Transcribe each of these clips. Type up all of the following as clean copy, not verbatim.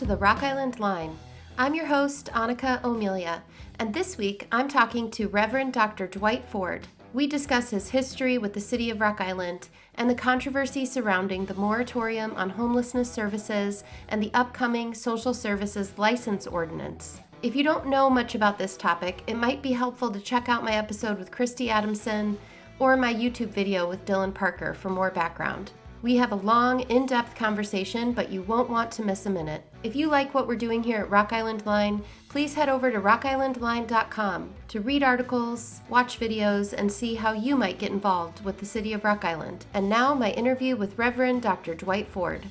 the Rock Island Line. I'm your host, Annika O'Melia, and this week I'm talking to Reverend Dr. Dwight Ford. We discuss his history with the city of Rock Island and the controversy surrounding the moratorium on homelessness services and the upcoming social services license ordinance. If you don't know much about this topic, it might be helpful to check out my episode with Christy Adamson or my YouTube video with Dylan Parker for more background. We have a long, in-depth conversation, but you won't want to miss a minute. If you like what we're doing here at Rock Island Line, please head over to rockislandline.com to read articles, watch videos, and see how you might get involved with the city of Rock Island. And now, my interview with Reverend Dr. Dwight Ford.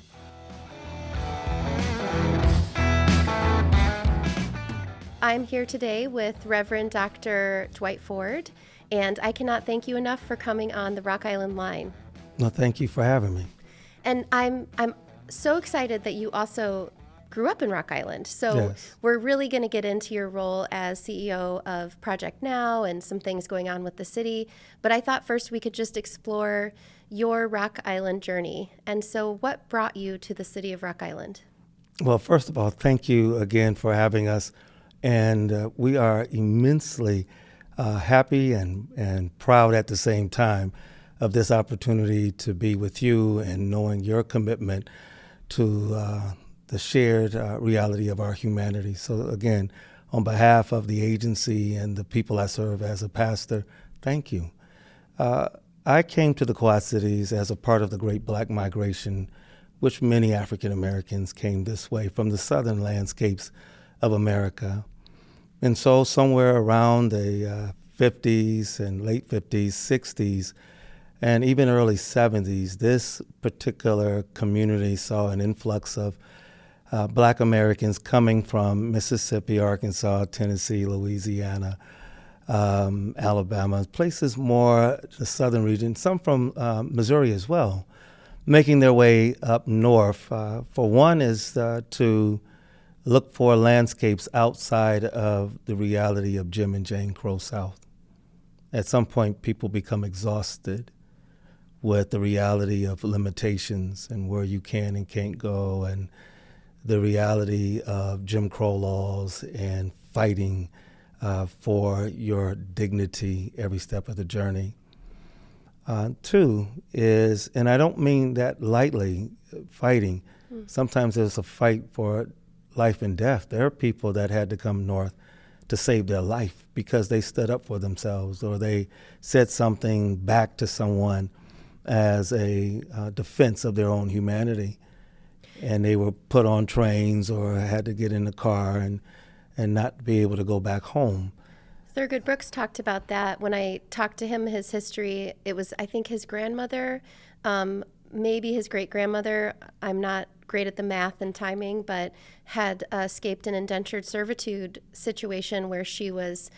I'm here today with Reverend Dr. Dwight Ford, and I cannot thank you enough for coming on the Rock Island Line. No, thank you for having me. And I'm so excited that you also grew up in Rock Island. So Yes. We're really going to get into your role as CEO of Project Now and some things going on with the city. But I thought first we could just explore your Rock Island journey. And so what brought you to the city of Rock Island? Well, first of all, thank you again for having us. And we are immensely happy and proud at the same time of this opportunity to be with you and knowing your commitment to the shared reality of our humanity. So again, on behalf of the agency and the people I serve as a pastor, thank you. I came to the Quad Cities as a part of the Great Black Migration, which many African Americans came this way from the southern landscapes of America. And so somewhere around the 50s and late 50s, 60s, and even early 70s, this particular community saw an influx of Black Americans coming from Mississippi, Arkansas, Tennessee, Louisiana, Alabama, places more the southern region, some from Missouri as well, making their way up north. For one is to look for landscapes outside of the reality of Jim and Jane Crow South. At some point, people become exhausted with the reality of limitations and where you can and can't go, and the reality of Jim Crow laws and fighting for your dignity every step of the journey. Two is, and I don't mean that lightly, fighting. Sometimes there's a fight for life and death. There are people that had to come north to save their life because they stood up for themselves or they said something back to someone as a defense of their own humanity. And they were put on trains or had to get in the car and not be able to go back home. Thurgood Brooks talked about that. When I talked to him, his history, it was, I think, his grandmother, maybe his great-grandmother, I'm not great at the math and timing, but had escaped an indentured servitude situation where she was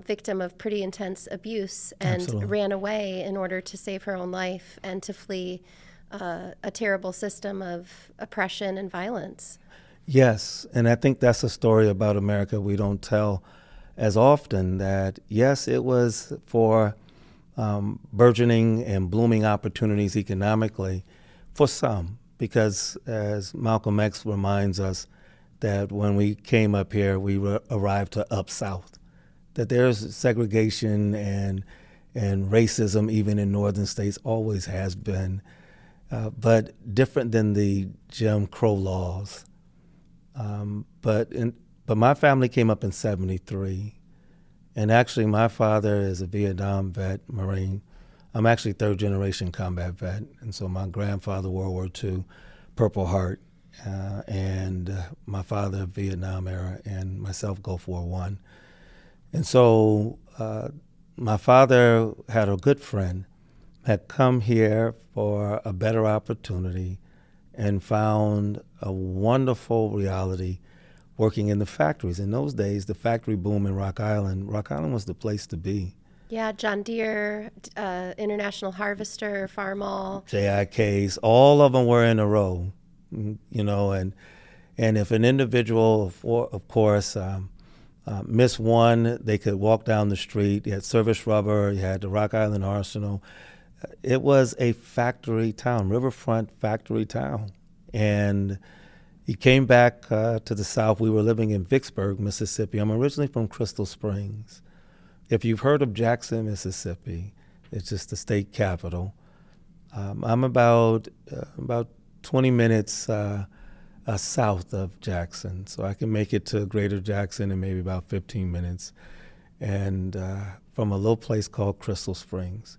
victim of pretty intense abuse and Absolutely. Ran away in order to save her own life and to flee a terrible system of oppression and violence. Yes, and I think that's a story about America we don't tell as often, that yes, it was for burgeoning and blooming opportunities economically for some, because as Malcolm X reminds us that when we came up here, we arrived to up south, that there's segregation and racism even in northern states, always has been, but different than the Jim Crow laws. But my family came up in 73, and actually my father is a Vietnam vet, Marine. I'm actually third generation combat vet, and so my grandfather, World War II, Purple Heart, and my father, Vietnam era, and myself, Gulf War I. And so my father had a good friend, had come here for a better opportunity and found a wonderful reality working in the factories. In those days, the factory boom in Rock Island was the place to be. Yeah, John Deere, International Harvester, Farmall. JIKs, all of them were in a row, you know, and if an individual, of course, missed one, they could walk down the street. You had Service Rubber, you had the Rock Island Arsenal. It was a factory town, riverfront factory town. And He came back to the South. We were living in Vicksburg, Mississippi. I'm originally from Crystal Springs. If you've heard of Jackson, Mississippi, it's just the state capital. I'm about 20 minutes south of Jackson, so I can make it to Greater Jackson in maybe about 15 minutes, and from a little place called Crystal Springs.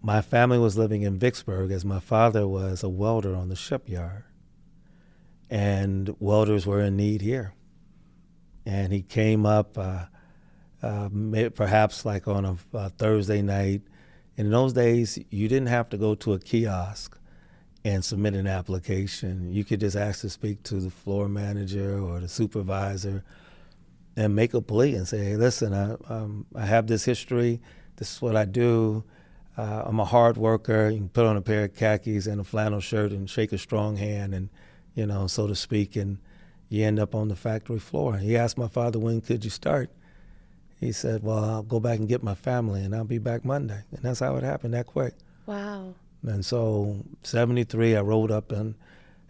My family was living in Vicksburg as my father was a welder on the shipyard, and welders were in need here. And he came up perhaps like on a Thursday night. In those days, you didn't have to go to a kiosk and submit an application. You could just ask to speak to the floor manager or the supervisor and make a plea and say, hey, listen, I have this history. This is what I do. I'm a hard worker. You can put on a pair of khakis and a flannel shirt and shake a strong hand and, so to speak, and you end up on the factory floor. He asked my father, when could you start? He said, well, I'll go back and get my family and I'll be back Monday. And that's how it happened that quick. Wow. And so 73, I rode up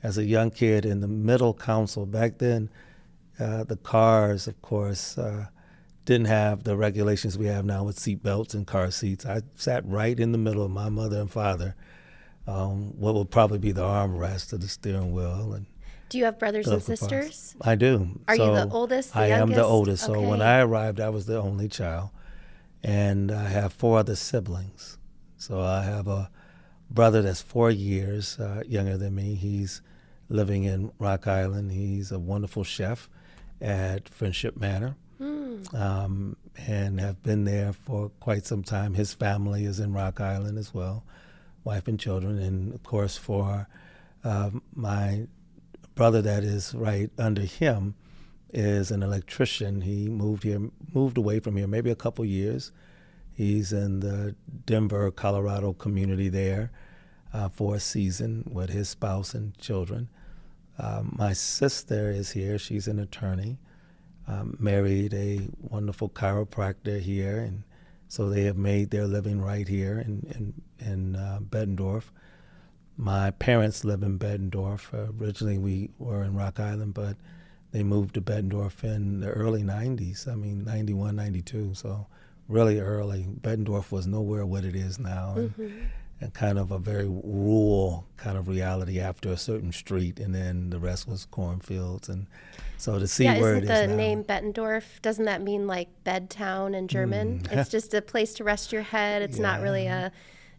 as a young kid in the middle console. Back then, the cars, of course, didn't have the regulations we have now with seat belts and car seats. I sat right in the middle of my mother and father, what would probably be the armrest of the steering wheel. And do you have brothers and sisters? I do. Are you the oldest, the youngest? I am the oldest. Okay. So when I arrived, I was the only child. And I have 4 other siblings. So I have a brother that's 4 years younger than me. He's living in Rock Island. He's a wonderful chef at Friendship Manor. And have been there for quite some time. His family is in Rock Island as well, wife and children. And of course, for my brother that is right under him is an electrician. He moved away from here maybe a couple years. He's in the Denver, Colorado community there for a season with his spouse and children. My sister is here. She's an attorney. Married a wonderful chiropractor here, and so they have made their living right here in Bettendorf. My parents live in Bettendorf. Originally we were in Rock Island, but they moved to Bettendorf in the early 90s, 91, 92, so really early. Bettendorf was nowhere what it is now, and kind of a very rural kind of reality after a certain street, and then the rest was cornfields. And so to see where it is now. Isn't the name Bettendorf, doesn't that mean like bed town in German? It's just a place to rest your head. It's not really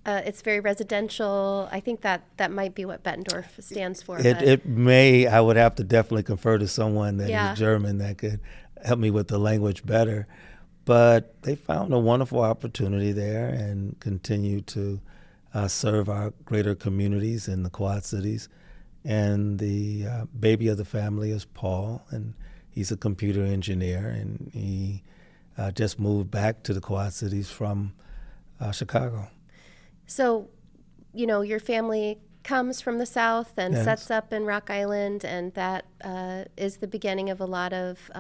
it's very residential. I think that might be what Bettendorf stands for. It may. I would have to definitely confer to someone that is German that could help me with the language better. But they found a wonderful opportunity there and continue to serve our greater communities in the Quad Cities. And the baby of the family is Paul, and he's a computer engineer, and he just moved back to the Quad Cities from Chicago. So, your family comes from the South and sets up in Rock Island, and that is the beginning of a lot of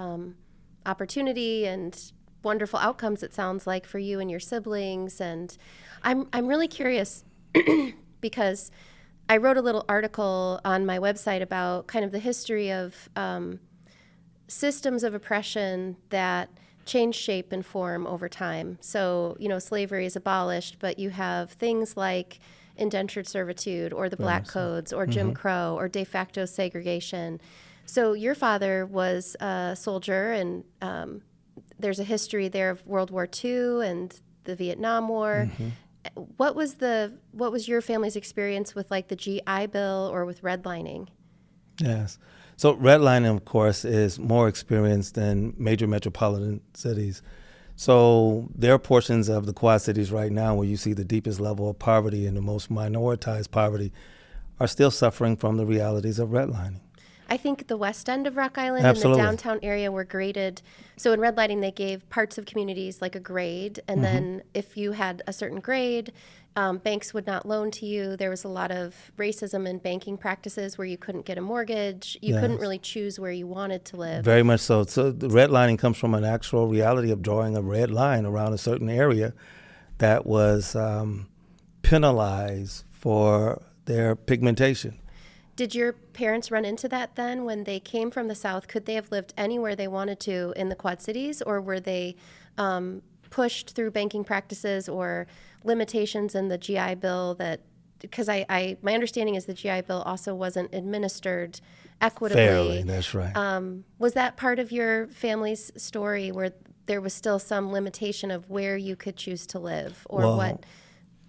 opportunity and wonderful outcomes, it sounds like, for you and your siblings. And I'm really curious because I wrote a little article on my website about kind of the history of systems of oppression that change shape and form over time. So, slavery is abolished, but you have things like indentured servitude or the Black Codes or Jim Crow or de facto segregation. So your father was a soldier, and there's a history there of World War II and the Vietnam War. What was your family's experience with like the GI Bill or with redlining? Yes. So redlining, of course, is more experienced than major metropolitan cities. So there are portions of the Quad Cities right now where you see the deepest level of poverty and the most minoritized poverty are still suffering from the realities of redlining. I think the west end of Rock Island Absolutely. and the downtown area were graded. So in redlining, they gave parts of communities like a grade. And then if you had a certain grade, banks would not loan to you. There was a lot of racism in banking practices where you couldn't get a mortgage. You couldn't really choose where you wanted to live. Very much so. So the redlining comes from an actual reality of drawing a red line around a certain area that was penalized for their pigmentation. Did your parents run into that then when they came from the South? Could they have lived anywhere they wanted to in the Quad Cities, or were they pushed through banking practices or limitations in the GI Bill that, because my understanding is the GI Bill also wasn't administered equitably. Fairly, that's right. Was that part of your family's story where there was still some limitation of where you could choose to live, or what?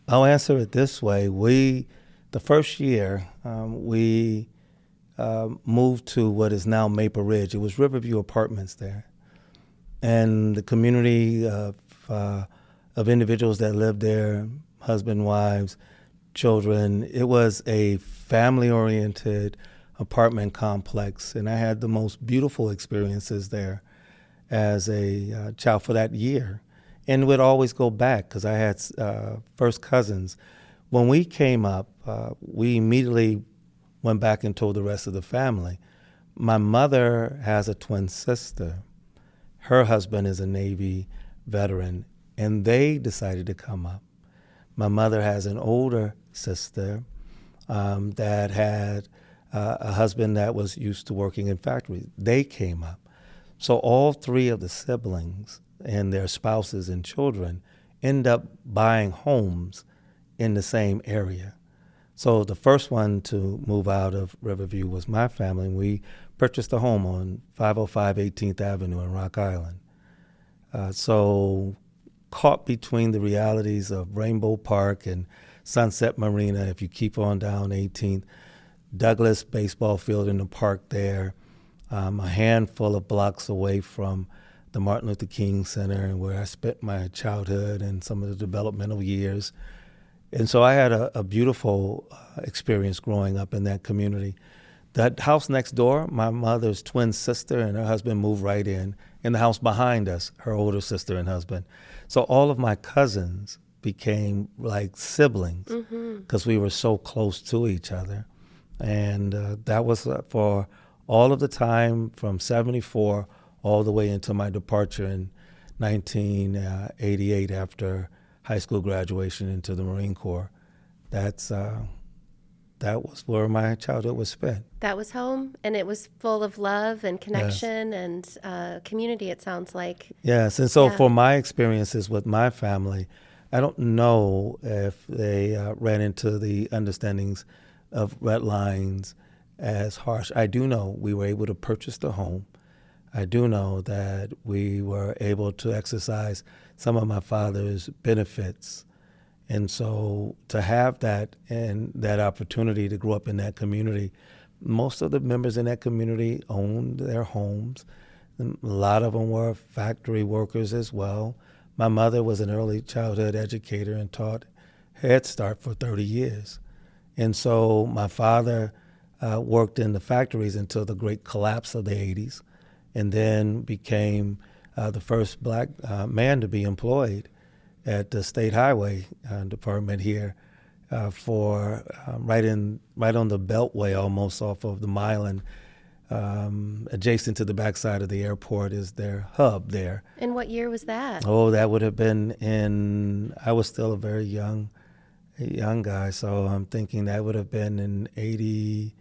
I'll answer it this way. The first year, we moved to what is now Maple Ridge. It was Riverview Apartments there. And the community of individuals that lived there, husband, wives, children, it was a family-oriented apartment complex. And I had the most beautiful experiences there as a child for that year. And would always go back because I had first cousins. When we came up, we immediately went back and told the rest of the family. My mother has a twin sister. Her husband is a Navy veteran, and they decided to come up. My mother has an older sister that had a husband that was used to working in factories. They came up. So all three of the siblings and their spouses and children end up buying homes in the same area. So the first one to move out of Riverview was my family. We purchased a home on 505 18th Avenue in Rock Island. So caught between the realities of Rainbow Park and Sunset Marina, if you keep on down 18th, Douglas baseball field in the park there, a handful of blocks away from the Martin Luther King Center, where I spent my childhood and some of the developmental years. And so I had a beautiful experience growing up in that community. That house next door, my mother's twin sister and her husband moved right in the house behind us, her older sister and husband. So all of my cousins became like siblings because we were so close to each other. And that was for all of the time from 74 all the way into my departure in 1988 after high school graduation into the Marine Corps. That was where my childhood was spent. That was home, and it was full of love and connection and community, it sounds like. Yes, and so for my experiences with my family, I don't know if they ran into the understandings of red lines as harsh. I do know we were able to purchase the home. I do know that we were able to exercise some of my father's benefits. And so to have that and that opportunity to grow up in that community, most of the members in that community owned their homes. A lot of them were factory workers as well. My mother was an early childhood educator and taught Headstart for 30 years. And so my father worked in the factories until the great collapse of the 80s, and then became the first black man to be employed at the State Highway Department here for right on the Beltway, almost off of the Milan, adjacent to the backside of the airport is their hub there. And what year was that? Oh, that would have been I was still a very young guy, so I'm thinking that would have been in 80,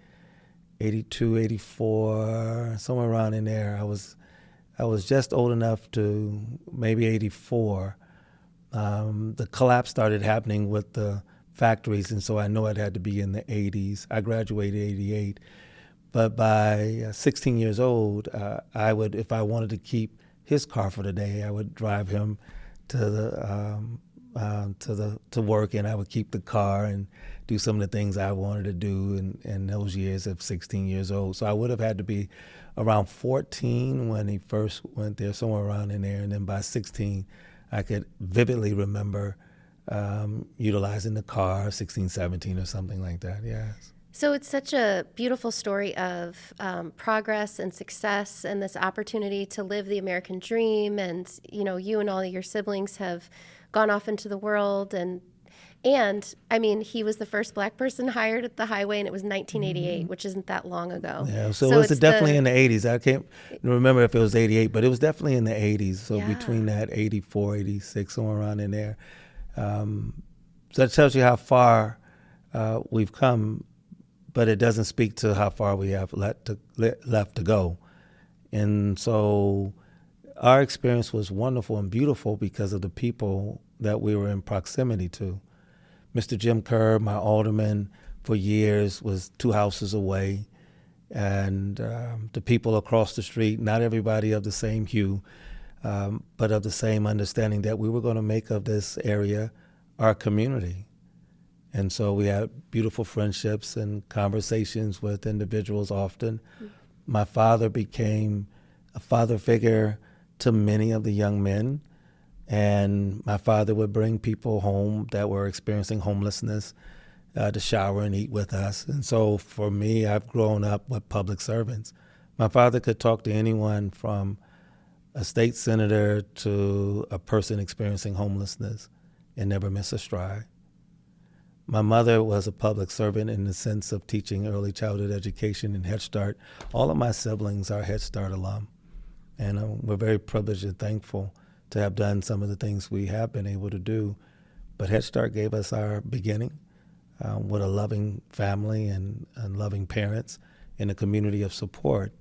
82, 84, somewhere around in there. I was just old enough to maybe 84. The collapse started happening with the factories, and so I know it had to be in the 80s. I graduated 88. But by 16 years old, I would, if I wanted to keep his car for the day, I would drive him to work, and I would keep the car and do some of the things I wanted to do in those years of 16 years old. So I would have had to be around 14 when he first went there, somewhere around in there. And then by 16, I could vividly remember utilizing the car, 16, 17 or something like that, yes. So it's such a beautiful story of progress and success and this opportunity to live the American dream. And, you and all of your siblings have gone off into the world. And I mean, he was the first black person hired at the highway, and it was 1988, which isn't that long ago. Yeah, so it was definitely in the 80s. I can't remember if it was 88, but it was definitely in the 80s. So between that 84, 86, somewhere around in there. So that tells you how far we've come. but it doesn't speak to how far we have left to go. And so our experience was wonderful and beautiful because of the people that we were in proximity to. Mr. Jim Kerr, my alderman for years, was 2 houses away. And the people across the street, not everybody of the same hue, but of the same understanding that we were going to make of this area our community. And so we had beautiful friendships and conversations with individuals often. Mm-hmm. My father became a father figure to many of the young men. And my father would bring people home that were experiencing homelessness to shower and eat with us. And so for me, I've grown up with public servants. My father could talk to anyone from a state senator to a person experiencing homelessness and never miss a stride. My mother was a public servant in the sense of teaching early childhood education in Headstart. All of my siblings are Headstart alum, and we're very privileged and thankful to have done some of the things we have been able to do. But Headstart gave us our beginning with a loving family and loving parents and a community of support.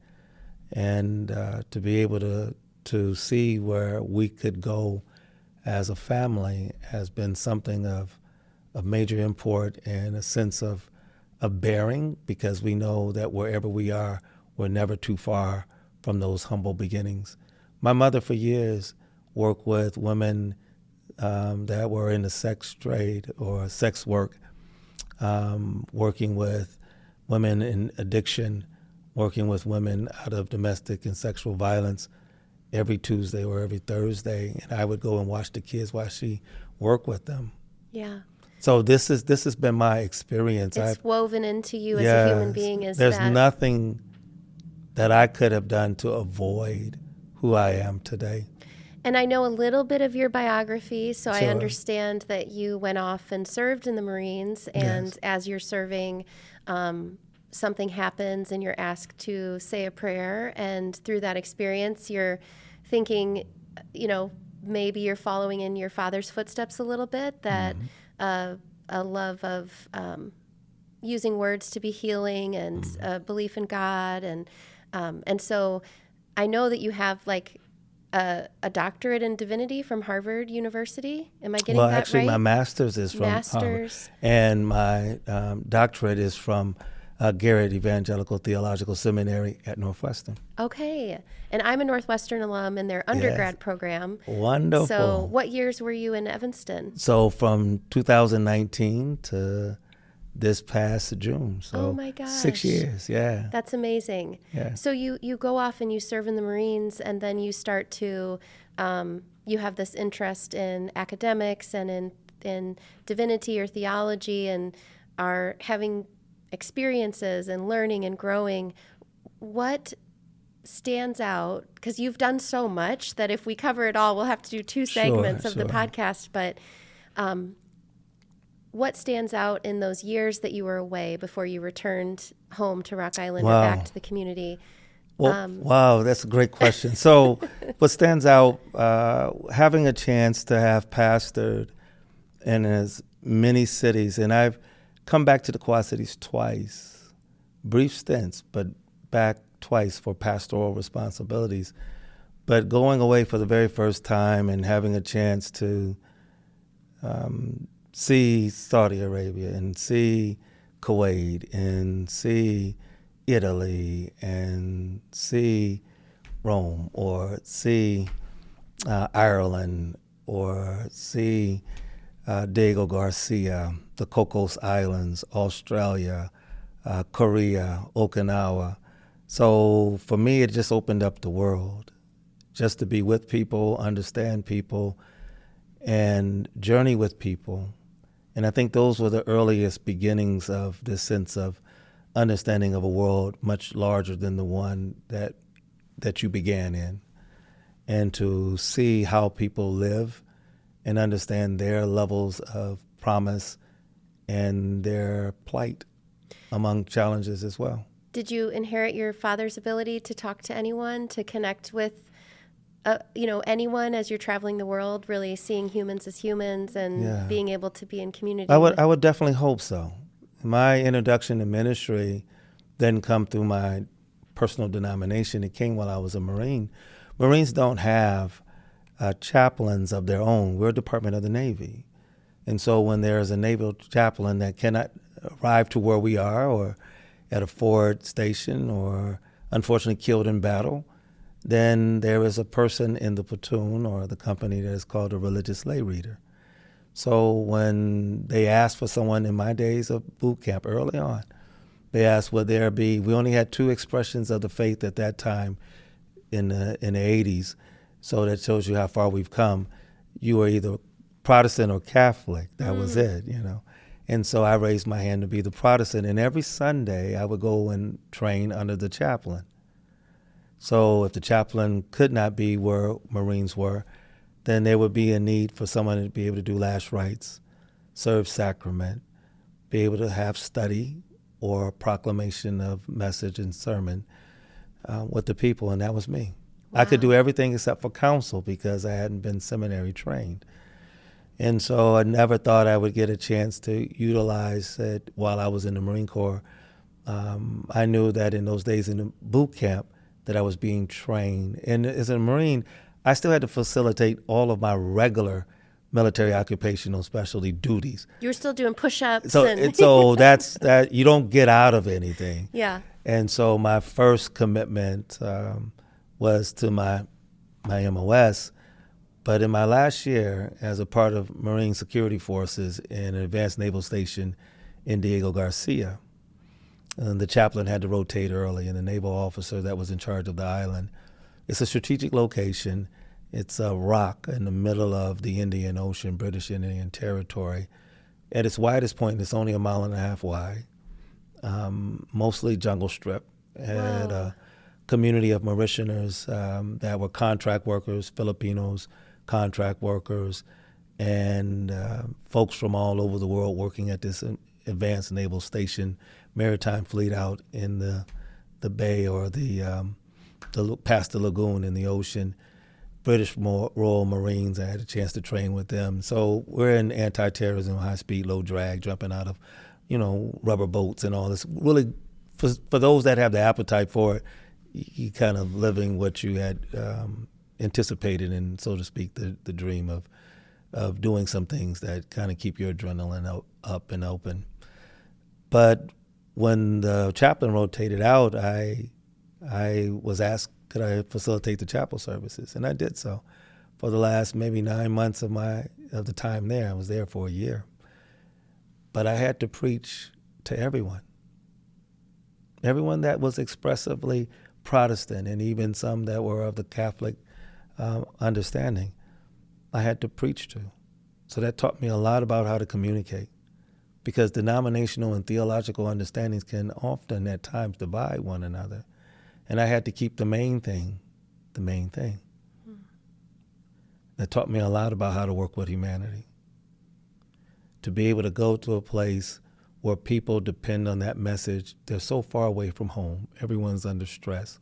And to be able to see where we could go as a family has been something of major import and a sense of bearing, because we know that wherever we are, we're never too far from those humble beginnings. My mother for years worked with women that were in the sex trade or sex work, working with women in addiction, working with women out of domestic and sexual violence every Tuesday or every Thursday. And I would go and watch the kids while she worked with them. Yeah. So this has been my experience. It's woven into you as a human being. There's nothing that I could have done to avoid who I am today. And I know a little bit of your biography, so sure. I understand that you went off and served in the Marines, and yes. As you're serving, something happens and you're asked to say a prayer, and through that experience, you're thinking, maybe you're following in your father's footsteps a little bit, that a love of using words to be healing and belief in God, and so I know that you have a doctorate in divinity from Harvard University. Am I getting that right? Well, actually, my master's is from Harvard, and my doctorate is from Garrett-Evangelical Theological Seminary at Northwestern. Okay. And I'm a Northwestern alum in their undergrad program. Wonderful. So what years were you in Evanston? So from 2019 to this past June. So oh my gosh. 6 years, yeah. That's amazing. Yeah. So you go off and you serve in the Marines, and then you start to, you have this interest in academics and in divinity or theology, and are having experiences and learning and growing. What stands out, because you've done so much that if we cover it all, we'll have to do 2 segments of the podcast, but what stands out in those years that you were away before you returned home to Rock Island or back to the community? Well, wow, that's a great question. So what stands out, having a chance to have pastored in as many cities, and I've come back to the Quad Cities twice, brief stints, but back twice for pastoral responsibilities. But going away for the very first time and having a chance to see Saudi Arabia and see Kuwait and see Italy and see Rome or see Ireland or see Diego Garcia, the Cocos Islands, Australia, Korea, Okinawa. So for me, it just opened up the world, just to be with people, understand people, and journey with people. And I think those were the earliest beginnings of this sense of understanding of a world much larger than the one that you began in, and to see how people live and understand their levels of promise and their plight among challenges as well. Did you inherit your father's ability to talk to anyone, to connect with anyone as you're traveling the world, really seeing humans as humans and being able to be in community? I would definitely hope so. my introduction to ministry didn't come through my personal denomination. It came while I was a Marine. Marines don't have chaplains of their own. We're a Department of the Navy. And so when there's a naval chaplain that cannot arrive to where we are or at a forward station or unfortunately killed in battle, then there is a person in the platoon or the company that is called a religious lay reader. So when they asked for someone in my days of boot camp early on, they asked would there be, we only had two expressions of the faith at that time in the 80s, so that shows you how far we've come. You were either Protestant or Catholic, that was it, you know. And so I raised my hand to be the Protestant, and every Sunday I would go and train under the chaplain. So if the chaplain could not be where Marines were, then there would be a need for someone to be able to do last rites, serve sacrament, be able to have study or proclamation of message and sermon with the people, and that was me. Wow. I could do everything except for counsel because I hadn't been seminary trained. And so I never thought I would get a chance to utilize it while I was in the Marine Corps. I knew that in those days in the boot camp that I was being trained. And as a Marine, I still had to facilitate all of my regular military occupational specialty duties. You were still doing push-ups. So that's that. You don't get out of anything. Yeah. And so my first commitment was to my MOS. But in my last year, as a part of Marine Security Forces in an advanced naval station in Diego Garcia, and the chaplain had to rotate early, and the naval officer that was in charge of the island. It's a strategic location. It's a rock in the middle of the Indian Ocean, British Indian Territory. At its widest point, it's only 1.5 miles wide, mostly jungle strip. Had a community of Mauritianers that were contract workers, Filipinos, contract workers, and folks from all over the world working at this advanced naval station, maritime fleet out in the bay or the past the lagoon in the ocean. British Royal Marines, I had a chance to train with them. So we're in anti-terrorism, high-speed, low-drag, jumping out of, rubber boats and all this. Really, for those that have the appetite for it, you kind of living what you had anticipated and, so to speak, the dream of doing some things that kind of keep your adrenaline up and open. But when the chaplain rotated out, I was asked, could I facilitate the chapel services? And I did so for the last maybe 9 months of the time there. I was there for a year. But I had to preach to everyone that was expressively Protestant, and even some that were of the Catholic understanding, I had to preach to. So that taught me a lot about how to communicate, because denominational and theological understandings can often at times divide one another. And I had to keep the main thing. That taught me a lot about how to work with humanity. To be able to go to a place where people depend on that message. They're so far away from home. Everyone's under stress.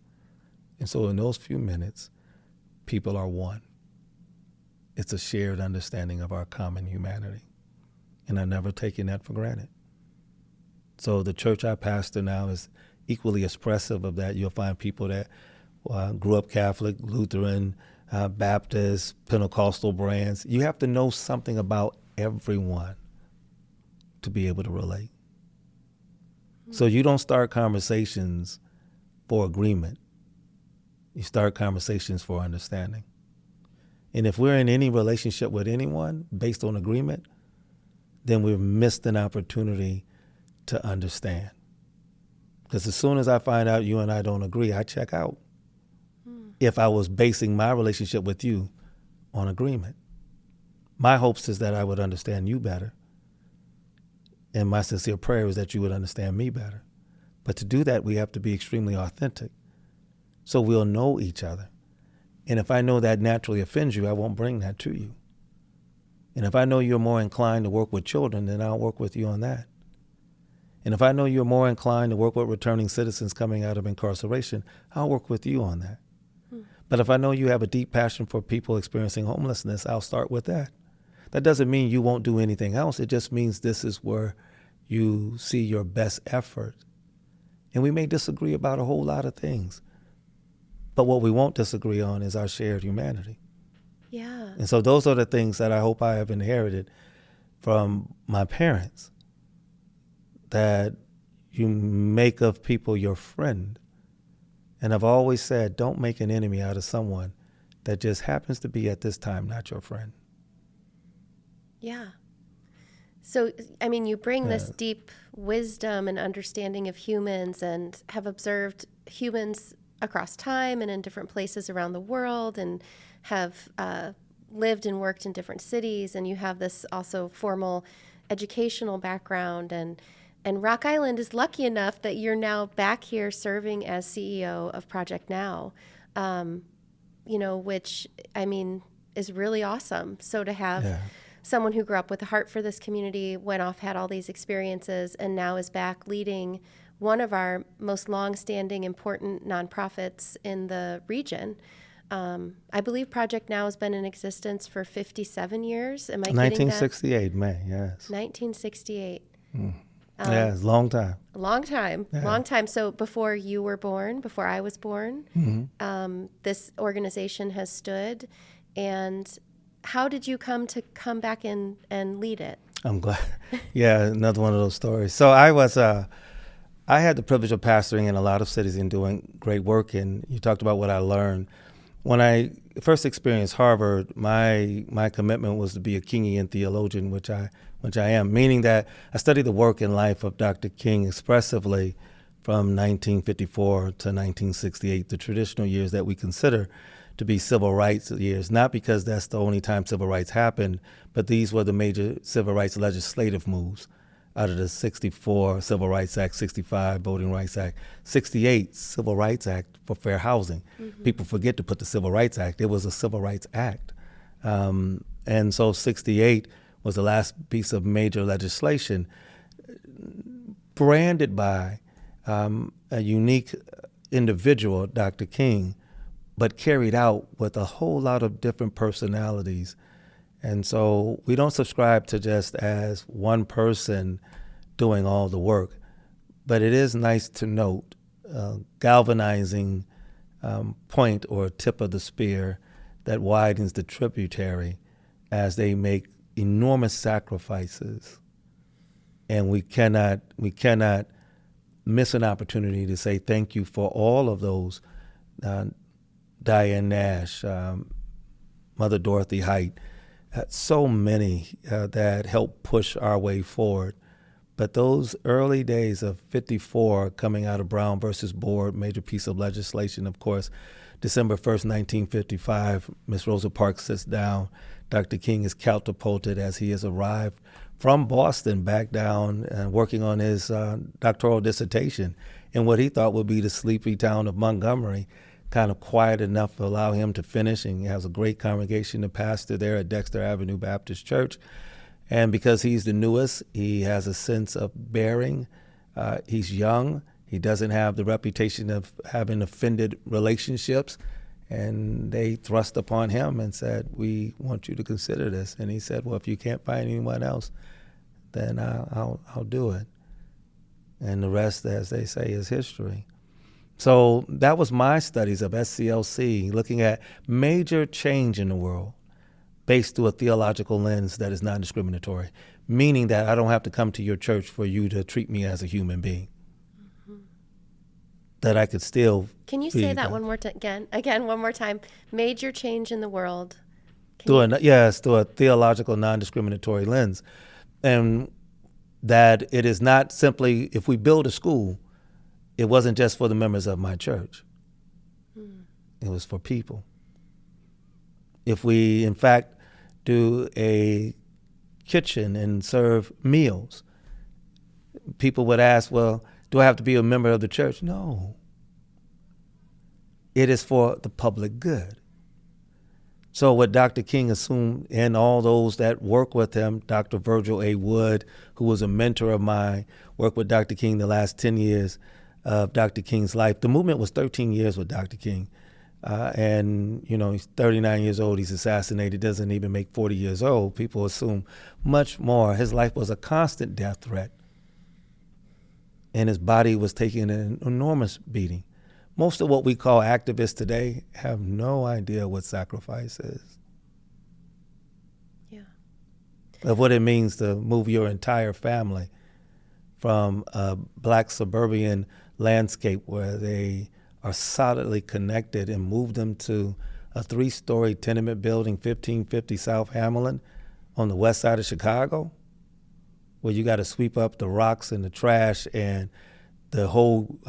And so in those few minutes, people are one. It's a shared understanding of our common humanity. And I've never taken that for granted. So the church I pastor now is equally expressive of that. You'll find people that grew up Catholic, Lutheran, Baptist, Pentecostal brands. You have to know something about everyone to be able to relate. So you don't start conversations for agreement. You start conversations for understanding. And if we're in any relationship with anyone based on agreement, then we've missed an opportunity to understand. Because as soon as I find out you and I don't agree, I check out. If I was basing my relationship with you on agreement. My hopes is that I would understand you better. And my sincere prayer is that you would understand me better. But to do that, we have to be extremely authentic. So we'll know each other. And if I know that naturally offends you, I won't bring that to you. And if I know you're more inclined to work with children, then I'll work with you on that. And if I know you're more inclined to work with returning citizens coming out of incarceration, I'll work with you on that. But if I know you have a deep passion for people experiencing homelessness, I'll start with that. That doesn't mean you won't do anything else. It just means this is where you see your best effort. And we may disagree about a whole lot of things, but what we won't disagree on is our shared humanity. Yeah. And so those are the things that I hope I have inherited from my parents, that you make of people your friend. And I've always said, don't make an enemy out of someone that just happens to be at this time not your friend. Yeah. So, I mean, you bring this deep wisdom and understanding of humans and have observed humans across time and in different places around the world, and have lived and worked in different cities. And you have this also formal educational background. And Rock Island is lucky enough that you're now back here serving as CEO of Project Now, which, I mean, is really awesome. So to have someone who grew up with a heart for this community, went off, had all these experiences, and now is back leading one of our most long-standing, important nonprofits in the region. I believe Project Now has been in existence for 57 years. Am I getting that? 1968, May, yes. 1968. Yeah, it's a long time. Long time, long time. So before you were born, before I was born, this organization has stood. And how did you come back in and lead it? I'm glad. Yeah, another one of those stories. So I had the privilege of pastoring in a lot of cities and doing great work. And you talked about what I learned. When I first experienced Harvard, my commitment was to be a Kingian theologian, which I am, meaning that I studied the work and life of Dr. King expressively from 1954 to 1968, the traditional years that we consider to be civil rights years, not because that's the only time civil rights happened, but these were the major civil rights legislative moves out of the 64 Civil Rights Act, 65 Voting Rights Act, 68 Civil Rights Act for fair housing. People forget to put the Civil Rights Act. It was a Civil Rights Act. And so 68 was the last piece of major legislation branded by a unique individual, Dr. King, but carried out with a whole lot of different personalities. And so we don't subscribe to just as one person doing all the work, but it is nice to note galvanizing point or tip of the spear that widens the tributary as they make enormous sacrifices. And we cannot miss an opportunity to say thank you for all of those. Diane Nash, Mother Dorothy Height, so many that helped push our way forward. But those early days of 54 coming out of Brown versus Board, major piece of legislation, of course, December 1st, 1955, Miss Rosa Parks sits down. Dr. King is catapulted as he has arrived from Boston back down working on his doctoral dissertation in what he thought would be the sleepy town of Montgomery, kind of quiet enough to allow him to finish, and he has a great congregation to pastor there at Dexter Avenue Baptist Church. And because he's the newest, he has a sense of bearing. He's young. He doesn't have the reputation of having offended relationships. And they thrust upon him and said, we want you to consider this. And he said, well, if you can't find anyone else, then I'll do it. And the rest, as they say, is history. So that was my studies of SCLC, looking at major change in the world based through a theological lens that is non-discriminatory, meaning that I don't have to come to your church for you to treat me as a human being. That I could still. Can you say that one more time? Again, one more time. Major change in the world. Through a theological non-discriminatory lens. And that it is not simply, if we build a school, it wasn't just for the members of my church. It was for people. If we, in fact, do a kitchen and serve meals, people would ask, well, do I have to be a member of the church? No. It is for the public good. So what Dr. King assumed, and all those that work with him, Dr. Virgil A. Wood, who was a mentor of mine, worked with Dr. King the last 10 years of Dr. King's life. The movement was 13 years with Dr. King. And, he's 39 years old. He's assassinated, doesn't even make 40 years old. People assume much more. His life was a constant death threat and his body was taking an enormous beating. Most of what we call activists today have no idea what sacrifice is. Yeah. Of what it means to move your entire family from a black suburban landscape where they are solidly connected and move them to a 3-story tenement building, 1550 South Hamlin on the west side of Chicago, where you got to sweep up the rocks and the trash, and the whole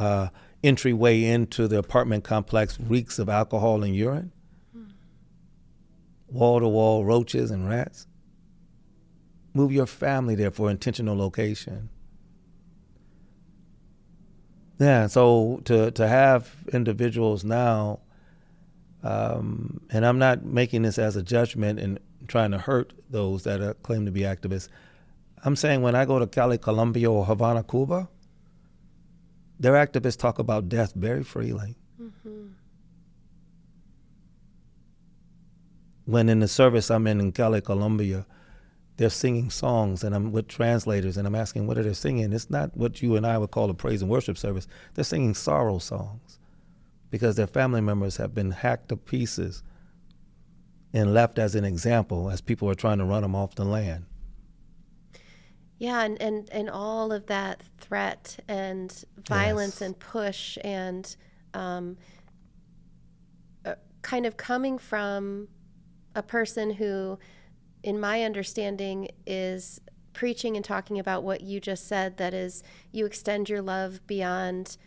entryway into the apartment complex reeks of alcohol and urine. Wall-to-wall roaches and rats. Move your family there for intentional location. Yeah, so to have individuals now, and I'm not making this as a judgment and trying to hurt those that claim to be activists. I'm saying when I go to Cali, Colombia, or Havana, Cuba, their activists talk about death very freely. Mm-hmm. When in the service I'm in Cali, Colombia, they're singing songs, and I'm with translators, and I'm asking what are they singing. It's not what you and I would call a praise and worship service. They're singing sorrow songs because their family members have been hacked to pieces and left as an example as people are trying to run them off the land. Yeah, and all of that threat and violence, yes, and push and kind of coming from a person who, in my understanding, is preaching and talking about what you just said, that is, you extend your love beyond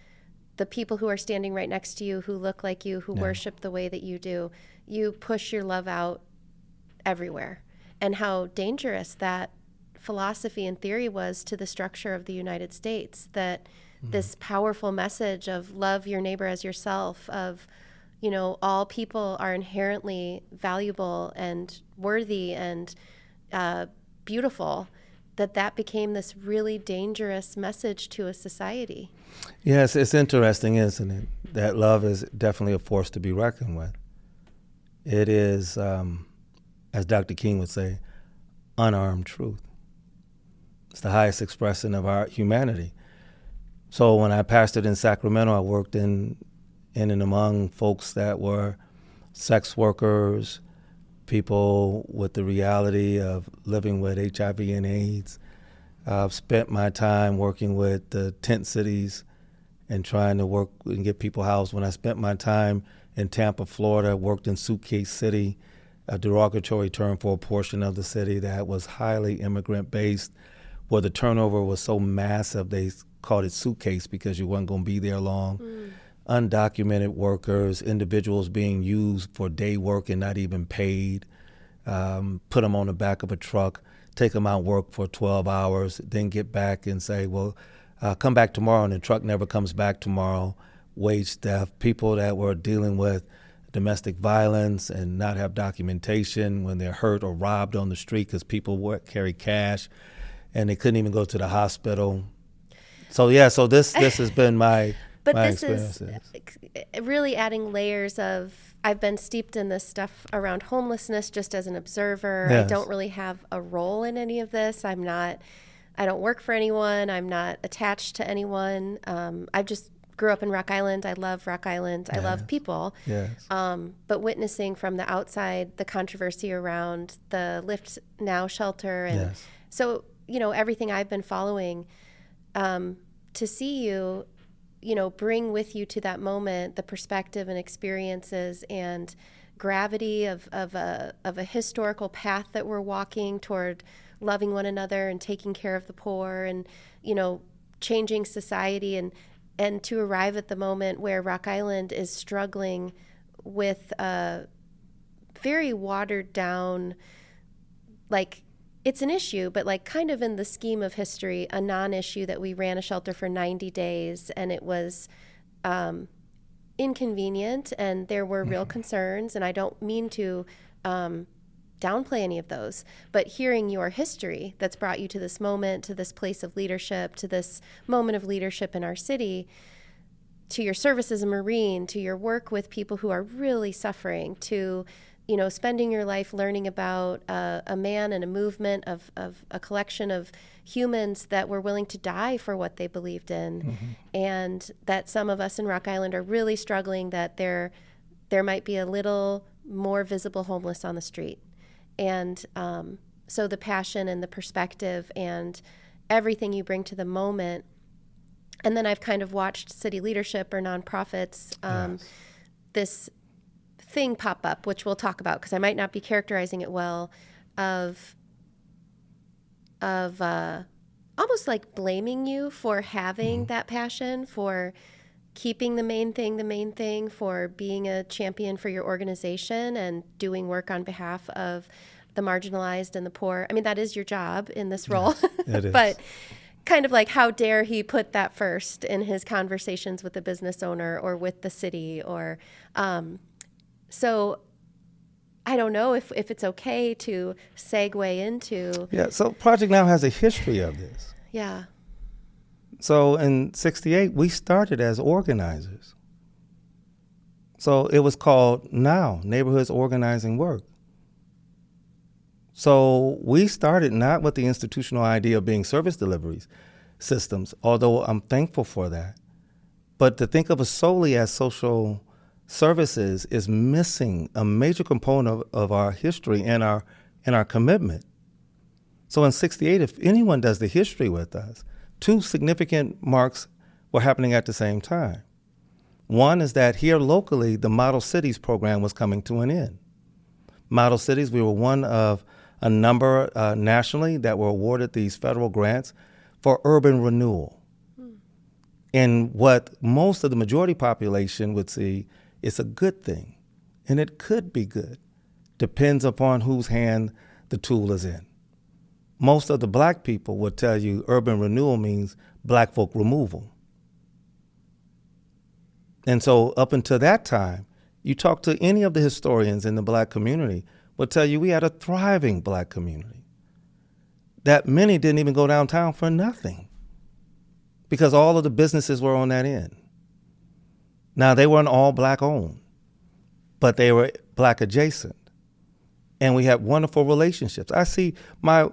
the people who are standing right next to you, who look like you, who worship the way that you do. You push your love out everywhere. And how dangerous that philosophy and theory was to the structure of the United States, that this powerful message of love your neighbor as yourself, of, you know, all people are inherently valuable and worthy and beautiful, that became this really dangerous message to a society. Yes, it's interesting, isn't it? That love is definitely a force to be reckoned with. It is, as Dr. King would say, unarmed truth. It's the highest expression of our humanity. So when I pastored in Sacramento, I worked in and among folks that were sex workers, people with the reality of living with HIV and AIDS. I've spent my time working with the tent cities and trying to work and get people housed. When I spent my time in Tampa, Florida, worked in Suitcase City, a derogatory term for a portion of the city that was highly immigrant-based, where the turnover was so massive they called it suitcase because you weren't going to be there long. Undocumented workers, individuals being used for day work and not even paid, put them on the back of a truck, take them out work for 12 hours, then get back and say, well, come back tomorrow, and the truck never comes back tomorrow. Wage theft, people that were dealing with domestic violence and not have documentation when they're hurt or robbed on the street because people carry cash and they couldn't even go to the hospital. So this has been my But my this is really adding layers of, I've been steeped in this stuff around homelessness just as an observer. Yes. I don't really have a role in any of this. I don't work for anyone. I'm not attached to anyone. I just grew up in Rock Island. I love Rock Island. I love people. Yes. But witnessing from the outside the controversy around the Lift Now shelter. And so, everything I've been following, to see you, bring with you to that moment the perspective and experiences and gravity of a historical path that we're walking toward loving one another and taking care of the poor and, changing society and to arrive at the moment where Rock Island is struggling with a very watered down, like, it's an issue, but like kind of in the scheme of history, a non-issue that we ran a shelter for 90 days and it was inconvenient and there were real concerns. And I don't mean to downplay any of those, but hearing your history that's brought you to this moment, to this place of leadership, to this moment of leadership in our city, to your service as a Marine, to your work with people who are really suffering, to spending your life learning about a man and a movement of a collection of humans that were willing to die for what they believed in, and that some of us in Rock Island are really struggling that there might be a little more visible homeless on the street. And so the passion and the perspective and everything you bring to the moment. And then I've kind of watched city leadership or nonprofits, this thing pop up, which we'll talk about because I might not be characterizing it well, of almost like blaming you for having that passion, for keeping the main thing, for being a champion for your organization and doing work on behalf of the marginalized and the poor. I mean, that is your job in this role. It is. But kind of like, how dare he put that first in his conversations with the business owner or with the city, or so I don't know if it's okay to segue into. Yeah, so Project Now has a history of this. Yeah. So in 68, we started as organizers. So it was called NOW, Neighborhoods Organizing Work. So we started not with the institutional idea of being service deliveries systems, although I'm thankful for that. But to think of us solely as social services is missing a major component of our history and our commitment. So in 68, if anyone does the history with us, two significant marks were happening at the same time. One is that here locally, the Model Cities program was coming to an end. Model Cities, we were one of a number nationally that were awarded these federal grants for urban renewal. And what most of the majority population would see is a good thing, and it could be good. Depends upon whose hand the tool is in. Most of the black people would tell you urban renewal means black folk removal. And so up until that time, you talk to any of the historians in the black community, will tell you we had a thriving black community, that many didn't even go downtown for nothing because all of the businesses were on that end. Now, they weren't all black owned, but they were black adjacent. And we had wonderful relationships. I see my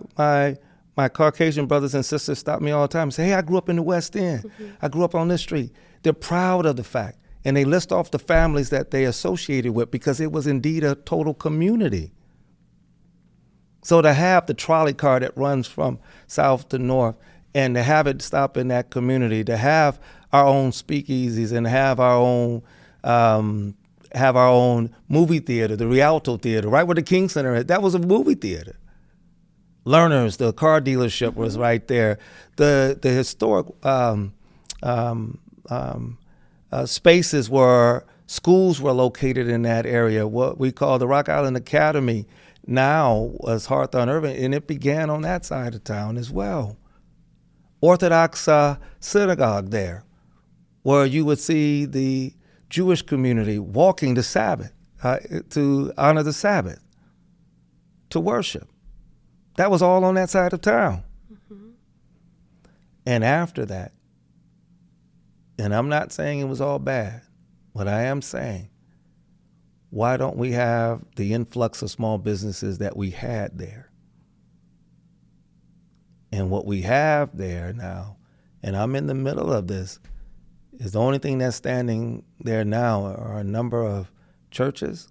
Caucasian brothers and sisters stop me all the time and say, hey, I grew up in the West End. I grew up on this street. They're proud of the fact. And they list off the families that they associated with because it was indeed a total community. So to have the trolley car that runs from south to north and to have it stop in that community, to have our own speakeasies and have our own movie theater, the Rialto Theater, right where the King Center is, that was a movie theater. Learners, the car dealership was right there. The historic spaces where schools were located in that area, what we call the Rock Island Academy, now was Hawthorne Urban, and it began on that side of town as well. Orthodox synagogue there, where you would see the Jewish community walking the Sabbath, to honor the Sabbath, to worship. That was all on that side of town. And after that, and I'm not saying it was all bad, but I am saying, why don't we have the influx of small businesses that we had there? And what we have there now, and I'm in the middle of this, is the only thing that's standing there now are a number of churches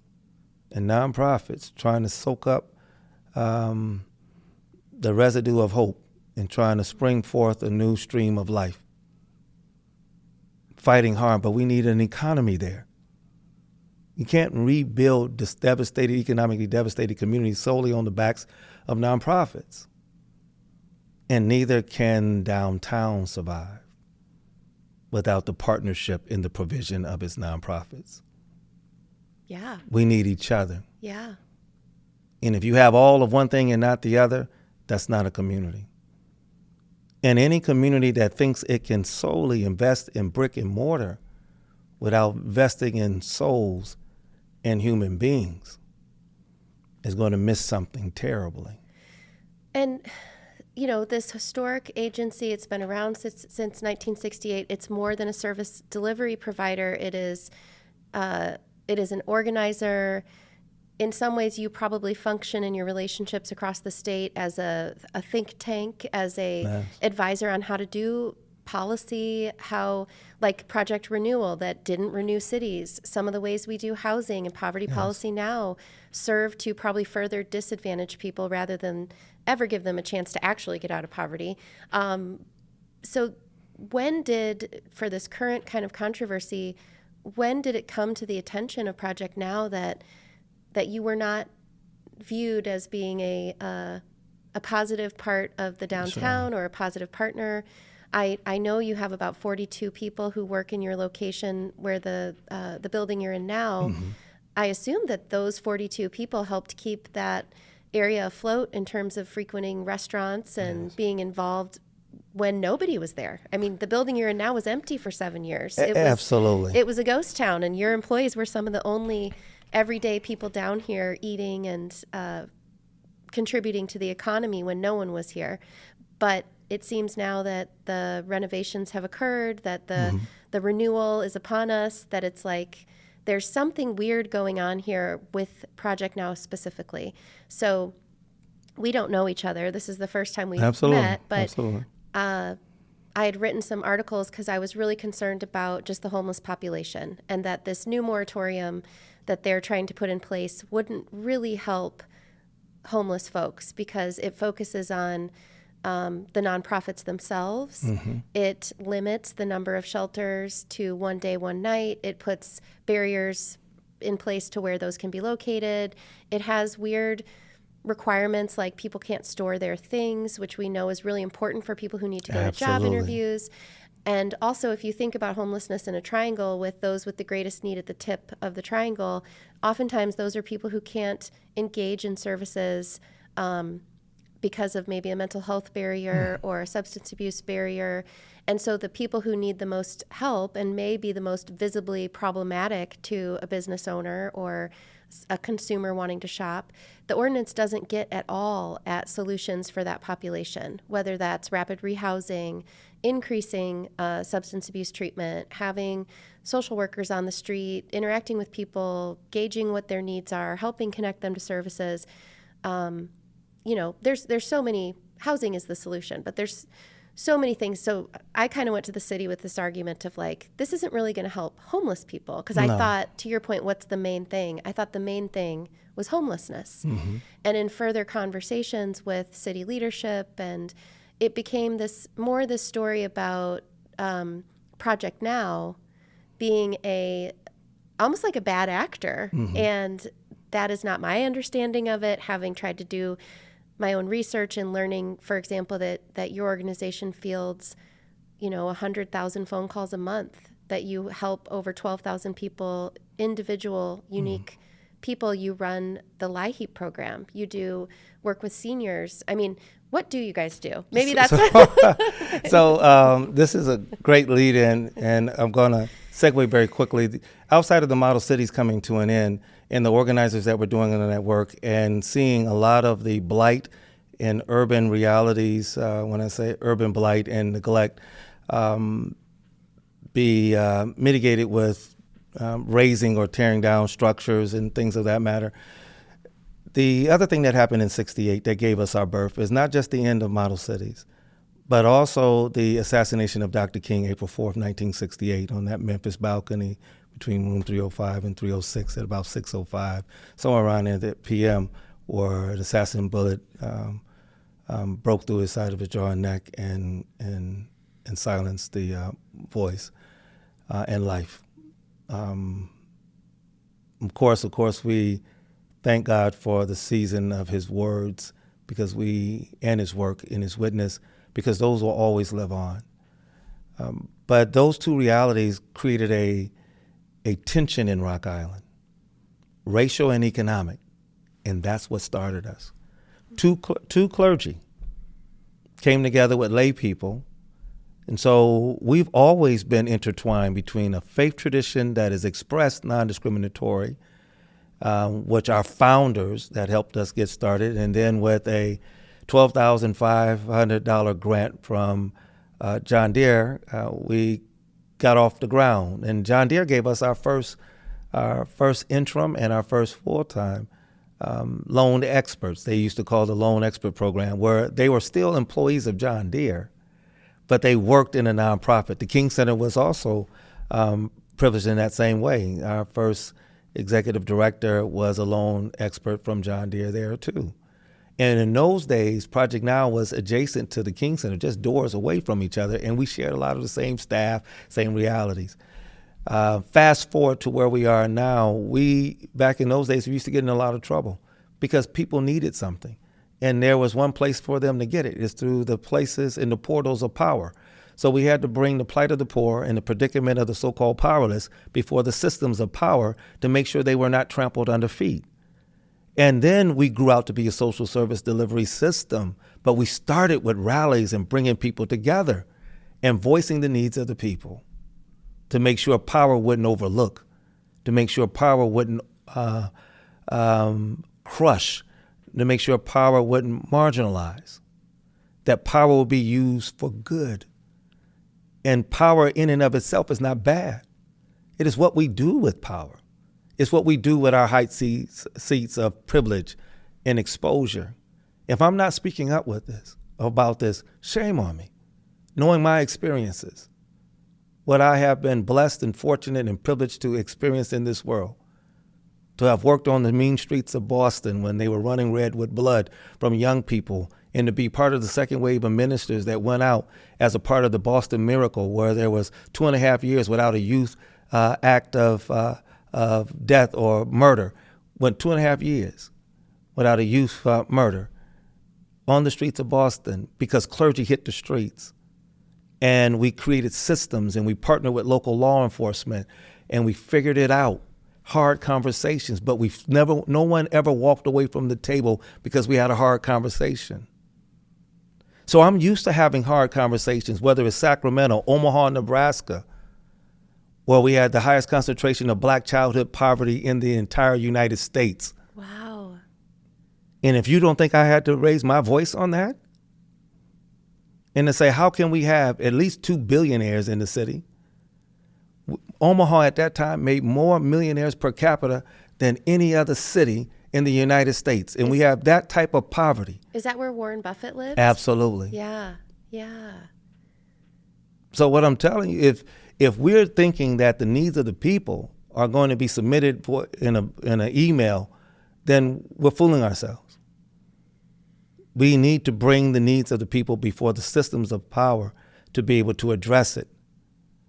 and nonprofits trying to soak up the residue of hope and trying to spring forth a new stream of life. Fighting hard, but we need an economy there. You can't rebuild this economically devastated communities solely on the backs of nonprofits. And neither can downtown survive without the partnership in the provision of its nonprofits. Yeah. We need each other. Yeah. And if you have all of one thing and not the other, that's not a community. And any community that thinks it can solely invest in brick and mortar without investing in souls and human beings is going to miss something terribly. And, you know, this historic agency, it's been around since 1968. It's more than a service delivery provider. It is an organizer. in some ways you probably function in your relationships across the state as a think tank, as a Nice. advisor on how to do policy, how, like Project Renewal that didn't renew cities. Some of the ways we do housing and poverty policy now serve to probably further disadvantage people rather than ever give them a chance to actually get out of poverty. So when did, for this current kind of controversy, when did it come to the attention of Project Now that you were not viewed as being a positive part of the downtown or a positive partner? I know you have about 42 people who work in your location where the building you're in now. Mm-hmm. I assume that those 42 people helped keep that area afloat in terms of frequenting restaurants and being involved when nobody was there. I mean, the building you're in now was empty for 7 years. Absolutely. It was a ghost town, and your employees were some of the only everyday people down here eating and contributing to the economy when no one was here. But it seems now that the renovations have occurred, that the renewal is upon us, that it's like there's something weird going on here with Project Now specifically. So we don't know each other. This is the first time we've met. But I had written some articles because I was really concerned about just the homeless population, and that this new moratorium that they're trying to put in place wouldn't really help homeless folks because it focuses on the nonprofits themselves. Mm-hmm. It limits the number of shelters to 1 day, 1 night. It puts barriers in place to where those can be located. It has weird requirements like people can't store their things, which we know is really important for people who need to go to job interviews. And also, if you think about homelessness in a triangle with those with the greatest need at the tip of the triangle, oftentimes those are people who can't engage in services because of maybe a mental health barrier or a substance abuse barrier. And so the people who need the most help and may be the most visibly problematic to a business owner or a consumer wanting to shop, the ordinance doesn't get at all at solutions for that population, whether that's rapid rehousing, increasing substance abuse treatment, having social workers on the street, interacting with people, gauging what their needs are, helping connect them to services. There's so many, housing is the solution, but there's so many things. So I kind of went to the city with this argument of like, this isn't really going to help homeless people. Because I thought, to your point, what's the main thing? I thought the main thing was homelessness. Mm-hmm. And in further conversations with city leadership, and it became this story about Project Now being almost like a bad actor. Mm-hmm. And that is not my understanding of it, having tried to do my own research and learning, for example, that your organization fields, 100,000 phone calls a month, that you help over 12,000 people, individual, unique people. You run the LIHEAP program. You do work with seniors. I mean, what do you guys do? Maybe that's... So this is a great lead in, and I'm going to segue very quickly. Outside of the model cities coming to an end, and the organizers that were doing that work, and seeing a lot of the blight in urban realities, when I say urban blight and neglect, be mitigated with raising or tearing down structures and things of that matter. The other thing that happened in '68 that gave us our birth is not just the end of model cities, but also the assassination of Dr. King, April 4th, 1968, on that Memphis balcony between room 305 and 306 at about 6:05, somewhere around there at PM, where an assassin bullet broke through his side of his jaw and neck and silenced the voice and life. Of course, we thank God for the season of his words and his work and his witness, because those will always live on. But those two realities created a tension in Rock Island, racial and economic, and that's what started us. Two clergy came together with lay people, and so we've always been intertwined between a faith tradition that is expressed non-discriminatory, which our founders that helped us get started, and then with a $12,500 grant from John Deere, we got off the ground. And John Deere gave us our first interim and our first full-time loan experts. They used to call the loan expert program, where they were still employees of John Deere, but they worked in a nonprofit. The King Center was also privileged in that same way. Our first executive director was a loan expert from John Deere there too. And in those days, Project Now was adjacent to the King Center, just doors away from each other, and we shared a lot of the same staff, same realities. Fast forward to where we are now, back in those days, we used to get in a lot of trouble because people needed something. And there was one place for them to get it. It's through the places in the portals of power. So we had to bring the plight of the poor and the predicament of the so-called powerless before the systems of power to make sure they were not trampled under feet. And then we grew out to be a social service delivery system, but we started with rallies and bringing people together and voicing the needs of the people to make sure power wouldn't overlook, to make sure power wouldn't crush, to make sure power wouldn't marginalize, that power would be used for good. And power in and of itself is not bad. It is what we do with power. It's what we do with our high seats of privilege and exposure. If I'm not speaking up about this, shame on me. Knowing my experiences, what I have been blessed and fortunate and privileged to experience in this world, to have worked on the mean streets of Boston when they were running red with blood from young people, and to be part of the second wave of ministers that went out as a part of the Boston Miracle, where there was 2.5 years without a youth act of death or murder. Went 2.5 years without a youth murder on the streets of Boston because clergy hit the streets. And we created systems and we partnered with local law enforcement and we figured it out. Hard conversations, but no one ever walked away from the table because we had a hard conversation. So I'm used to having hard conversations, whether it's Sacramento, Omaha, Nebraska, where we had the highest concentration of Black childhood poverty in the entire United States. Wow. And if you don't think I had to raise my voice on that, and to say, how can we have at least 2 billionaires in the city? Omaha at that time made more millionaires per capita than any other city in the United States. And we have that type of poverty. Is that where Warren Buffett lives? Absolutely. Yeah, yeah. So what I'm telling you, if we're thinking that the needs of the people are going to be submitted in an email, then we're fooling ourselves. We need to bring the needs of the people before the systems of power to be able to address it.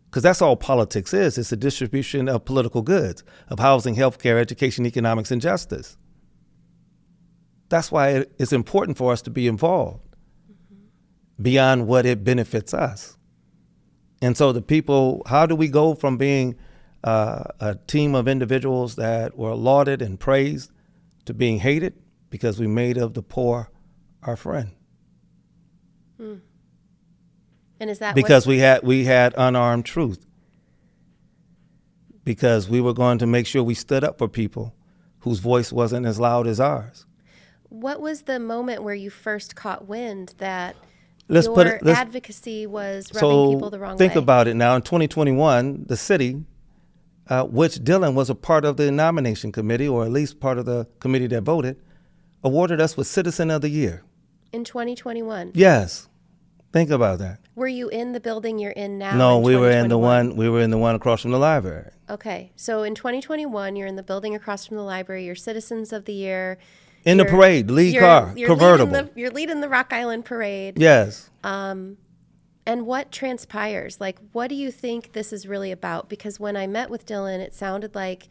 Because that's all politics is. It's a distribution of political goods, of housing, healthcare, education, economics, and justice. That's why it's important for us to be involved beyond what it benefits us. And so the people, how do we go from being a team of individuals that were lauded and praised to being hated because we made of the poor our friend? And is that because we had unarmed truth, because we were going to make sure we stood up for people whose voice wasn't as loud as ours. What was the moment where you first caught wind that advocacy was rubbing people the wrong way? Think about it now. In 2021, the city, which Dylan was a part of the nomination committee, or at least part of the committee that voted, awarded us with Citizen of the Year. In 2021? Yes. Think about that. Were you in the building you're in now? No, we were in the one across from the library. Okay. So in 2021, you're in the building across from the library. You're Citizens of the Year. In the parade, lead car, convertible. You're leading the Rock Island Parade. Yes. And what transpires? Like, what do you think this is really about? Because when I met with Dylan, it sounded like,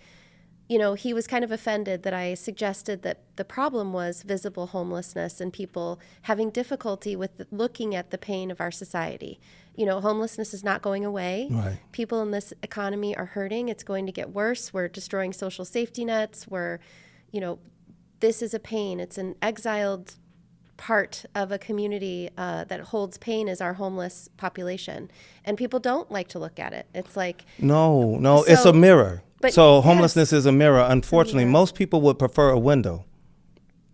he was kind of offended that I suggested that the problem was visible homelessness and people having difficulty with looking at the pain of our society. Homelessness is not going away. Right. People in this economy are hurting. It's going to get worse. We're destroying social safety nets. This is a pain. It's an exiled part of a community that holds pain is our homeless population. And people don't like to look at it. It's like... No, it's a mirror. But so homelessness is a mirror. Unfortunately, most people would prefer a window.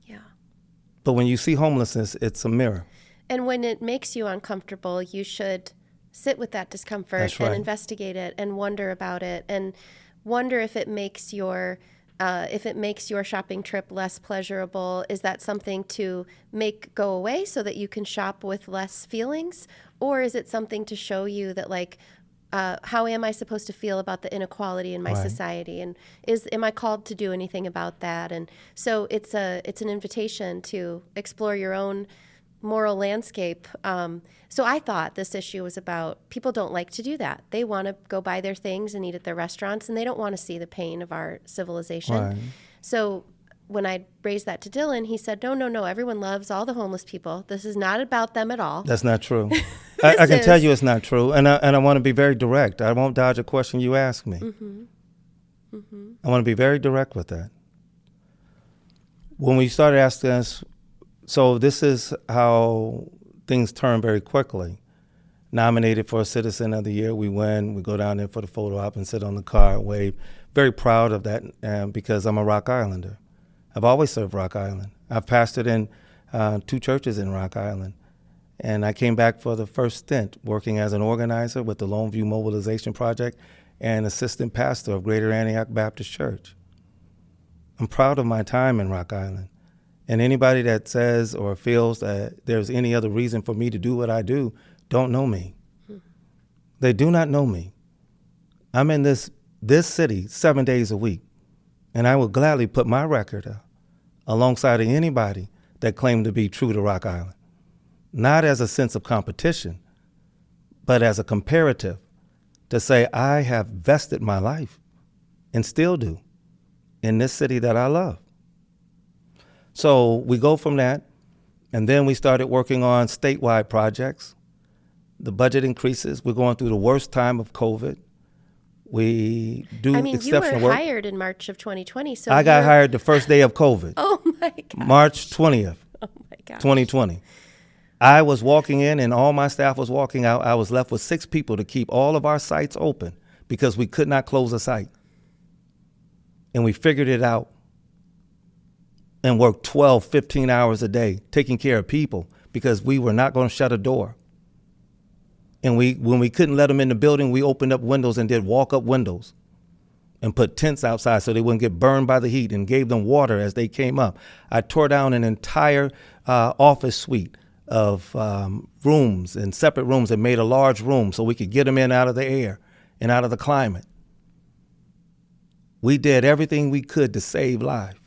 Yeah. But when you see homelessness, it's a mirror. And when it makes you uncomfortable, you should sit with that discomfort and investigate it and wonder about it and wonder if it makes your if it makes your shopping trip less pleasurable, is that something to make go away so that you can shop with less feelings? Or is it something to show you that, like, how am I supposed to feel about the inequality in my society? And am I called to do anything about that? And so it's an invitation to explore your own moral landscape. So I thought this issue was about people don't like to do that. They want to go buy their things and eat at their restaurants, and they don't want to see the pain of our civilization. Right. So when I raised that to Dylan, he said, no, everyone loves all the homeless people. This is not about them at all. That's not true. I can tell you it's not true, and I want to be very direct. I won't dodge a question you ask me. Mm-hmm. Mm-hmm. I want to be very direct with that. When we started asking us, so this is how things turn very quickly. Nominated for a Citizen of the Year, we win. We go down there for the photo op and sit on the car and wave. Very proud of that because I'm a Rock Islander. I've always served Rock Island. I've pastored in 2 churches in Rock Island. And I came back for the first stint working as an organizer with the Longview Mobilization Project and assistant pastor of Greater Antioch Baptist Church. I'm proud of my time in Rock Island. And anybody that says or feels that there's any other reason for me to do what I do don't know me. They do not know me. I'm in this city 7 days a week, and I would gladly put my record alongside of anybody that claimed to be true to Rock Island. Not as a sense of competition, but as a comparative to say I have vested my life, and still do, in this city that I love. So we go from that, and then we started working on statewide projects. The budget increases. We're going through the worst time of COVID. We do exceptional work. You were hired in March of 2020. So I got hired the first day of COVID. Oh, my God. March 20th, oh my gosh. 2020. I was walking in, and all my staff was walking out. I was left with 6 people to keep all of our sites open because we could not close a site. And we figured it out and worked 12, 15 hours a day taking care of people because we were not going to shut a door. And when we couldn't let them in the building, we opened up windows and did walk-up windows and put tents outside so they wouldn't get burned by the heat and gave them water as they came up. I tore down an entire office suite of rooms and separate rooms and made a large room so we could get them in out of the air and out of the climate. We did everything we could to save life.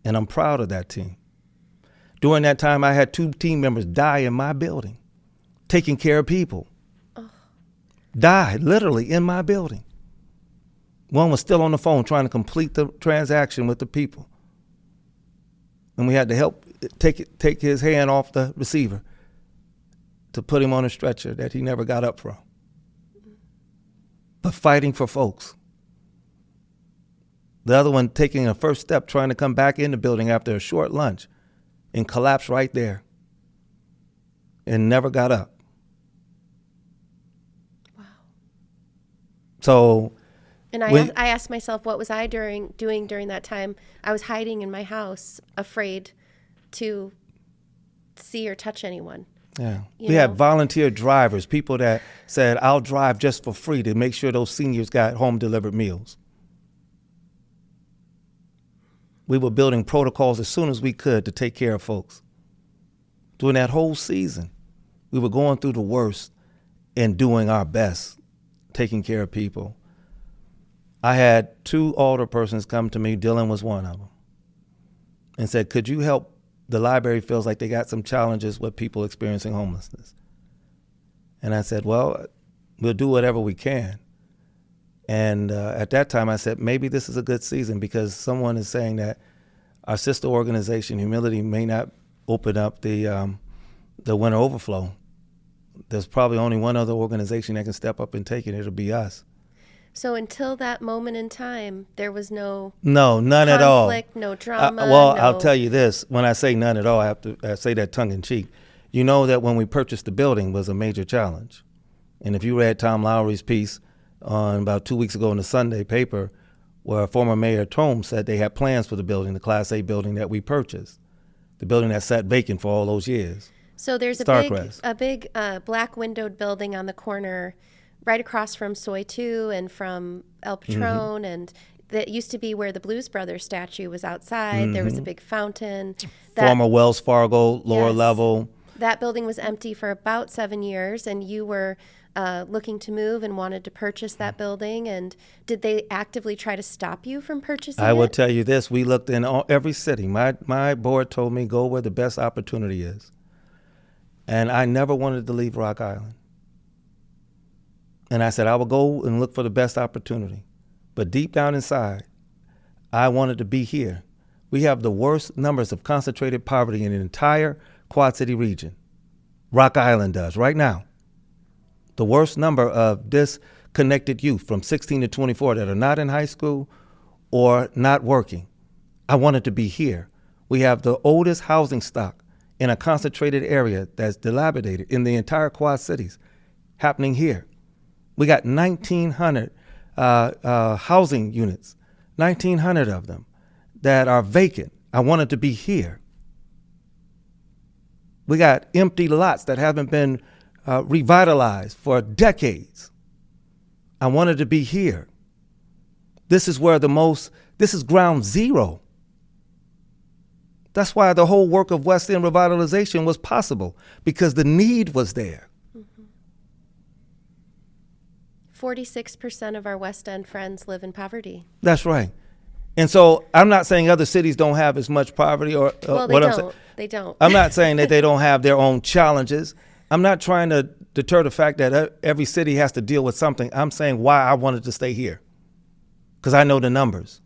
And I'm proud of that team. During that time, I had 2 team members die in my building, taking care of people. Died literally in my building. One was still on the phone trying to complete the transaction with the people. And we had to help take his hand off the receiver to put him on a stretcher that he never got up from. But fighting for folks. The other one taking a first step, trying to come back in the building after a short lunch and collapsed right there and never got up. Wow. So, and I asked myself, what was I doing during that time? I was hiding in my house, afraid to see or touch anyone. Yeah. We had volunteer drivers, people that said, I'll drive just for free to make sure those seniors got home delivered meals. We were building protocols as soon as we could to take care of folks. During that whole season, we were going through the worst and doing our best, taking care of people. I had 2 older persons come to me, Dylan was one of them, and said, could you help? The library feels like they got some challenges with people experiencing homelessness. And I said, well, we'll do whatever we can. And at that time, I said, maybe this is a good season because someone is saying that our sister organization, Humility, may not open up the winter overflow. There's probably only one other organization that can step up and take it. It'll be us. So until that moment in time, there was none conflict, at all. No drama. I'll tell you this. When I say none at all, I say that tongue in cheek. You know that when we purchased the building was a major challenge. And if you read Tom Lowry's piece on about 2 weeks ago in the Sunday paper, where former Mayor Tome said they had plans for the building, the Class A building that we purchased, the building that sat vacant for all those years. So there's a big black windowed building on the corner right across from Soy 2 and from El Patron, and that used to be where the Blues Brothers statue was outside. There was a big fountain. Former Wells Fargo, lower Yes. level. That building was empty for about 7 years, and you were looking to move and wanted to purchase that building. And did they actively try to stop you from purchasing I will it? tell you this. We looked in every city. My board told me go where the best opportunity is. And I never wanted to leave Rock Island. And I said I would go and look for the best opportunity. But deep down inside, I wanted to be here. We have the worst numbers of concentrated poverty in the entire Quad City region. Rock Island does right now. The worst number of disconnected youth from 16 to 24 that are not in high school or not working. I wanted to be here. We have the oldest housing stock in a concentrated area that's dilapidated in the entire Quad Cities happening here. We got 1,900 housing units, 1,900 of them that are vacant. I wanted to be here. We got empty lots that haven't been revitalized for decades. I wanted to be here. This is where this is ground zero. That's why the whole work of West End revitalization was possible, because the need was there. 46% of our West End friends live in poverty. That's right. And so I'm not saying other cities don't have as much poverty or Well, what I'm saying. They don't. I'm not saying that they don't have their own challenges. I'm not trying to deter the fact that every city has to deal with something. I'm saying why I wanted to stay here, because I know the numbers.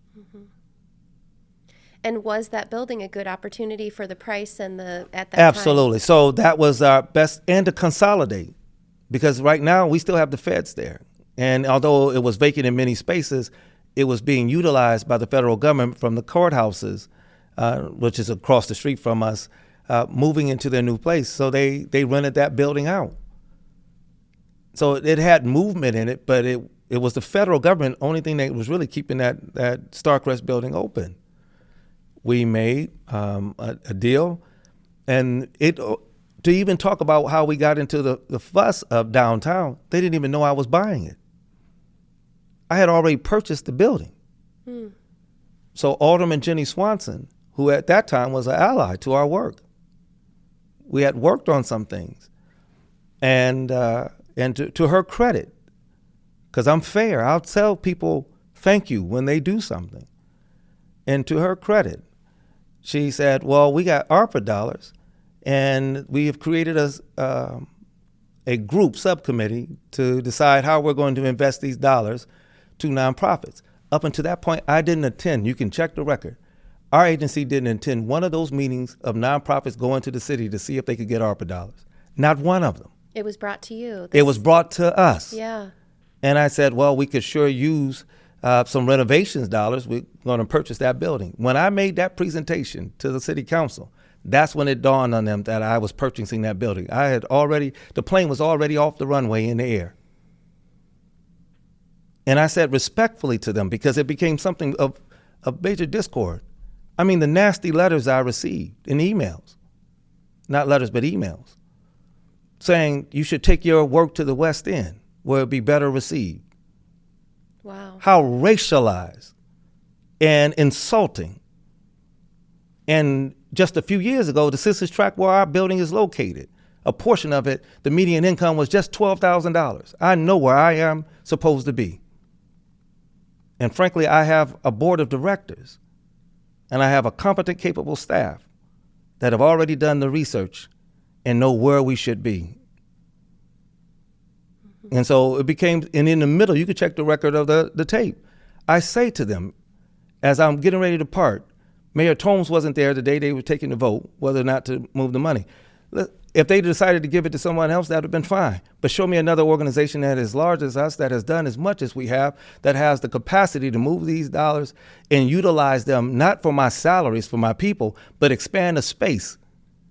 And was that building a good opportunity for the price and at that Absolutely. So that was our best, and to consolidate, because right now we still have the feds there. And although it was vacant in many spaces, it was being utilized by the federal government from the courthouses, which is across the street from us, moving into their new place. So they rented that building out. So it had movement in it, but it was the federal government, only thing that was really keeping that Starcrest building open. We made a deal, and to even talk about how we got into the fuss of downtown, they didn't even know I was buying it. I had already purchased the building. So Alderman Jenny Swanson, who at that time was an ally to our work, we had worked on some things. And to her credit, because I'm fair, I'll tell people thank you when they do something. And to her credit, she said, well, we got ARPA dollars, and we have created a group subcommittee to decide how we're going to invest these dollars to nonprofits. Up until that point, I didn't attend. You can check the record. Our agency didn't attend one of those meetings of nonprofits going to the city to see if they could get ARPA dollars. Not one of them. It was brought to you. It was brought to us. Yeah. And I said, well, we could sure use some renovations dollars. We're going to purchase that building. When I made that presentation to the city council, that's when it dawned on them that I was purchasing that building. The plane was already off the runway in the air. And I said respectfully to them, because it became something of major discord. I mean, the nasty letters I received in emails, not letters, but emails, saying you should take your work to the West End where it'd be better received. Wow. How racialized and insulting. And just a few years ago, the census tract where our building is located, a portion of it, the median income was just $12,000. I know where I am supposed to be. And frankly, I have a board of directors, and I have a competent, capable staff that have already done the research and know where we should be. And so it became, and in the middle, you could check the record of the tape. I say to them, as I'm getting ready to part, Mayor Tomes wasn't there the day they were taking the vote, whether or not to move the money. If they decided to give it to someone else, that would have been fine. But show me another organization that is as large as us, that has done as much as we have, that has the capacity to move these dollars and utilize them, not for my salaries, for my people, but expand the space.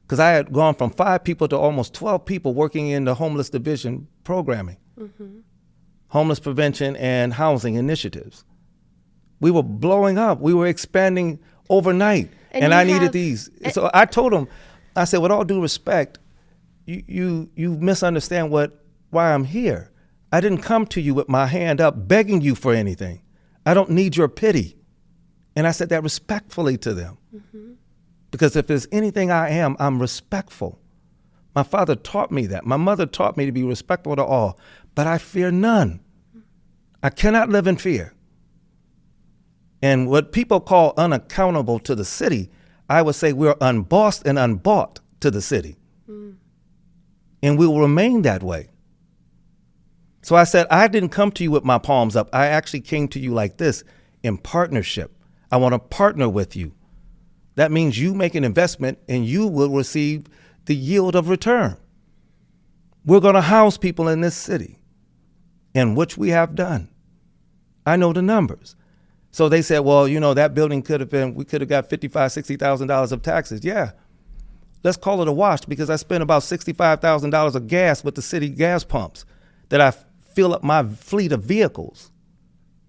Because I had gone from 5 people to almost 12 people working in the homeless division programming, homeless prevention and housing initiatives. We were blowing up. We were expanding overnight. And I needed these. So I told them, I said, with all due respect, you misunderstand why I'm here. I didn't come to you with my hand up begging you for anything. I don't need your pity. And I said that respectfully to them. Because if there's anything I am, I'm respectful. My father taught me that. My mother taught me to be respectful to all, but I fear none. I cannot live in fear. And what people call unaccountable to the city, I would say we're unbossed and unbought to the city. And we will remain that way. So I said, I didn't come to you with my palms up. I actually came to you like this, in partnership. I want to partner with you. That means you make an investment and you will receive the yield of return. We're going to house people in this city, in which we have done. I know the numbers. So they said, well, that building we could have got $55,000, $60,000 of taxes. Yeah. Let's call it a wash, because I spent about $65,000 of gas with the city gas pumps that I fill up my fleet of vehicles,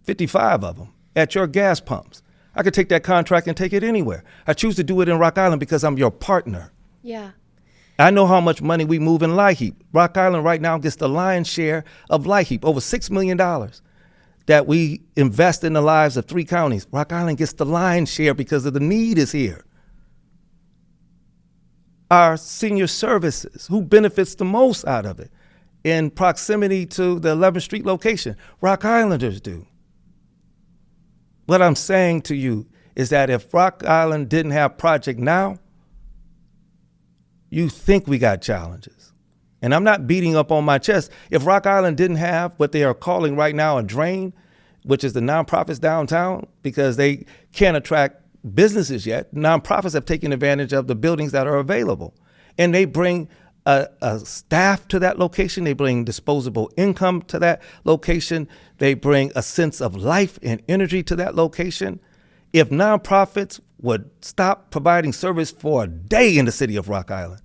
55 of them, at your gas pumps. I could take that contract and take it anywhere. I choose to do it in Rock Island because I'm your partner. Yeah. I know how much money we move in LIHEAP. Rock Island right now gets the lion's share of LIHEAP, over $6 million that we invest in the lives of 3 counties. Rock Island gets the lion's share because of the need is here. Our senior services, who benefits the most out of it in proximity to the 11th Street location? Rock Islanders do. What I'm saying to you is that if Rock Island didn't have Project Now, you think we got challenges. And I'm not beating up on my chest. If Rock Island didn't have what they are calling right now a drain, which is the nonprofits downtown, because they can't attract businesses yet, nonprofits have taken advantage of the buildings that are available. And they bring a staff to that location. They bring disposable income to that location. They bring a sense of life and energy to that location. If nonprofits would stop providing service for a day in the city of Rock Island,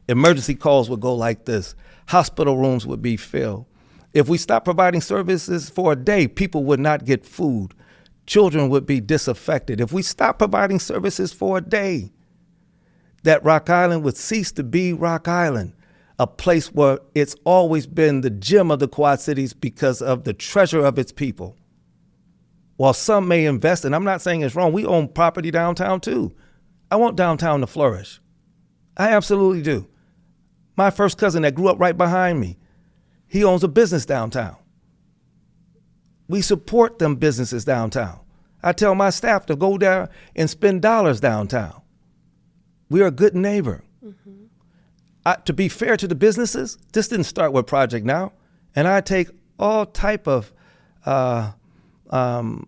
emergency calls would go like this. Hospital rooms would be filled. If we stopped providing services for a day, people would not get food. Children would be disaffected. If we stopped providing services for a day, that Rock Island would cease to be Rock Island, a place where it's always been the gem of the Quad Cities because of the treasure of its people. While some may invest, and I'm not saying it's wrong, we own property downtown too. I want downtown to flourish. I absolutely do. My first cousin that grew up right behind me, he owns a business downtown. We support them businesses downtown. I tell my staff to go down and spend dollars downtown. We are a good neighbor. To be fair to the businesses, this didn't start with Project Now. And I take all type of a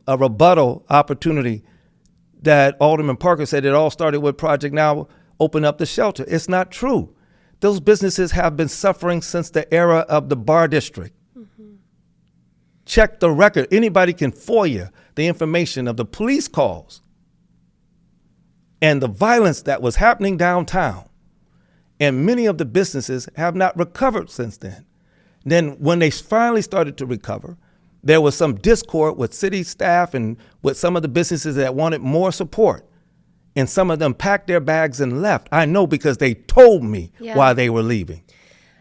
rebuttal opportunity that Alderman Parker said it all started with Project Now, open up the shelter. It's not true. Those businesses have been suffering since the era of the bar district. Check the record. Anybody can FOIA the information of the police calls and the violence that was happening downtown. And many of the businesses have not recovered since then. Then when they finally started to recover, there was some discord with city staff and with some of the businesses that wanted more support. And some of them packed their bags and left. I know because they told me why they were leaving.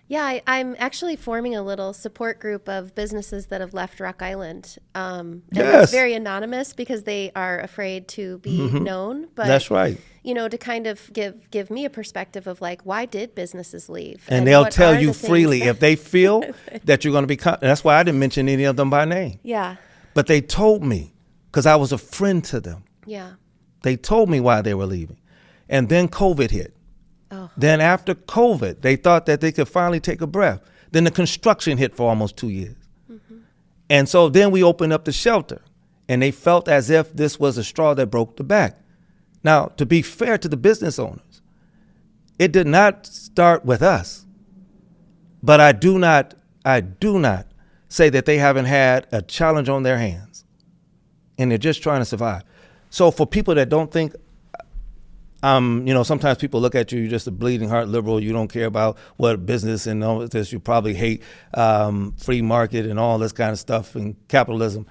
Yeah, I'm actually forming a little support group of businesses that have left Rock Island. And it's very anonymous because they are afraid to be known. But that's right. To kind of give me a perspective of like, why did businesses leave? And they'll tell you freely if they feel that you're going to be. That's why I didn't mention any of them by name. Yeah. But they told me because I was a friend to them. Yeah. They told me why they were leaving. And then COVID hit. Oh. Then after COVID, they thought that they could finally take a breath. Then the construction hit for almost 2 years. And so then we opened up the shelter, and they felt as if this was a straw that broke the back. Now, to be fair to the business owners, it did not start with us. But I do not say that they haven't had a challenge on their hands, and they're just trying to survive. So for people that don't think, sometimes people look at you, you're just a bleeding heart liberal. You don't care about what business and all this. You probably hate free market and all this kind of stuff and capitalism.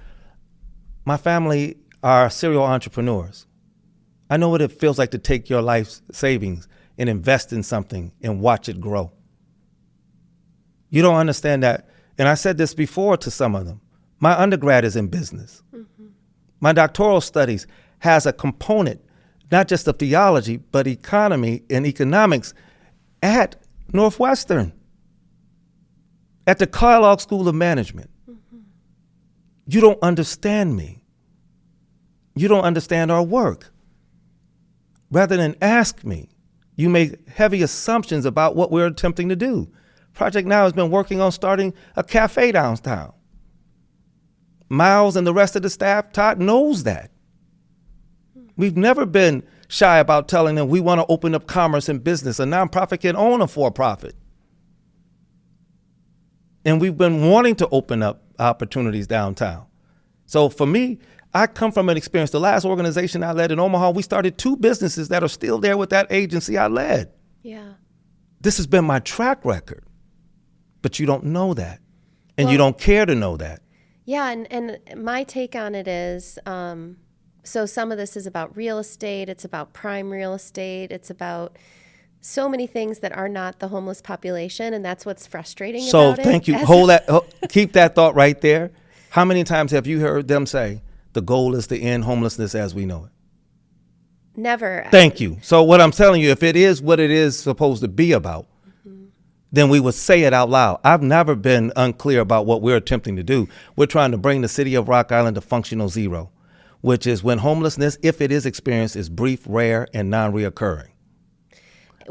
My family are serial entrepreneurs. I know what it feels like to take your life savings and invest in something and watch it grow. You don't understand that. And I said this before to some of them. My undergrad is in business. My doctoral studies has a component, not just of theology, but economy and economics at Northwestern, at the Kellogg School of Management. Mm-hmm. You don't understand me. You don't understand our work. Rather than ask me, you make heavy assumptions about what we're attempting to do. Project Now has been working on starting a cafe downtown. Miles and the rest of the staff, Todd knows that. We've never been shy about telling them we want to open up commerce and business. A nonprofit can own a for-profit. And we've been wanting to open up opportunities downtown. So for me, I come from an experience. The last organization I led in Omaha, we started 2 businesses that are still there with that agency I led. Yeah. This has been my track record. But you don't know that. And you don't care to know that. Yeah, and my take on it is, so some of this is about real estate, it's about prime real estate, it's about so many things that are not the homeless population, and that's what's frustrating about it. So thank you. Keep that thought right there. How many times have you heard them say, the goal is to end homelessness as we know it? Never. Thank you. So what I'm telling you, if it is what it is supposed to be about, then we would say it out loud. I've never been unclear about what we're attempting to do. We're trying to bring the city of Rock Island to functional zero, which is when homelessness, if it is experienced, is brief, rare, and non-reoccurring.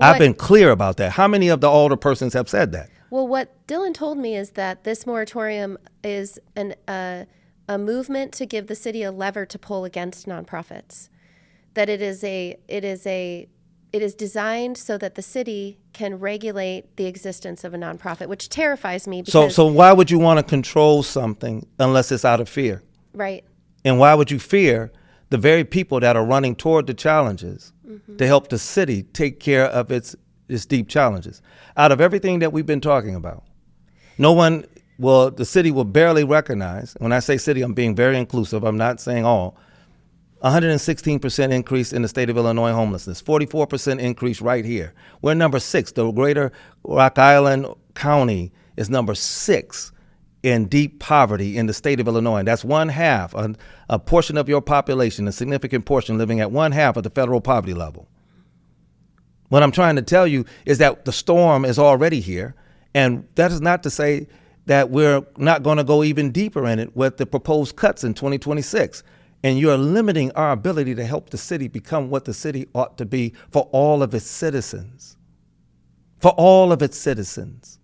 I've been clear about that. How many of the older persons have said that? Well, what Dylan told me is that this moratorium is a movement to give the city a lever to pull against nonprofits. That it is designed so that the city can regulate the existence of a nonprofit, which terrifies me. So why would you want to control something unless it's out of fear? Right. And why would you fear the very people that are running toward the challenges to help the city take care of its deep challenges? Out of everything that we've been talking about, the city will barely recognize. When I say city, I'm being very inclusive. I'm not saying all. 116% increase in the state of Illinois homelessness, 44% increase right here. We're number 6. The greater Rock Island County is number 6 in deep poverty in the state of Illinois. And that's 1/2, a portion of your population, a significant portion living at 1/2 of the federal poverty level. What I'm trying to tell you is that the storm is already here. And that is not to say that we're not going to go even deeper in it with the proposed cuts in 2026. And you're limiting our ability to help the city become what the city ought to be for all of its citizens. For all of its citizens.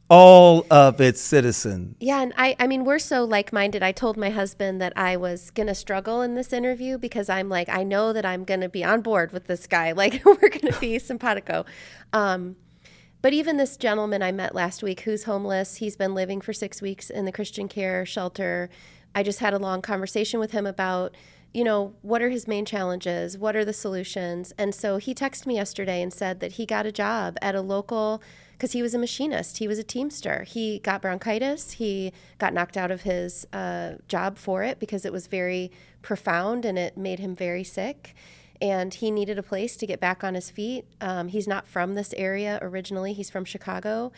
All of its citizens. Yeah, and I mean, we're so like-minded. I told my husband that I was going to struggle in this interview because I'm like, I know that I'm going to be on board with this guy. Like, we're going to be simpatico. But even this gentleman I met last week who's homeless, he's been living for 6 weeks in the Christian care shelter. I just had a long conversation with him about, what are his main challenges? What are the solutions? And so he texted me yesterday and said that he got a job at a local, because he was a machinist. He was a teamster. He got bronchitis. He got knocked out of his job for it because it was very profound and it made him very sick. And he needed a place to get back on his feet. He's not from this area originally. He's from Chicago.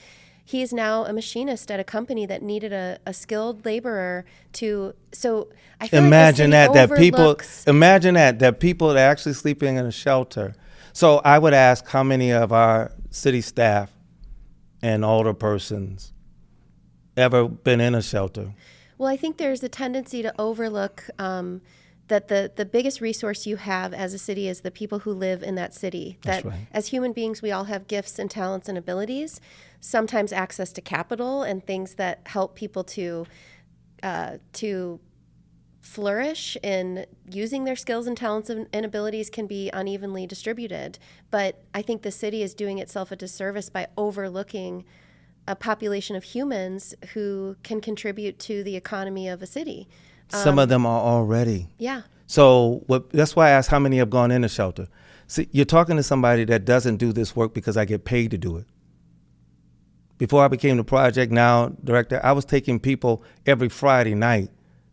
He is now a machinist at a company that needed a skilled laborer to. So I feel imagine like that people that are actually sleeping in a shelter. So I would ask how many of our city staff and older persons ever been in a shelter? Well, I think there's a tendency to overlook that the biggest resource you have as a city is the people who live in that city. That's that right. As human beings, we all have gifts and talents and abilities, sometimes access to capital and things that help people to flourish in using their skills and talents and abilities can be unevenly distributed. But I think the city is doing itself a disservice by overlooking a population of humans who can contribute to the economy of a city. Some of them are already. Yeah. So that's why I asked how many have gone in a shelter. See, you're talking to somebody that doesn't do this work because I get paid to do it. Before I became the Project Now director, I was taking people every Friday night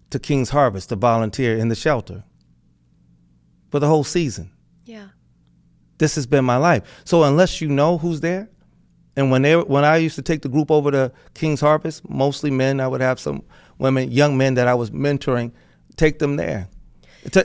to King's Harvest to volunteer in the shelter for the whole season. Yeah. This has been my life. So unless you know who's there, and when I used to take the group over to King's Harvest, mostly men, I would have some women, young men that I was mentoring take them there.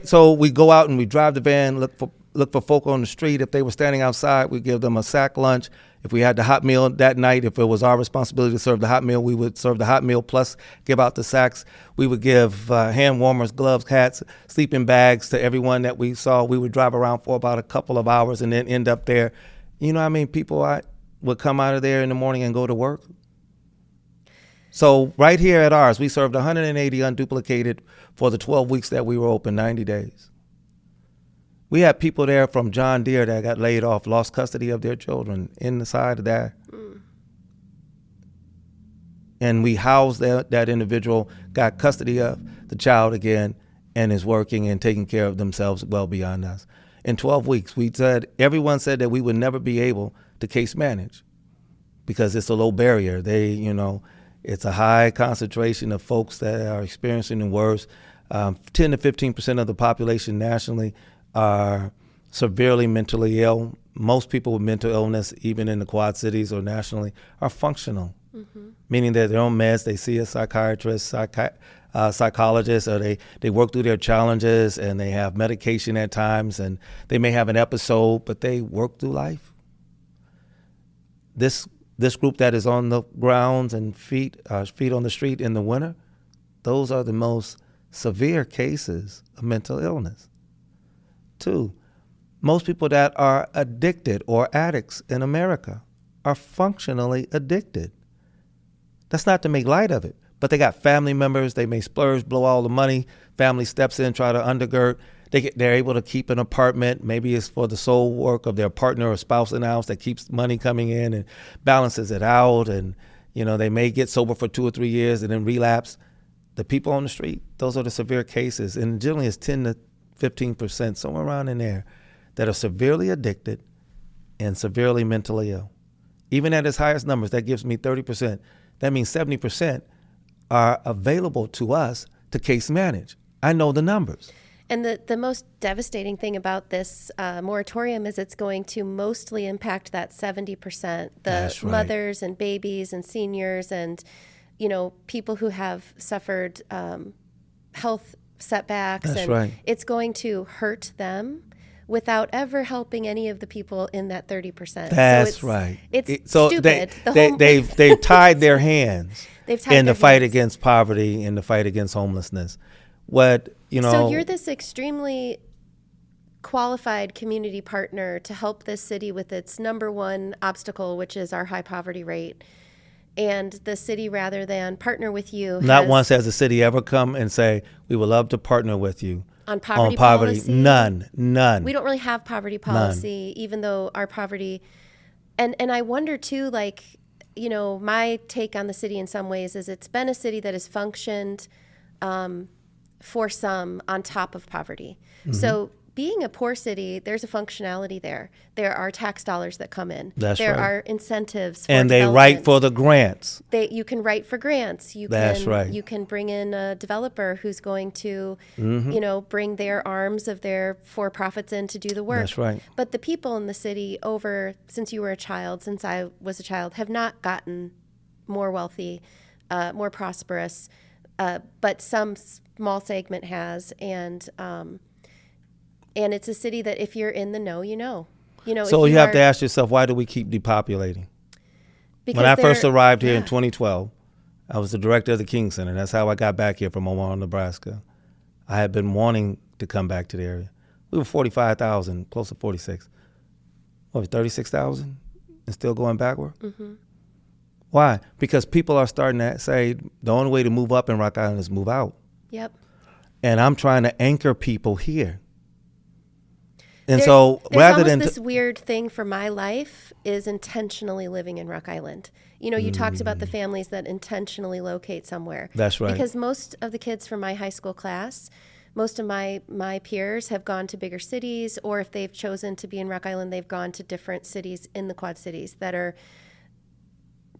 So we go out and we drive the van, look for folk on the street. If they were standing outside, we give them a sack lunch. If we had the hot meal that night, if it was our responsibility to serve the hot meal, we would serve the hot meal plus give out the sacks. We would give hand warmers, gloves, hats, sleeping bags to everyone that we saw. We would drive around for about a couple of hours and then end up there. You know what I mean? People would come out of there in the morning and go to work. So right here at ours, we served 180 unduplicated for the 12 weeks that we were open, 90 days. We had people there from John Deere that got laid off, lost custody of their children inside of that. And we housed that individual, got custody of the child again, and is working and taking care of themselves well beyond us. In 12 weeks, everyone said that we would never be able to case manage because it's a low barrier. It's a high concentration of folks that are experiencing the worst. 10 to 15% of the population nationally are severely mentally ill. Most people with mental illness, even in the Quad Cities or nationally, are functional, meaning that they're on meds. They see a psychiatrist, psychologist, or they work through their challenges and they have medication at times and they may have an episode, but they work through life. This group that is on the grounds and feet on the street in the winter, those are the most severe cases of mental illness. 2, most people that are addicted or addicts in America are functionally addicted. That's not to make light of it, but they got family members. They may splurge, blow all the money. Family steps in, try to undergird. They're able to keep an apartment. Maybe it's for the sole work of their partner or spouse in the house that keeps money coming in and balances it out. And, they may get sober for 2 or 3 years and then relapse. The people on the street, those are the severe cases. And generally it's 10 to 15%, somewhere around in there, that are severely addicted and severely mentally ill. Even at its highest numbers, that gives me 30%. That means 70% are available to us to case manage. I know the numbers. And the most devastating thing about this moratorium is it's going to mostly impact that 70%, the mothers and babies and seniors and, people who have suffered health setbacks. That's and right. It's going to hurt them without ever helping any of the people in that 30%. That's right. It's so stupid. They've tied their hands in the fight hands. against poverty, in the fight against homelessness. So you're this extremely qualified community partner to help this city with its number one obstacle, which is our high poverty rate. And the city, rather than partner with you, not once has the city ever come and say, we would love to partner with you on poverty policy. None. We don't really have poverty policy, even though our poverty, and I wonder too, my take on the city in some ways is it's been a city that has functioned for some on top of poverty. So being a poor city, there's a functionality there. There are tax dollars that come in. There are incentives for and they write for the grants. You can write for grants. You can bring in a developer who's going to, bring their arms of their for-profits in to do the work. That's right. But the people in the city since you were a child, since I was a child, have not gotten more wealthy, more prosperous, but some small segment has, and it's a city that if you're in the know, you know. So you have to ask yourself, why do we keep depopulating? When I first arrived here in 2012, I was the director of the King Center. That's how I got back here from Omaha, Nebraska. I had been wanting to come back to the area. We were 45,000, close to 46. 36,000 and still going backward? Mm-hmm. Why? Because people are starting to say the only way to move up in Rock Island is move out. Yep. And I'm trying to anchor people here. And so rather than this weird thing for my life is intentionally living in Rock Island. You talked about the families that intentionally locate somewhere. That's right. Because most of the kids from my high school class, most of my peers have gone to bigger cities, or if they've chosen to be in Rock Island, they've gone to different cities in the Quad Cities that are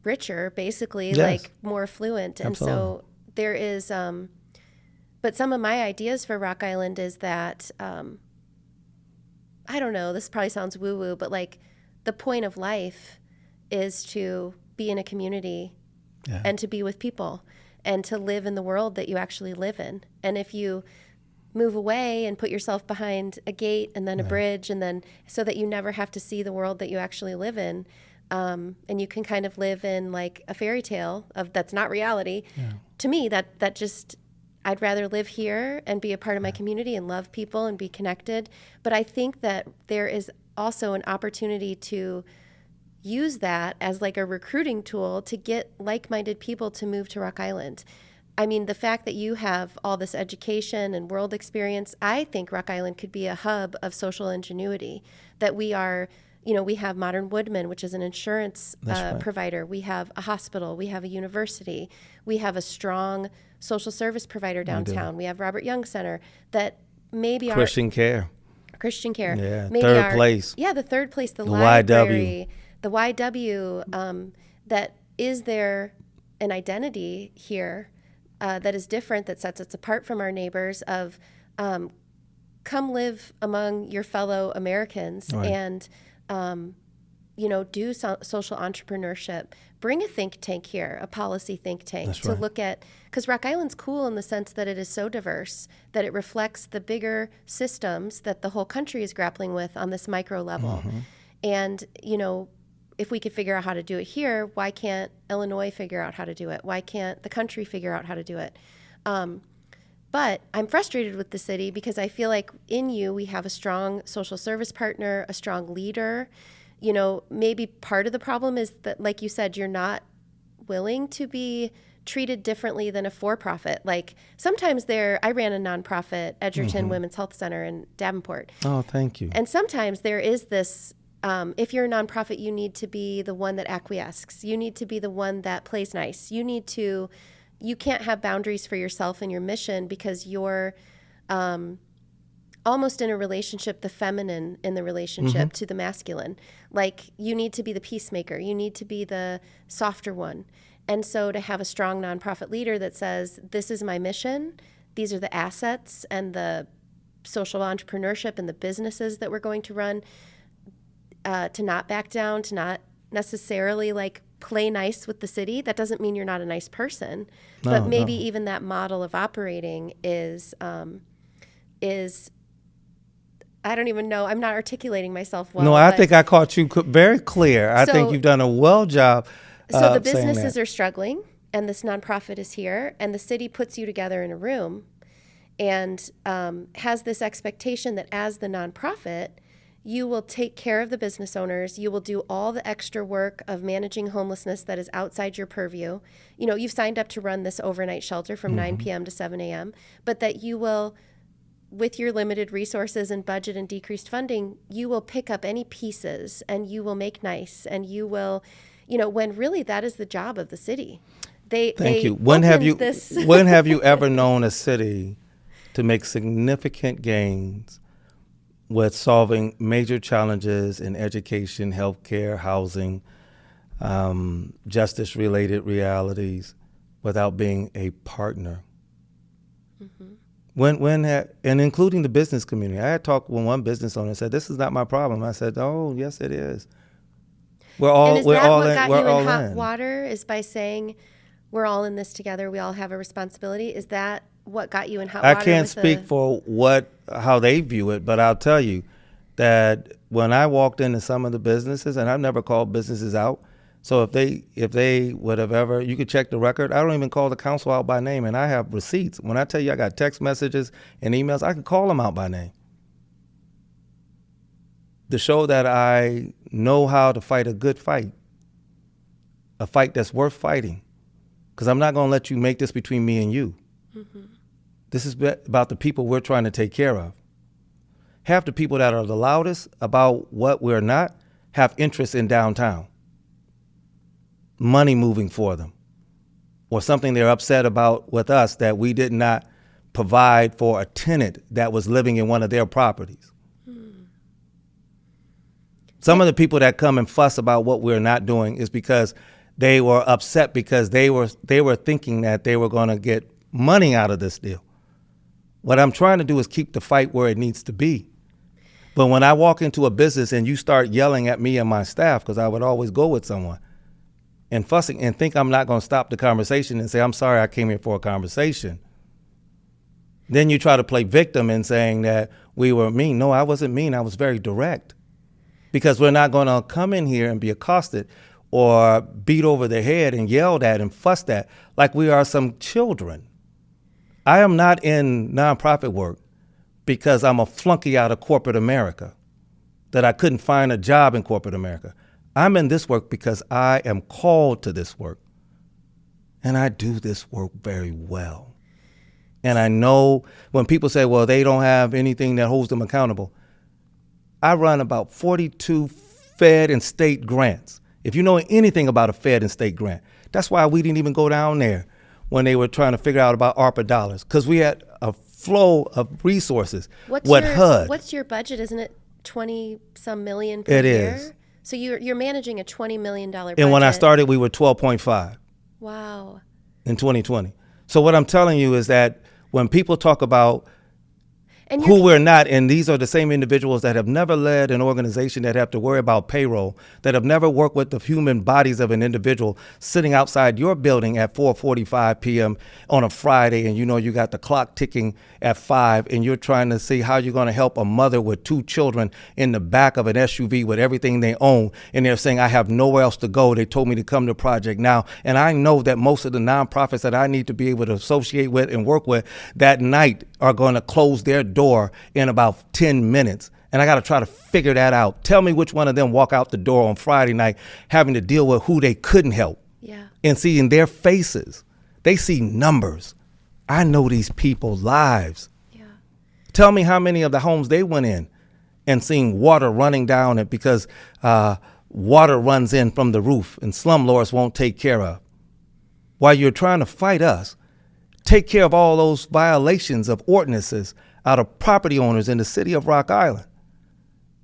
richer, basically, like more affluent. And so there is, but some of my ideas for Rock Island is that, I don't know, this probably sounds woo-woo, but the point of life is to be in a community and to be with people and to live in the world that you actually live in. And if you move away and put yourself behind a gate and then a Right. bridge, and then so that you never have to see the world that you actually live in. And you can kind of live in like a fairy tale of that's not reality. Yeah. To me, that just, I'd rather live here and be a part of my community and love people and be connected. But I think that there is also an opportunity to use that as like a recruiting tool to get like-minded people to move to Rock Island. I mean, the fact that you have all this education and world experience, I think Rock Island could be a hub of social ingenuity, that we are, we have Modern Woodman, which is an insurance Right. provider. We have a hospital. We have a university. We have a strong social service provider downtown. We have Robert Young Center that maybe Christian care. Christian care. Yeah, Maybe third place. Yeah, the third place, the YW. library, the YW, that is there an identity here that is different, that sets us apart from our neighbors of come live among your fellow Americans Right. and, do social entrepreneurship. Bring a think tank here, a policy think tank, That's to right. look at, because Rock Island's cool in the sense that it is so diverse, that it reflects the bigger systems that the whole country is grappling with on this micro level. Mm-hmm. And, if we could figure out how to do it here, why can't Illinois figure out how to do it? Why can't the country figure out how to do it? But I'm frustrated with the city because I feel like in you, we have a strong social service partner, a strong leader. Maybe part of the problem is that, like you said, you're not willing to be treated differently than a for-profit. Like sometimes I ran a nonprofit, Edgerton Women's Health Center in Davenport. Oh, thank you. And sometimes there is this, if you're a nonprofit, you need to be the one that acquiesces. You need to be the one that plays nice. You can't have boundaries for yourself and your mission because you're almost in a relationship, the feminine in the relationship to the masculine. Like you need to be the peacemaker. You need to be the softer one. And so to have a strong nonprofit leader that says, this is my mission, these are the assets and the social entrepreneurship and the businesses that we're going to run, to not back down, to not necessarily like play nice with the city. That doesn't mean you're not a nice person, but maybe even that model of operating is I don't even know. I'm not articulating myself well. No, I think I caught you very clear. I think you've done a well job. So the businesses are struggling, and this nonprofit is here, and the city puts you together in a room and has this expectation that as the nonprofit, you will take care of the business owners. You will do all the extra work of managing homelessness that is outside your purview. You've signed up to run this overnight shelter from 9 p.m. to 7 a.m., but that you will, with your limited resources and budget and decreased funding, you will pick up any pieces and you will make nice, and you will, when really that is the job of the city. Thank you. When have you ever known a city to make significant gains with solving major challenges in education, healthcare, housing, justice-related realities without being a partner? And including the business community. I had talked with one business owner and said, "This is not my problem." I said, "Oh, yes, it is. We're all in. What got you in hot water is by saying we're all in this together. We all have a responsibility. Is that what got you in hot water? I can't speak for how they view it, but I'll tell you that when I walked into some of the businesses, and I've never called businesses out, so if they would have ever, you could check the record. I don't even call the council out by name, and I have receipts. When I tell you I got text messages and emails, I can call them out by name to show that I know how to fight a good fight, a fight that's worth fighting, because I'm not going to let you make this between me and you. This is about the people we're trying to take care of. Half the people that are the loudest about what we're not have interest in downtown, money moving for them, or something they're upset about with us that we did not provide for a tenant that was living in one of their properties. Some of the people that come and fuss about what we're not doing is because they were upset because they were thinking that they were going to get money out of this deal. What I'm trying to do is keep the fight where it needs to be. But when I walk into a business and you start yelling at me and my staff, because I would always go with someone, and fussing and think I'm not going to stop the conversation and say, "I'm sorry, I came here for a conversation," Then you try to play victim in saying that we were mean. No, I wasn't mean. I was very direct. Because we're not going to come in here and be accosted or beat over the head and yelled at and fussed at like we are some children. I am not in nonprofit work because I'm a flunky out of corporate America, that I couldn't find a job in corporate America. I'm in this work because I am called to this work. And I do this work very well. And I know when people say, well, they don't have anything that holds them accountable. I run about 42 Fed and state grants. If you know anything about a Fed and state grant, that's why we didn't even go down there when they were trying to figure out about ARPA dollars, because we had a flow of resources. What's your budget? Isn't it 20-some million per year? It is. So you're managing a $20 million budget. And when I started, we were 12.5. Wow. In 2020. So what I'm telling you is that when people talk about who we're not, and these are the same individuals that have never led an organization, that have to worry about payroll, that have never worked with the human bodies of an individual sitting outside your building at 4:45 p.m. on a Friday, and you know you got the clock ticking at 5, and you're trying to see how you're going to help a mother with 2 children in the back of an SUV with everything they own, and they're saying, I have nowhere else to go. They told me to come to Project Now. And I know that most of the nonprofits that I need to be able to associate with and work with that night are going to close their door in about 10 minutes. And I got to try to figure that out. Tell me which one of them walk out the door on Friday night having to deal with who they couldn't help. Yeah. And seeing their faces. They see numbers. I know these people's lives. Yeah. Tell me how many of the homes they went in and seeing water running down it because water runs in from the roof and slumlords won't take care of. While you're trying to fight us, take care of all those violations of ordinances out of property owners in the city of Rock Island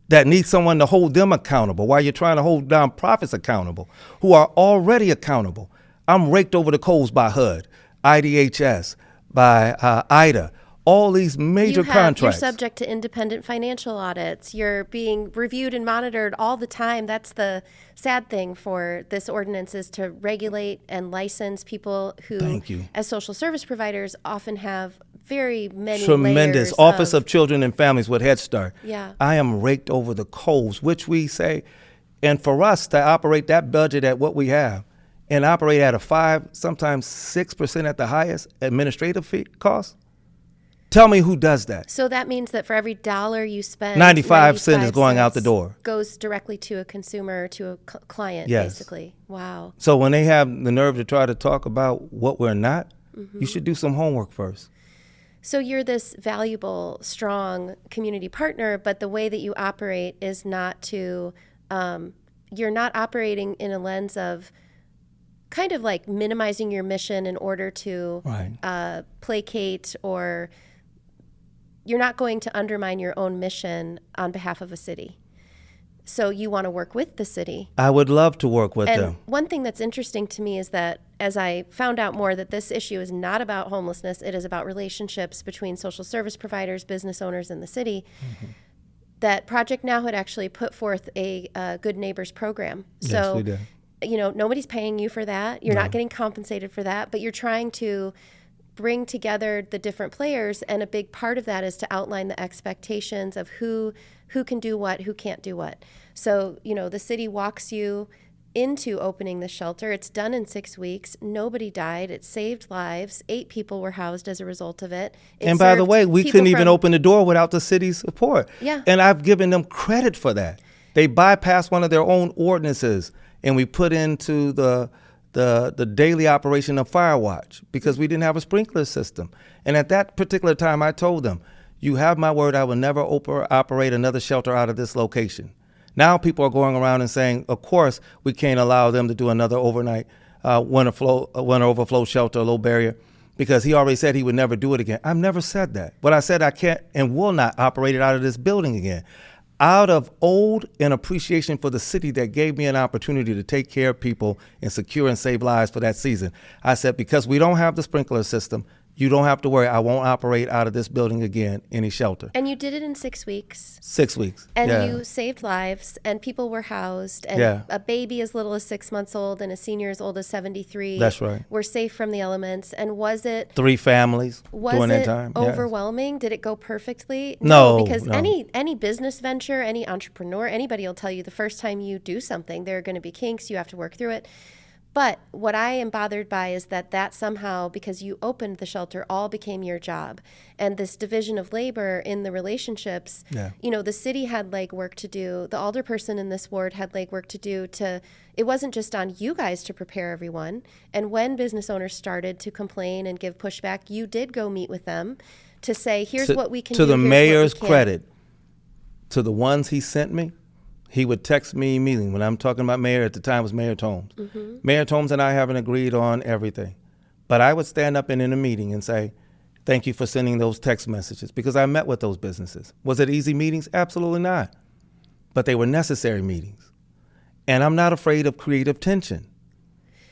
that need someone to hold them accountable while you're trying to hold nonprofits accountable who are already accountable. I'm raked over the coals by HUD, IDHS, by IDA, all these major contracts. You're subject to independent financial audits. You're being reviewed and monitored all the time. That's the sad thing for this ordinance, is to regulate and license people who, as social service providers, often have very many tremendous layers Office of Children and Families with Headstart. Yeah. I am raked over the coals, which we say, and for us to operate that budget at what we have and operate at a 5, sometimes 6% at the highest administrative fee cost. Tell me who does that. So that means that for every dollar you spend, 95 cents is going out the door. Goes directly to a consumer, to a client, yes. basically. Wow. So when they have the nerve to try to talk about what we're not, you should do some homework first. So you're this valuable, strong community partner, but the way that you operate is not to, you're not operating in a lens of kind of like minimizing your mission in order to placate, or you're not going to undermine your own mission on behalf of a city. So you want to work with the city. I would love to work with them. One thing that's interesting to me is that as I found out more that this issue is not about homelessness, it is about relationships between social service providers, business owners, and the city, that Project Now had actually put forth a Good Neighbors program. Yes, So, we did. You know, nobody's paying you for that. You're not getting compensated for that, but you're trying to bring together the different players, and a big part of that is to outline the expectations of who can do what, who can't do what. So, you know, the city walks you into opening the shelter. It's done in 6 weeks. Nobody died. It saved lives. 8 people were housed as a result of it. And by the way, we couldn't even open the door without the city's support. Yeah. And I've given them credit for that. They bypassed one of their own ordinances, and we put into the daily operation of fire watch because we didn't have a sprinkler system. And at that particular time, I told them, you have my word, I will never operate another shelter out of this location. Now people are going around and saying, of course, we can't allow them to do another overnight winter overflow shelter, low barrier, because he already said he would never do it again. I've never said that. But I said I can't and will not operate it out of this building again. Out of ode and appreciation for the city that gave me an opportunity to take care of people and secure and save lives for that season, I said, because we don't have the sprinkler system, You don't have to worry. I won't operate out of this building again, any shelter. And you did it in 6 weeks. 6 weeks. And yeah. you saved lives, and people were housed, and Yeah. a baby as little as 6 months old and a senior as old as 73 That's right. were safe from the elements. And was it 3 families during that was time. it overwhelming? Did it go perfectly? No, because no. any business venture, any entrepreneur, anybody will tell you the first time you do something, there are going to be kinks, you have to work through it. But what I am bothered by is that somehow, because you opened the shelter, all became your job. And this division of labor in the relationships, Yeah. the city had legwork to do. The alderperson in this ward had legwork to do. It wasn't just on you guys to prepare everyone. And when business owners started to complain and give pushback, you did go meet with them to say, here's what we can do. To the here's mayor's what we credit, to the ones he sent me, he would text me immediately. When I'm talking about mayor, at the time it was Mayor Tomes. Mm-hmm. Mayor Tomes and I haven't agreed on everything. But I would stand up in a meeting and say, thank you for sending those text messages, because I met with those businesses. Was it easy meetings? Absolutely not. But they were necessary meetings. And I'm not afraid of creative tension,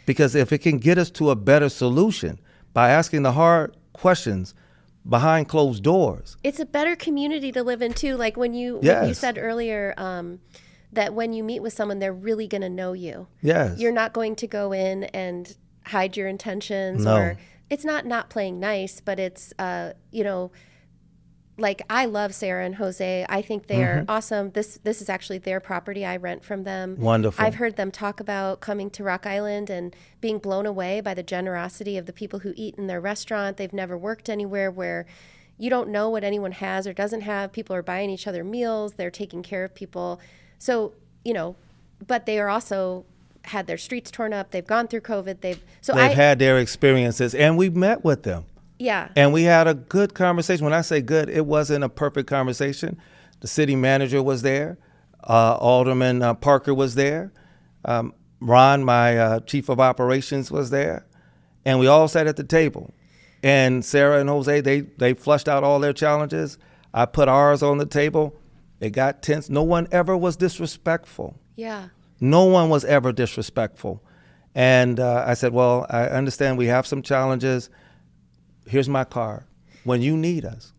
because if it can get us to a better solution by asking the hard questions behind closed doors. It's a better community to live in too. Like when you said earlier that when you meet with someone, they're really going to know you. Yes. You're not going to go in and hide your intentions. No. Or it's not playing nice, but it's, like I love Sarah and Jose. I think they're awesome. This is actually their property. I rent from them. Wonderful. I've heard them talk about coming to Rock Island and being blown away by the generosity of the people who eat in their restaurant. They've never worked anywhere where you don't know what anyone has or doesn't have. People are buying each other meals. They're taking care of people. So, but they are also had their streets torn up. They've gone through COVID. They've had their experiences, and we met with them. Yeah. And we had a good conversation. When I say good, it wasn't a perfect conversation. The city manager was there. Alderman Parker was there. Ron, my chief of operations, was there. And we all sat at the table. And Sarah and Jose, they flushed out all their challenges. I put ours on the table. It got tense. No one ever was disrespectful. Yeah. No one was ever disrespectful. And I said, well, I understand we have some challenges. Here's my card. When you need us,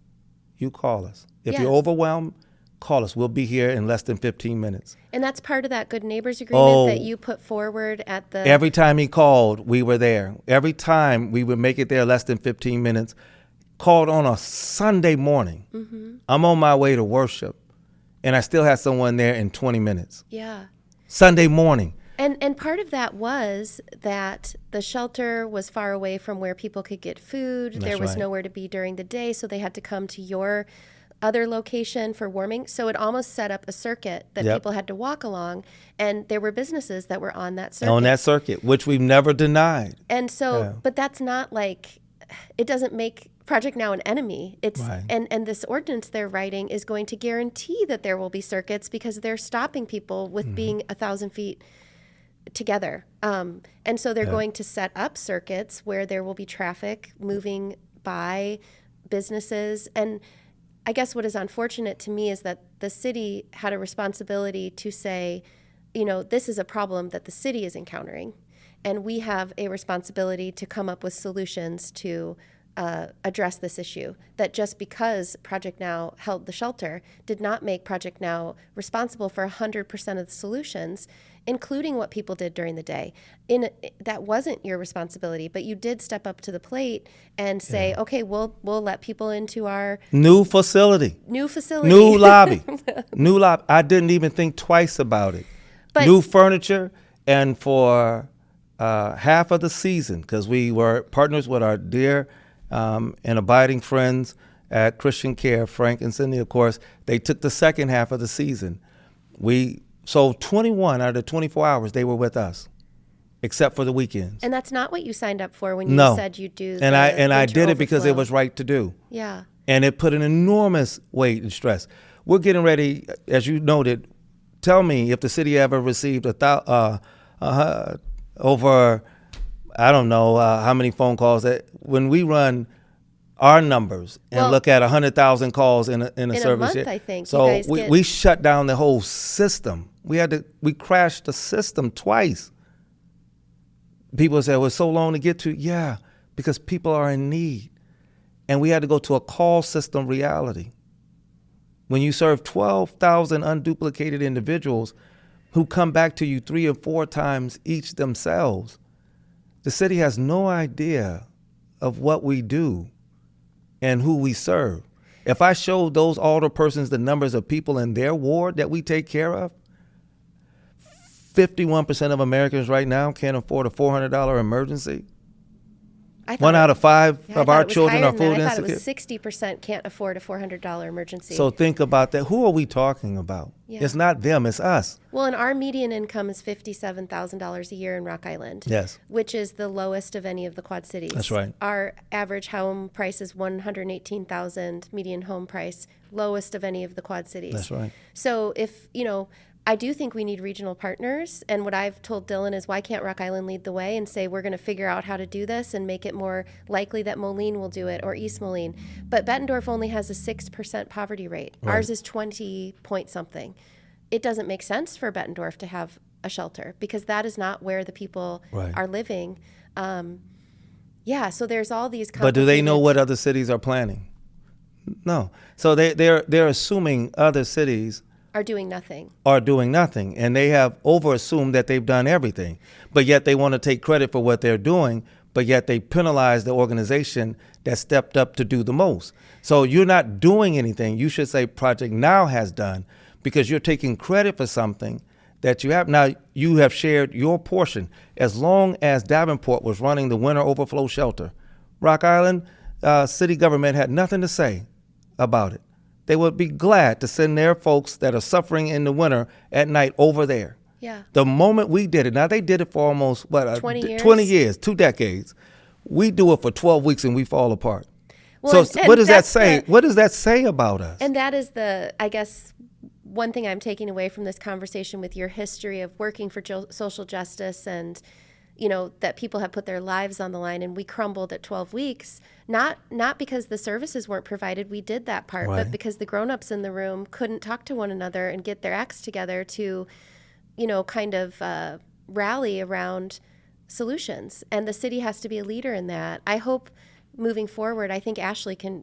you call us. If you're overwhelmed, call us. We'll be here in less than 15 minutes. And that's part of that good neighbors agreement that you put forward at the... Every time he called, we were there. Every time we would make it there less than 15 minutes. Called on a Sunday morning. Mm-hmm. I'm on my way to worship, and I still had someone there in 20 minutes. Yeah. Sunday morning. And part of that was that the shelter was far away from where people could get food. There was nowhere to be during the day, so they had to come to your other location for warming. So it almost set up a circuit that people had to walk along, and there were businesses that were on that circuit. On that circuit, which we've never denied. And so, but that's not like, it doesn't make Project Now an enemy. It's and this ordinance they're writing is going to guarantee that there will be circuits because they're stopping people with being 1,000 feet together. And so they're going to set up circuits where there will be traffic moving by businesses. And I guess what is unfortunate to me is that the city had a responsibility to say, this is a problem that the city is encountering. And we have a responsibility to come up with solutions to address this issue. That just because Project Now held the shelter did not make Project Now responsible for 100% of the solutions, including what people did during the day. That wasn't your responsibility, but you did step up to the plate and say, okay, we'll let people into our new facility, new lobby, new lobby. I didn't even think twice about it. But new furniture, and for half of the season, because we were partners with our dear and abiding friends at Christian Care, Frank and Cindy, of course, they took the second half of the season. So 21 out of the 24 hours, they were with us, except for the weekends. And that's not what you signed up for when you said you'd do the And I did overflow. it because it was right to do. Yeah. And it put an enormous weight and stress. We're getting ready, as you noted, tell me if the city ever received over, I don't know how many phone calls. When we run our numbers and look at 100,000 calls in a service. In a month, I think. So we shut down the whole system. We crashed the system twice. People say, well, it's so long to get to. Yeah, because people are in need. And we had to go to a call system reality. When you serve 12,000 unduplicated individuals who come back to you 3 or 4 times each themselves, the city has no idea of what we do and who we serve. If I showed those alder persons the numbers of people in their ward that we take care of, 51% of Americans right now can't afford a $400 emergency. 1 out of 5 of our children are food insecure. I thought it was 60% can't afford a $400 emergency. So think about that. Who are we talking about? Yeah. It's not them, it's us. Well, and our median income is $57,000 a year in Rock Island. Yes. Which is the lowest of any of the Quad Cities. That's right. Our average home price is $118,000 median home price, lowest of any of the Quad Cities. That's right. So if, I do think we need regional partners. And what I've told Dylan is, why can't Rock Island lead the way and say, we're going to figure out how to do this and make it more likely that Moline will do it, or East Moline. But Bettendorf only has a 6% poverty rate. Right. Ours is 20 point something. It doesn't make sense for Bettendorf to have a shelter because that is not where the people are living. So there's all these complicated... But do they know what other cities are planning? No. So they're assuming other cities are doing nothing. And they have over-assumed that they've done everything. But yet they want to take credit for what they're doing, but yet they penalize the organization that stepped up to do the most. So you're not doing anything. You should say Project Now has done, because you're taking credit for something that you have. Now, you have shared your portion. As long as Davenport was running the winter overflow shelter, Rock Island city government had nothing to say about it. They would be glad to send their folks that are suffering in the winter at night over there. Yeah. The moment we did it, now they did it for almost, 20 years, 2 decades. We do it for 12 weeks and we fall apart. Well, so what does that say? What does that say about us? And that is I guess, one thing I'm taking away from this conversation with your history of working for social justice and, that people have put their lives on the line, and we crumbled at 12 weeks, not because the services weren't provided, we did that part, but because the grown-ups in the room couldn't talk to one another and get their acts together to, kind of rally around solutions. And the city has to be a leader in that. I hope moving forward, I think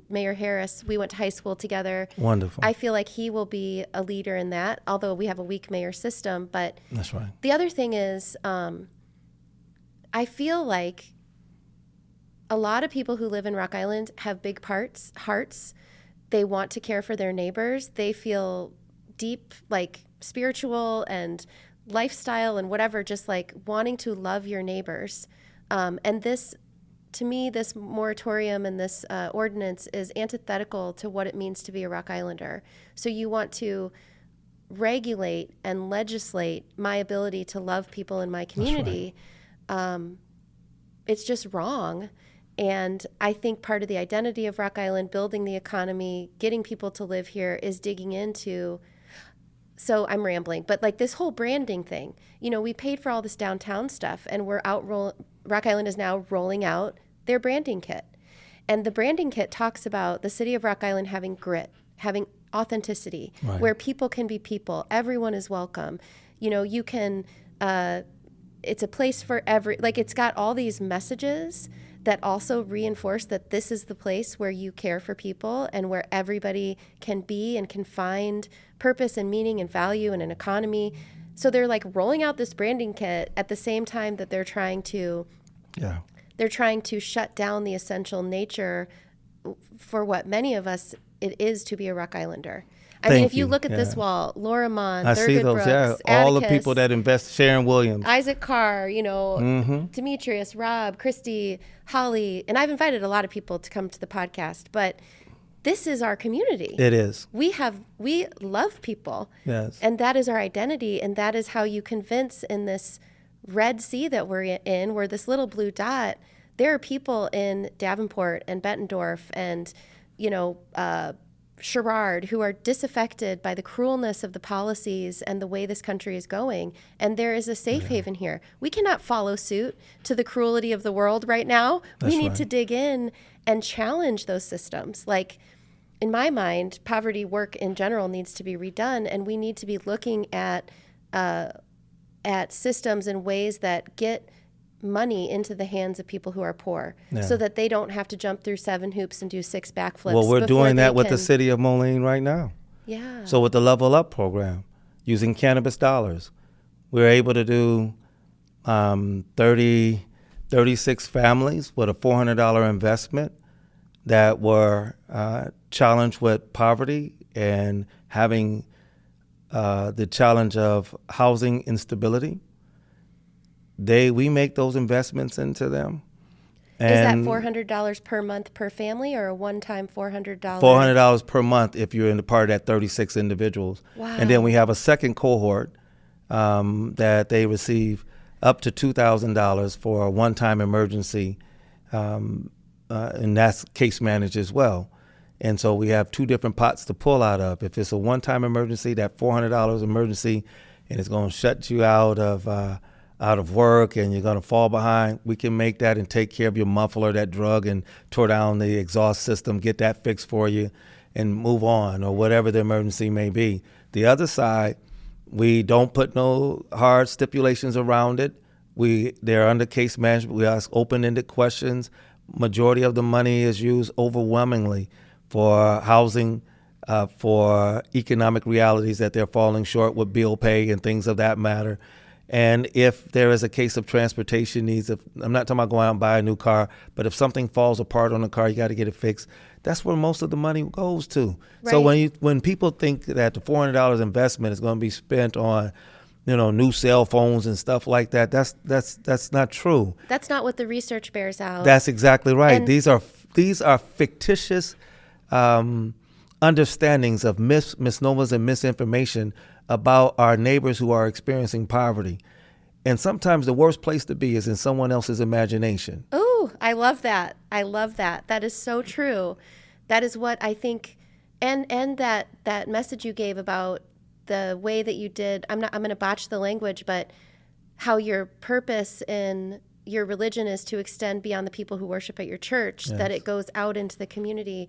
Mayor Harris, we went to high school together. Wonderful. I feel like he will be a leader in that, although we have a weak mayor system. But that's right. The other thing is, I feel like a lot of people who live in Rock Island have big hearts. They want to care for their neighbors. They feel deep, spiritual and lifestyle and whatever, just wanting to love your neighbors. And this, to me, this moratorium and this ordinance is antithetical to what it means to be a Rock Islander. So you want to regulate and legislate my ability to love people in my community. It's just wrong. And I think part of the identity of Rock Island, building the economy, getting people to live here, is digging into, so I'm rambling, but this whole branding thing, we paid for all this downtown stuff, and Rock Island is now rolling out their branding kit. And the branding kit talks about the city of Rock Island having grit, having authenticity, where people can be people. Everyone is welcome. You can, it's a place for it's got all these messages that also reinforce that this is the place where you care for people and where everybody can be and can find purpose and meaning and value and an economy. So they're rolling out this branding kit at the same time that they're trying to shut down the essential nature for what many of us it is to be a Rock Islander. I mean, if you look at this wall, Laura Mon, Thurgood Brooks, all Atticus, the people that invest, Sharon Williams, Isaac Carr, Demetrius, Rob, Christy, Holly, and I've invited a lot of people to come to the podcast, but this is our community. It is. We love people. Yes. And that is our identity, and that is how you convince in this Red Sea that we're in, where this little blue dot, there are people in Davenport and Bettendorf and, Sherrard who are disaffected by the cruelness of the policies and the way this country is going. And there is a safe haven here. We cannot follow suit to the cruelty of the world right now. We need to dig in and challenge those systems. In my mind, poverty work in general needs to be redone, and we need to be looking at systems and ways that get money into the hands of people who are poor, Yeah. so that they don't have to jump through 7 hoops and do 6 backflips. Well, we're before doing they that with the can- city of Moline right now. Yeah. So with the Level Up program, using cannabis dollars, we're able to do 36 families with a $400 investment that were challenged with poverty and having the challenge of housing instability. We make those investments into them. Is that And $400 per month per family, or a one-time $400? $400 per month if you're in the part of that 36 individuals. Wow. And then we have a second cohort that they receive up to $2,000 for a one-time emergency, and that's case managed as well. And so we have 2 different pots to pull out of. If it's a one-time emergency, that $400 emergency, and it's going to shut you out of work and you're going to fall behind, we can make that and take care of your muffler, that drug, and tore down the exhaust system, get that fixed for you and move on, or whatever the emergency may be. The other side, we don't put no hard stipulations around it. They're under case management. We ask open-ended questions. Majority of the money is used overwhelmingly for housing, for economic realities that they're falling short with bill pay and things of that matter. And if there is a case of transportation needs, I'm not talking about going out and buy a new car, but if something falls apart on the car, you got to get it fixed. That's where most of the money goes to. Right. So when people think that the $400 investment is going to be spent on, new cell phones and stuff like that, that's not true. That's not what the research bears out. That's exactly right. And These are fictitious understandings of misnomers and misinformation about our neighbors who are experiencing poverty. And sometimes the worst place to be is in someone else's imagination. Oh, I love that. I love that. That is so true. That is what I think, and that message you gave about the way that you did, I'm going to botch the language, but how your purpose in your religion is to extend beyond the people who worship at your church, Yes. that it goes out into the community.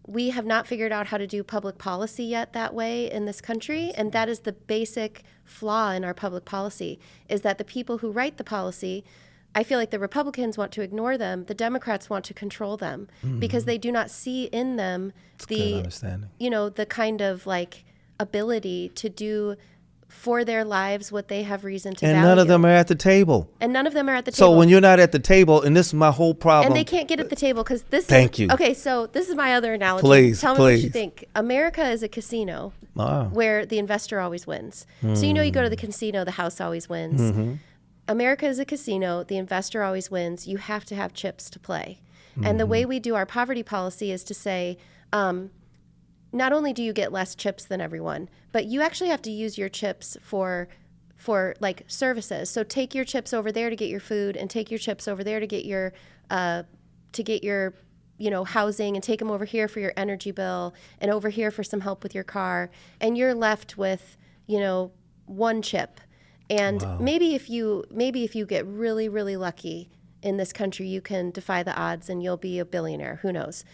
We have not figured out how to do public policy yet that way in this country, and that is the basic flaw in our public policy, is that the people who write the policy, I feel like the Republicans want to ignore them, the Democrats want to control them, because they do not see in them Good understanding. the kind of like ability to do for their lives what they have reason to value. And none of them are at the table. And none of them are at the So table. when you're not at the table, and this is my whole problem. And they can't get at the table because this Thank you. Okay, so this is my other analogy. Please, Tell me what you please. think. America is a casino Wow. where the investor always wins. So you go to the casino, the house always wins. Mm-hmm. America is a casino, the investor always wins. You have to have chips to play. And the way we do our poverty policy is to say, not only do you get less chips than everyone, but you actually have to use your chips for like services. So take your chips over there to get your food, and take your chips over there to get your housing, and take them over here for your energy bill, and over here for some help with your car, and you're left with 1 chip. And Wow. maybe if you get really, really lucky in this country, you can defy the odds and you'll be a billionaire. Who knows?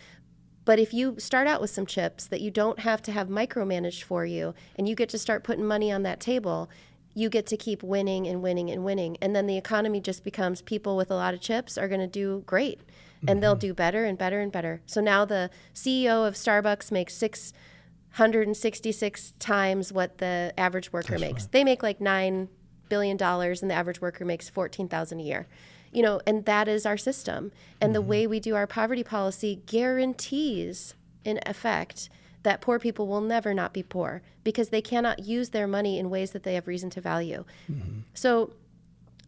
But if you start out with some chips that you don't have to have micromanaged for you, and you get to start putting money on that table, you get to keep winning and winning and winning. And then the economy just becomes, people with a lot of chips are going to do great, and they'll do better and better and better. So now the CEO of Starbucks makes 666 times what the average worker makes. They make like $9 billion, and the average worker makes $14,000 a year. And that is our system. And the way we do our poverty policy guarantees, in effect, that poor people will never not be poor, because they cannot use their money in ways that they have reason to value. So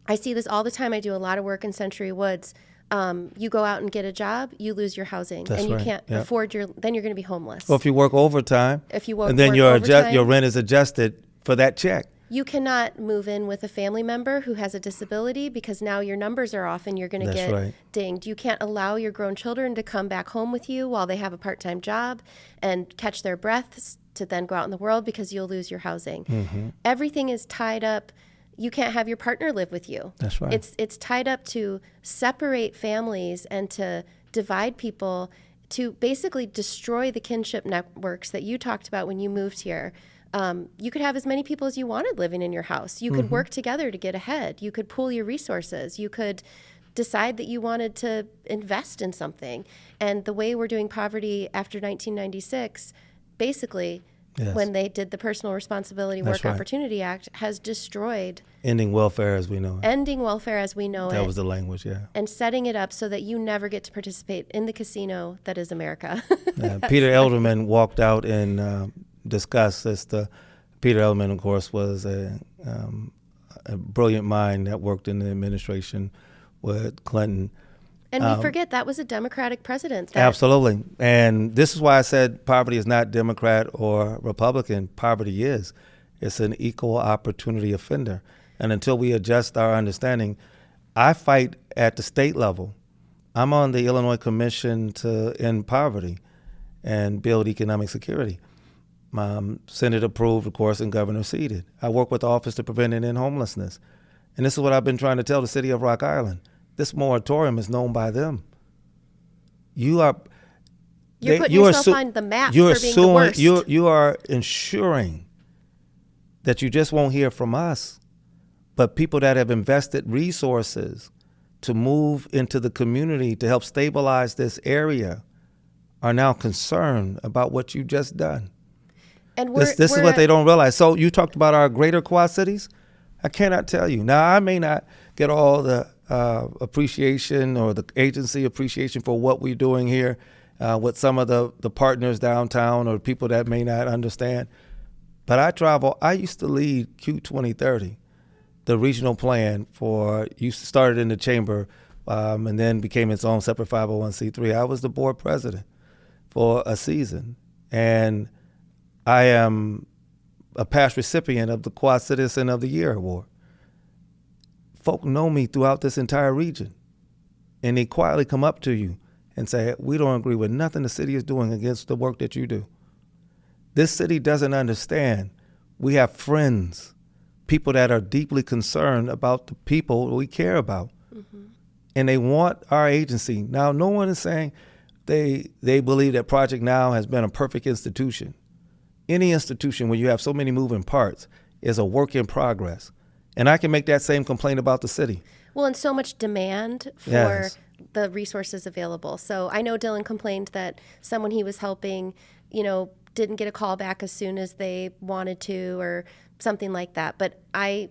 I see this all the time. I do a lot of work in Century Woods. You go out and get a job, you lose your housing. That's and you right. can't Yep. afford then you're going to be homeless. Well, if you work overtime, If you work and then overtime, your rent is adjusted for that check. you cannot move in with a family member who has a disability, because now your numbers are off and you're going to That's get right. dinged. You can't allow your grown children to come back home with you while they have a part-time job and catch their breaths to then go out in the world, because you'll lose your housing. Everything is tied up. You can't have your partner live with you. That's right. It's tied up to separate families and to divide people, to basically destroy the kinship networks that you talked about when you moved here. You could have as many people as you wanted living in your house. You could work together to get ahead. You could pool your resources. You could decide that you wanted to invest in something. And the way we're doing poverty after 1996, basically, when they did the Personal Responsibility Work Opportunity Act, has destroyed ending welfare as we know it. Ending welfare as we know it. That was the language, yeah. And setting it up so that you never get to participate in the casino that is America. Peter Elderman walked out and discussed this. Peter Elderman, of course, was a brilliant mind that worked in the administration with Clinton. And we forget that was a Democratic president. Absolutely. And this is why I said poverty is not Democrat or Republican. Poverty is. It's an equal opportunity offender. And until we adjust our understanding, I fight at the state level. I'm on the Illinois Commission to End Poverty and Build Economic Security. Senate approved, of course, and governor seated. I work with the Office to Prevent and End Homelessness. And this is what I've been trying to tell the city of Rock Island. This moratorium is known by them. You're putting yourself on the map for being the worst. You are ensuring that you just won't hear from us, but people that have invested resources to move into the community to help stabilize this area are now concerned about what you've just done. And this is what they don't realize. So you talked about our greater Quad Cities. I cannot tell you. Now, I may not get all the appreciation or the agency appreciation for what we're doing here with some of the partners downtown or people that may not understand. But I used to lead Q 2030, the regional plan started in the chamber and then became its own separate 501c3. I was the board president for a season. And I am a past recipient of the Quad Citizen of the Year Award. Folk know me throughout this entire region, and they quietly come up to you and say, we don't agree with nothing the city is doing against the work that you do. This city doesn't understand. We have friends, people that are deeply concerned about the people we care about, and they want our agency. Now, no one is saying they believe that Project Now has been a perfect institution. Any institution where you have so many moving parts is a work in progress. And I can make that same complaint about the city. Well, and so much demand for the resources available. So I know Dylan complained that someone he was helping, didn't get a call back as soon as they wanted to or something like that. But I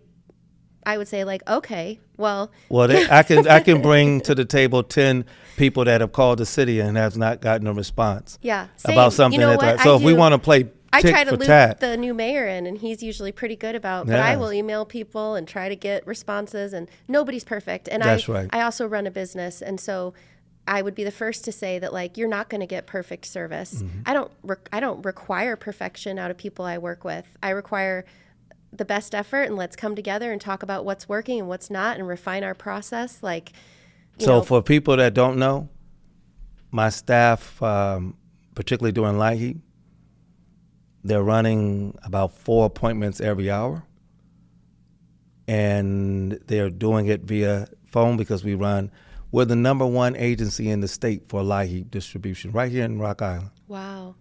would say okay, well. Well, I can bring to the table 10 people that have called the city and have not gotten a response. Yeah, about something. So if we want to play I try to loop the new mayor in, and he's usually pretty good about, but I will email people and try to get responses, and nobody's perfect. And I also run a business, and so I would be the first to say that you're not going to get perfect service. I don't require perfection out of people I work with. I require the best effort, and let's come together and talk about what's working and what's not and refine our process. For people that don't know, my staff, particularly during light heat, they're running about 4 appointments every hour, and they're doing it via phone because we're the number one agency in the state for light heat distribution right here in Rock Island. Wow.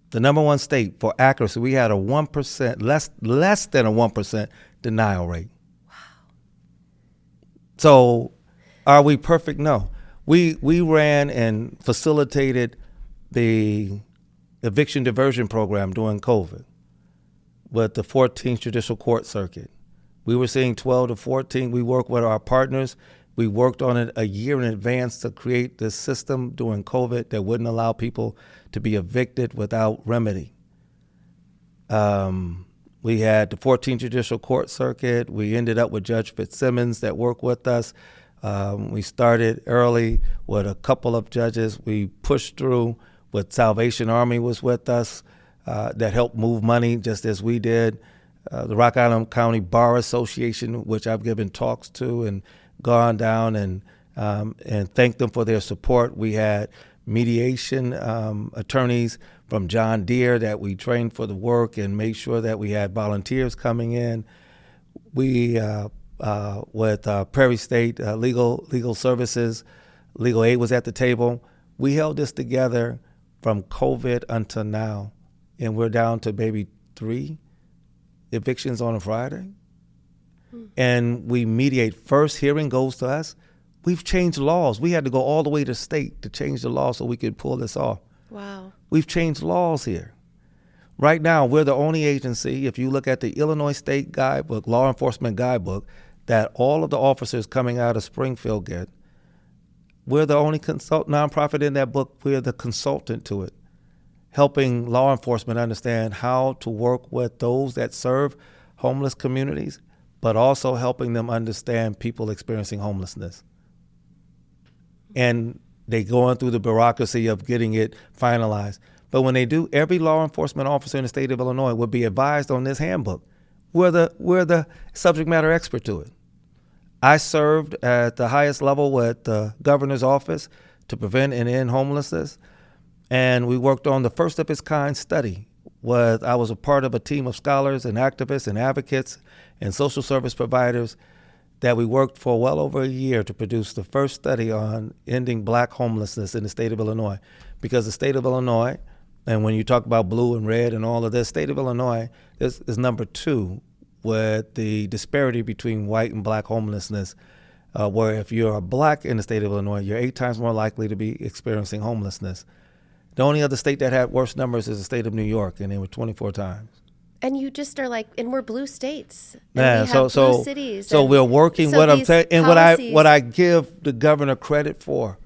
The number one state for accuracy. We had a 1%, less than a 1% denial rate. Wow. So are we perfect? No. We ran and facilitated the eviction diversion program during COVID with the 14th Judicial Court Circuit. We were seeing 12 to 14. We worked with our partners. We worked on it a year in advance to create this system during COVID that wouldn't allow people to be evicted without remedy. We had the 14th Judicial Court Circuit. We ended up with Judge Fitzsimmons that worked with us. We started early with a couple of judges. We pushed through with Salvation Army was with us that helped move money just as we did. The Rock Island County Bar Association, which I've given talks to and gone down and thanked them for their support. We had mediation attorneys from John Deere that we trained for the work and made sure that we had volunteers coming in. We, with Prairie State Legal Services, legal aid was at the table. We held this together from COVID until now, and we're down to maybe 3 evictions on a Friday, and we mediate. First hearing goes to us. We've changed laws. We had to go all the way to state to change the law so we could pull this off. Wow. We've changed laws here. Right now, we're the only agency, if you look at the Illinois State Guidebook, Law Enforcement Guidebook, that all of the officers coming out of Springfield get. We're the only nonprofit in that book. We're the consultant to it, helping law enforcement understand how to work with those that serve homeless communities, but also helping them understand people experiencing homelessness. And they go on through the bureaucracy of getting it finalized. But when they do, every law enforcement officer in the state of Illinois would be advised on this handbook. We're the subject matter expert to it. I served at the highest level with the governor's office to prevent and end homelessness. And we worked on the first of its kind study. I was a part of a team of scholars and activists and advocates and social service providers that we worked for well over a year to produce the first study on ending black homelessness in the state of Illinois. Because the state of Illinois, and when you talk about blue and red and all of this, state of Illinois is number 2 with the disparity between white and black homelessness, where if you're a black in the state of Illinois, you're 8 times more likely to be experiencing homelessness. The only other state that had worse numbers is the state of New York, and they were 24 times. And you just are like, and we're blue states. And yeah, we have blue cities. So we're working. So what I'm saying, and policies, what I give the governor credit for,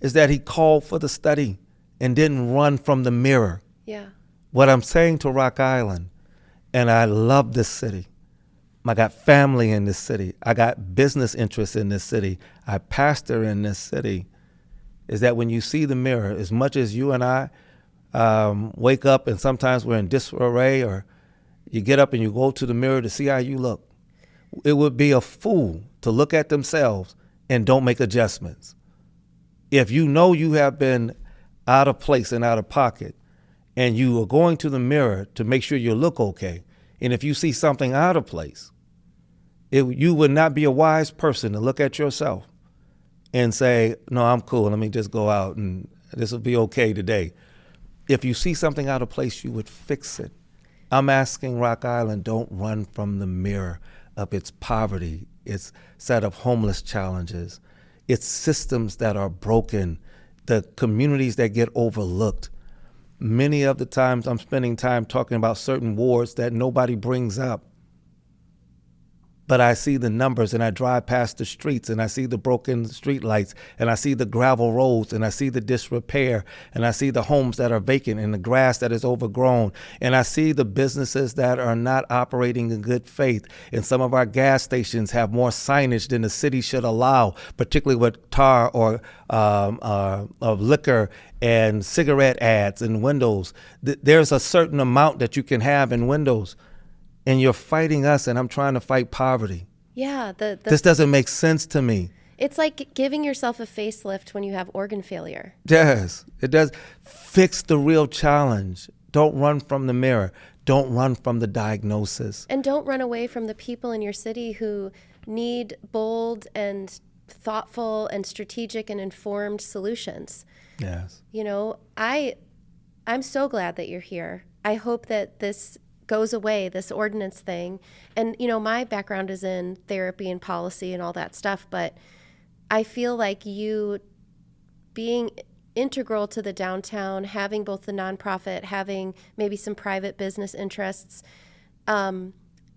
is that he called for the study and didn't run from the mirror. Yeah. What I'm saying to Rock Island, and I love this city. I got family in this city. I got business interests in this city. I pastor in this city. Is that when you see the mirror, as much as you and I wake up and sometimes we're in disarray, or you get up and you go to the mirror to see how you look, it would be a fool to look at themselves and don't make adjustments. If you know you have been out of place and out of pocket, and you are going to the mirror to make sure you look okay, and if you see something out of place, you would not be a wise person to look at yourself and say, no, I'm cool, let me just go out and this will be okay today. If you see something out of place, you would fix it. I'm asking Rock Island, don't run from the mirror of its poverty, its set of homeless challenges, its systems that are broken, the communities that get overlooked. Many of the times I'm spending time talking about certain wards that nobody brings up. But I see the numbers, and I drive past the streets, and I see the broken street lights, and I see the gravel roads, and I see the disrepair, and I see the homes that are vacant and the grass that is overgrown, and I see the businesses that are not operating in good faith. And some of our gas stations have more signage than the city should allow, particularly with tar or of liquor and cigarette ads in windows. There's a certain amount that you can have in windows. And you're fighting us, and I'm trying to fight poverty. Yeah. This doesn't make sense to me. It's like giving yourself a facelift when you have organ failure. Yes, it does. Fix the real challenge. Don't run from the mirror. Don't run from the diagnosis. And don't run away from the people in your city who need bold and thoughtful and strategic and informed solutions. Yes. You know, I'm so glad that you're here. I hope that this goes away, this ordinance thing. And, you know, my background is in therapy and policy and all that stuff, but I feel like you being integral to the downtown, having both the nonprofit, having maybe some private business interests,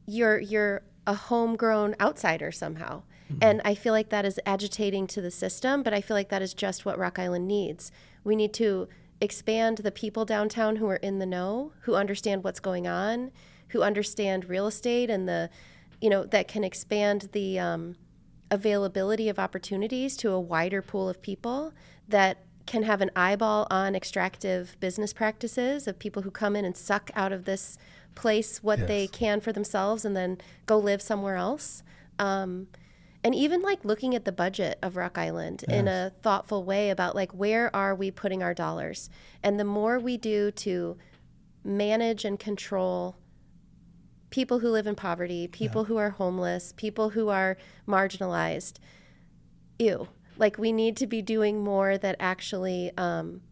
you're a homegrown outsider somehow. Mm-hmm. And I feel like that is agitating to the system, but I feel like that is just what Rock Island needs. We need to expand the people downtown who are in the know, who understand what's going on, who understand real estate and that can expand the availability of opportunities to a wider pool of people, that can have an eyeball on extractive business practices of people who come in and suck out of this place what they can for themselves and then go live somewhere else. And even like looking at the budget of Rock Island in a thoughtful way about like, where are we putting our dollars? And the more we do to manage and control people who live in poverty, people who are homeless, people who are marginalized, like we need to be doing more that actually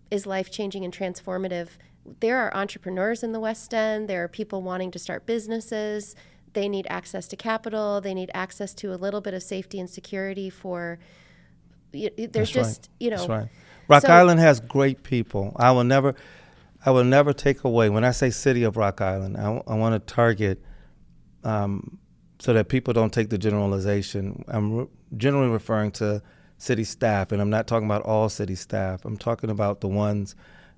is life-changing and transformative there are entrepreneurs in the West End. There are people wanting to start businesses. They need access to capital. They need access to a little bit of safety and security for, there's That's just, right. That's right. Rock Island has great people. I will never take away, when I say city of Rock Island, I want to target so that people don't take the generalization. I'm generally referring to city staff, and I'm not talking about all city staff. I'm talking about the ones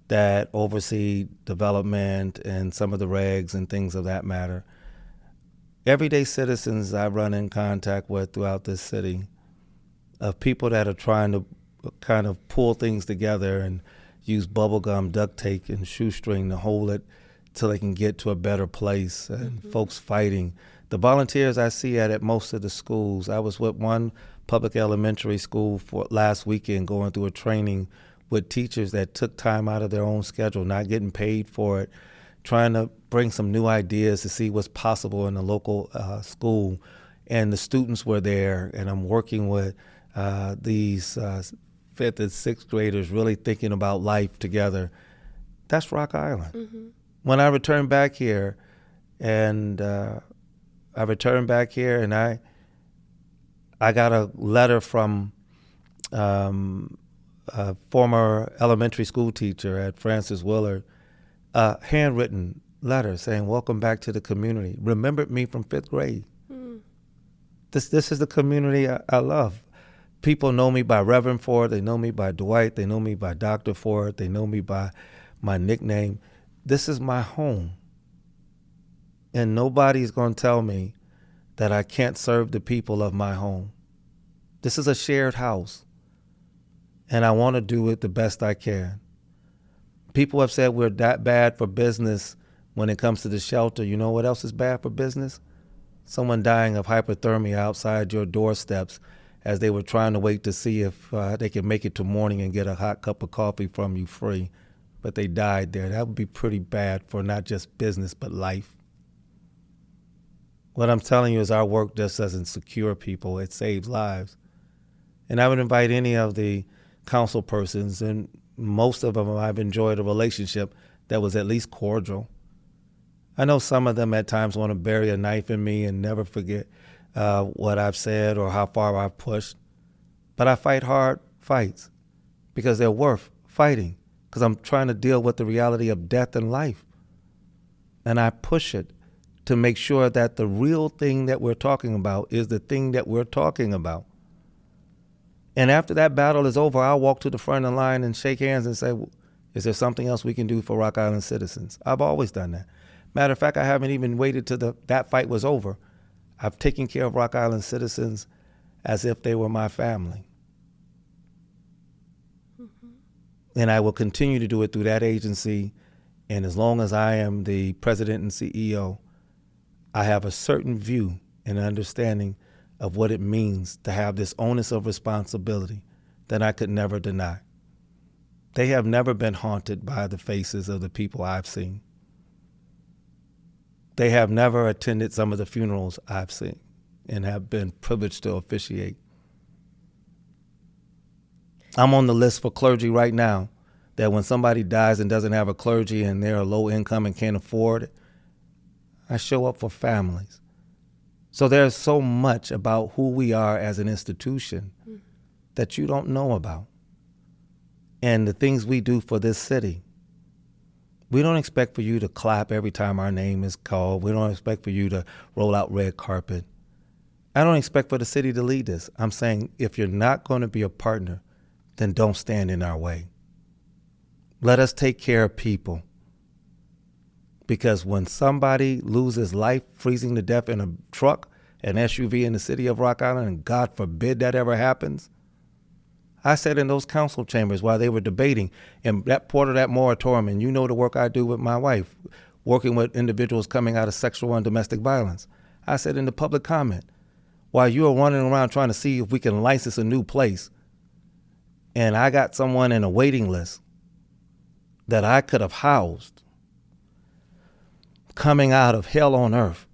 that oversee development and some of the regs and things of that matter. Everyday citizens I run in contact with throughout this city, of people that are trying to kind of pull things together and use bubble gum, duct tape, and shoestring to hold it till they can get to a better place, and folks fighting. The volunteers I see at most of the schools. I was with one public elementary school for last weekend going through a training with teachers that took time out of their own schedule, not getting paid for it, trying to bring some new ideas to see what's possible in the local school. And the students were there, and I'm working with these fifth and sixth graders really thinking about life together. That's Rock Island. When I returned back here, and I got a letter from a former elementary school teacher at Francis Willard, a handwritten letter saying, "Welcome back to the community. Remembered me from fifth grade." This is the community I love. People know me by Reverend Ford. They know me by Dwight. They know me by Dr. Ford. They know me by my nickname. This is my home. And nobody's going to tell me that I can't serve the people of my home. This is a shared house, and I want to do it the best I can. People have said we're that bad for business when it comes to the shelter. You know what else is bad for business? Someone dying of hypothermia outside your doorsteps as they were trying to wait to see if they could make it to morning and get a hot cup of coffee from you free, but they died there. That would be pretty bad for not just business, but life. What I'm telling you is our work just doesn't secure people, it saves lives. And I would invite any of the council persons, and most of them I've enjoyed a relationship that was at least cordial. I know some of them at times want to bury a knife in me and never forget what I've said or how far I've pushed. But I fight hard fights because they're worth fighting, because I'm trying to deal with the reality of death and life. And I push it to make sure that the real thing that we're talking about is the thing that we're talking about. And after that battle is over, I'll walk to the front of the line and shake hands and say, is there something else we can do for Rock Island citizens? I've always done that. Matter of fact, I haven't even waited till that fight was over. I've taken care of Rock Island citizens as if they were my family. And I will continue to do it through that agency. And as long as I am the president and CEO, I have a certain view and understanding of what it means to have this onus of responsibility that I could never deny. They have never been haunted by the faces of the people I've seen. They have never attended some of the funerals I've seen and have been privileged to officiate. I'm on the list for clergy right now, that when somebody dies and doesn't have a clergy and they're low income and can't afford it, I show up for families. So there's so much about who we are as an institution that you don't know about. And the things we do for this city. We don't expect for you to clap every time our name is called. We don't expect for you to roll out red carpet. I don't expect for the city to lead this. I'm saying if you're not going to be a partner, then don't stand in our way. Let us take care of people. Because when somebody loses life freezing to death in a truck, an SUV in the city of Rock Island, and God forbid that ever happens, I sat in those council chambers while they were debating and that part of that moratorium, and you know the work I do with my wife, working with individuals coming out of sexual and domestic violence. I said in the public comment, while you are running around trying to see if we can license a new place, and I got someone in a waiting list that I could have housed coming out of hell on earth.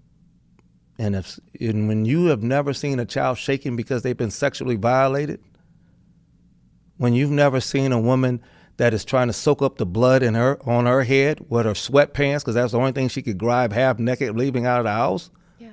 And when you have never seen a child shaken because they've been sexually violated, when you've never seen a woman that is trying to soak up the blood on her head with her sweatpants, because that's the only thing she could grab half naked leaving out of the house. Yeah.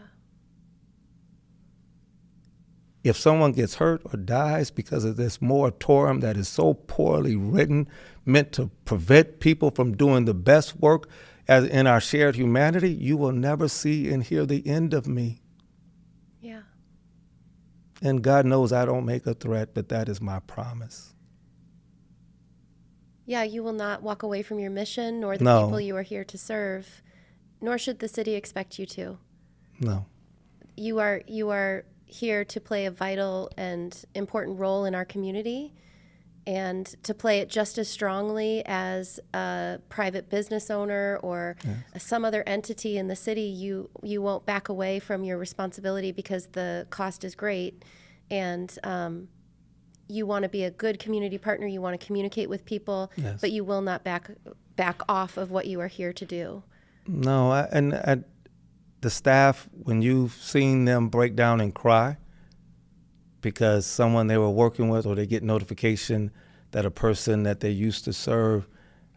If someone gets hurt or dies because of this moratorium that is so poorly written, meant to prevent people from doing the best work as in our shared humanity, you will never see and hear the end of me. Yeah. And God knows I don't make a threat, but that is my promise. Yeah, you will not walk away from your mission, nor the No. people you are here to serve, nor should the city expect you to. No. You are here to play a vital and important role in our community, and to play it just as strongly as a private business owner or some other entity in the city. You won't back away from your responsibility because the cost is great, and you want to be a good community partner. You want to communicate with people, but you will not back off of what you are here to do. No, and the staff, when you've seen them break down and cry because someone they were working with, or they get notification that a person that they used to serve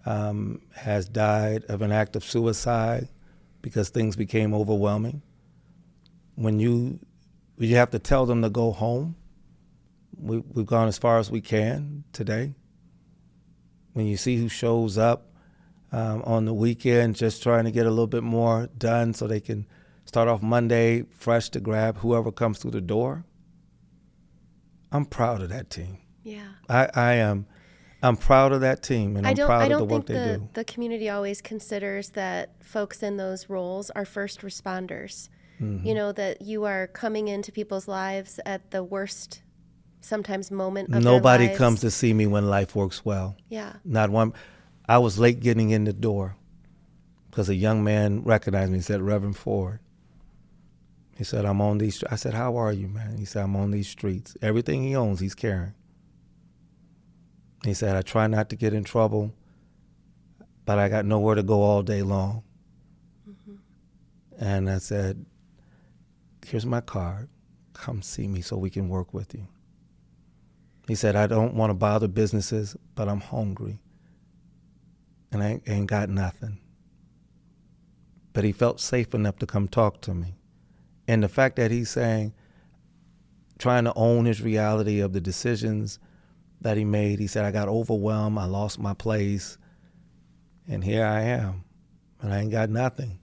has died of an act of suicide because things became overwhelming. When you have to tell them to go home, we've gone as far as we can today. When you see who shows up on the weekend just trying to get a little bit more done so they can start off Monday fresh to grab whoever comes through the door, I'm proud of that team. Yeah. I am. I'm proud of that team, and I'm proud of the work they do. I don't think the community always considers that folks in those roles are first responders. Mm-hmm. You know, that you are coming into people's lives at the worst, sometimes, moment of their lives. Nobody comes to see me when life works well. Yeah. Not one. I was late getting in the door because a young man recognized me and said, Reverend Ford. He said, I'm on these. I said, how are you, man? He said, I'm on these streets. Everything he owns, he's carrying. He said, I try not to get in trouble, but I got nowhere to go all day long. Mm-hmm. And I said, here's my card. Come see me so we can work with you. He said, I don't want to bother businesses, but I'm hungry. And I ain't got nothing. But he felt safe enough to come talk to me. And the fact that he's saying, trying to own his reality of the decisions that he made, he said, I got overwhelmed, I lost my place, and here I am, and I ain't got nothing.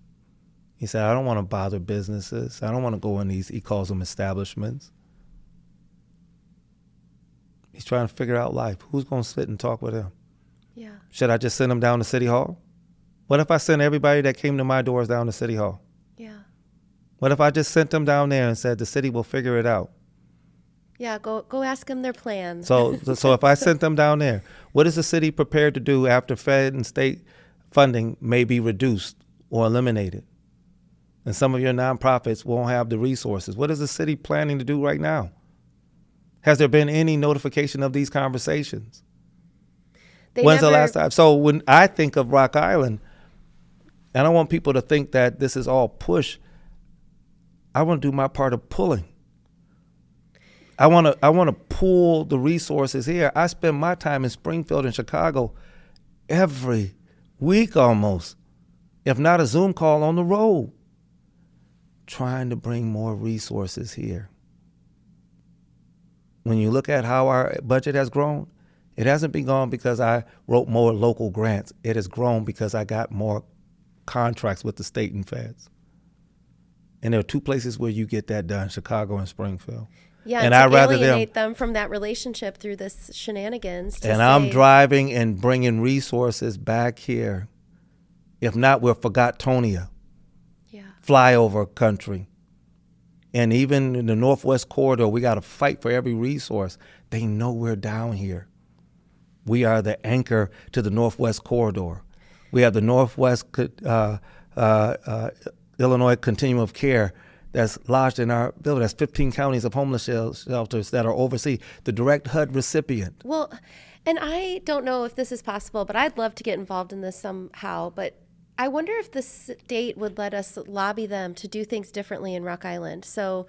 He said, I don't want to bother businesses. I don't want to go in these, he calls them establishments. He's trying to figure out life. Who's going to sit and talk with him? Yeah. Should I just send him down to City Hall? What if I sent everybody that came to my doors down to City Hall? Yeah. What if I just sent them down there and said the city will figure it out? Yeah, go ask them their plan. So if I sent them down there, what is the city prepared to do after Fed and state funding may be reduced or eliminated? And some of your nonprofits won't have the resources. What is the city planning to do right now? Has there been any notification of these conversations? When's the last time? So when I think of Rock Island, and I want people to think that this is all push, I want to do my part of pulling. I want to pool the resources here. I spend my time in Springfield and Chicago every week almost, if not a Zoom call on the road, trying to bring more resources here. When you look at how our budget has grown, it hasn't been grown because I wrote more local grants. It has grown because I got more contracts with the state and feds. And there are two places where you get that done, Chicago and Springfield. Yeah, and to alienate them from that relationship through this shenanigans. I'm driving and bringing resources back here. If not, we're Forgottonia, flyover country. And even in the Northwest corridor, we got to fight for every resource. They know we're down here. We are the anchor to the Northwest corridor. We have the Northwest Illinois Continuum of Care that's lodged in our building. That's 15 counties of homeless shelters that are overseen, the direct HUD recipient. Well, and I don't know if this is possible, but I'd love to get involved in this somehow. But I wonder if the state would let us lobby them to do things differently in Rock Island. So,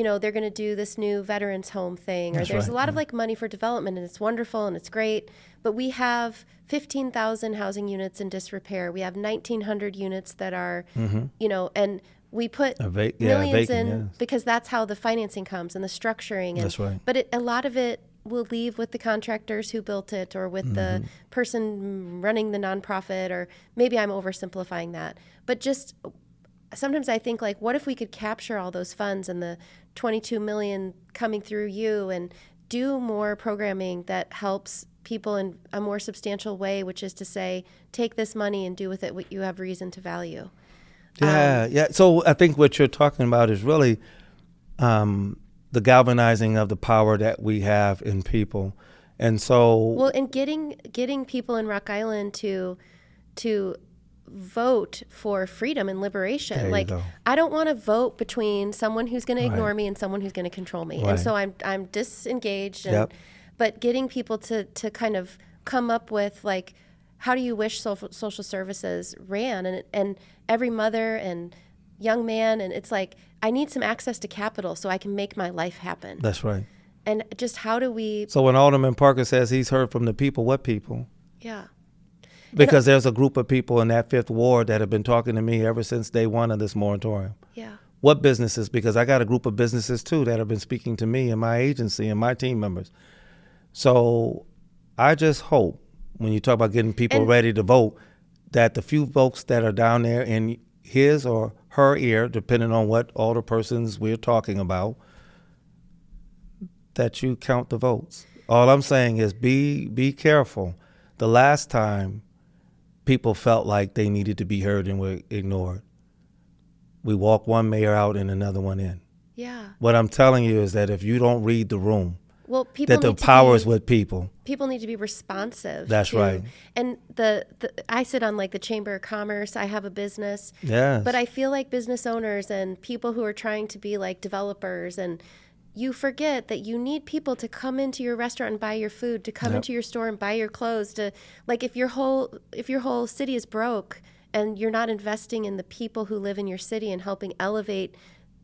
they're going to do this new veterans home thing, or there's a lot of like money for development, and it's wonderful and it's great. But we have 15,000 housing units in disrepair. We have 1,900 units that are, and we put millions in because that's how the financing comes and the structuring. And, that's right. But a lot of it will leave with the contractors who built it, or with the person running the nonprofit, or maybe I'm oversimplifying that. But just sometimes I think, like, what if we could capture all those funds and the 22 million coming through you and do more programming that helps people in a more substantial way, which is to say, take this money and do with it what you have reason to value. Yeah. So I think what you're talking about is really the galvanizing of the power that we have in people. And so and getting people in Rock Island to vote for freedom and liberation. Like, I don't want to vote between someone who's going to ignore me and someone who's going to control me. And so I'm disengaged. And, but getting people to kind of come up with, like, how do you wish social services ran? And every mother and young man, and it's like, I need some access to capital so I can make my life happen. That's right. And just how do we... So when Alderman Parker says he's heard from the people, what people? Yeah. Because there's a group of people in that 5th Ward that have been talking to me ever since day one of this moratorium. Yeah. What businesses? Because I got a group of businesses, too, that have been speaking to me and my agency and my team members. So I just hope, when you talk about getting people ready to vote, that the few folks that are down there in his or her ear, depending on what alder persons we're talking about, that you count the votes. All I'm saying is be careful. The last time people felt like they needed to be heard and were ignored, we walked one mayor out and another one in. Yeah. What I'm telling you is that if you don't read the room, people that the power is with people. People need to be responsive. That's right. And I sit on, like, the Chamber of Commerce. I have a business. Yes. But I feel like business owners and people who are trying to be like developers, and you forget that you need people to come into your restaurant and buy your food, to come into your store and buy your clothes, to, like, if your whole city is broke and you're not investing in the people who live in your city and helping elevate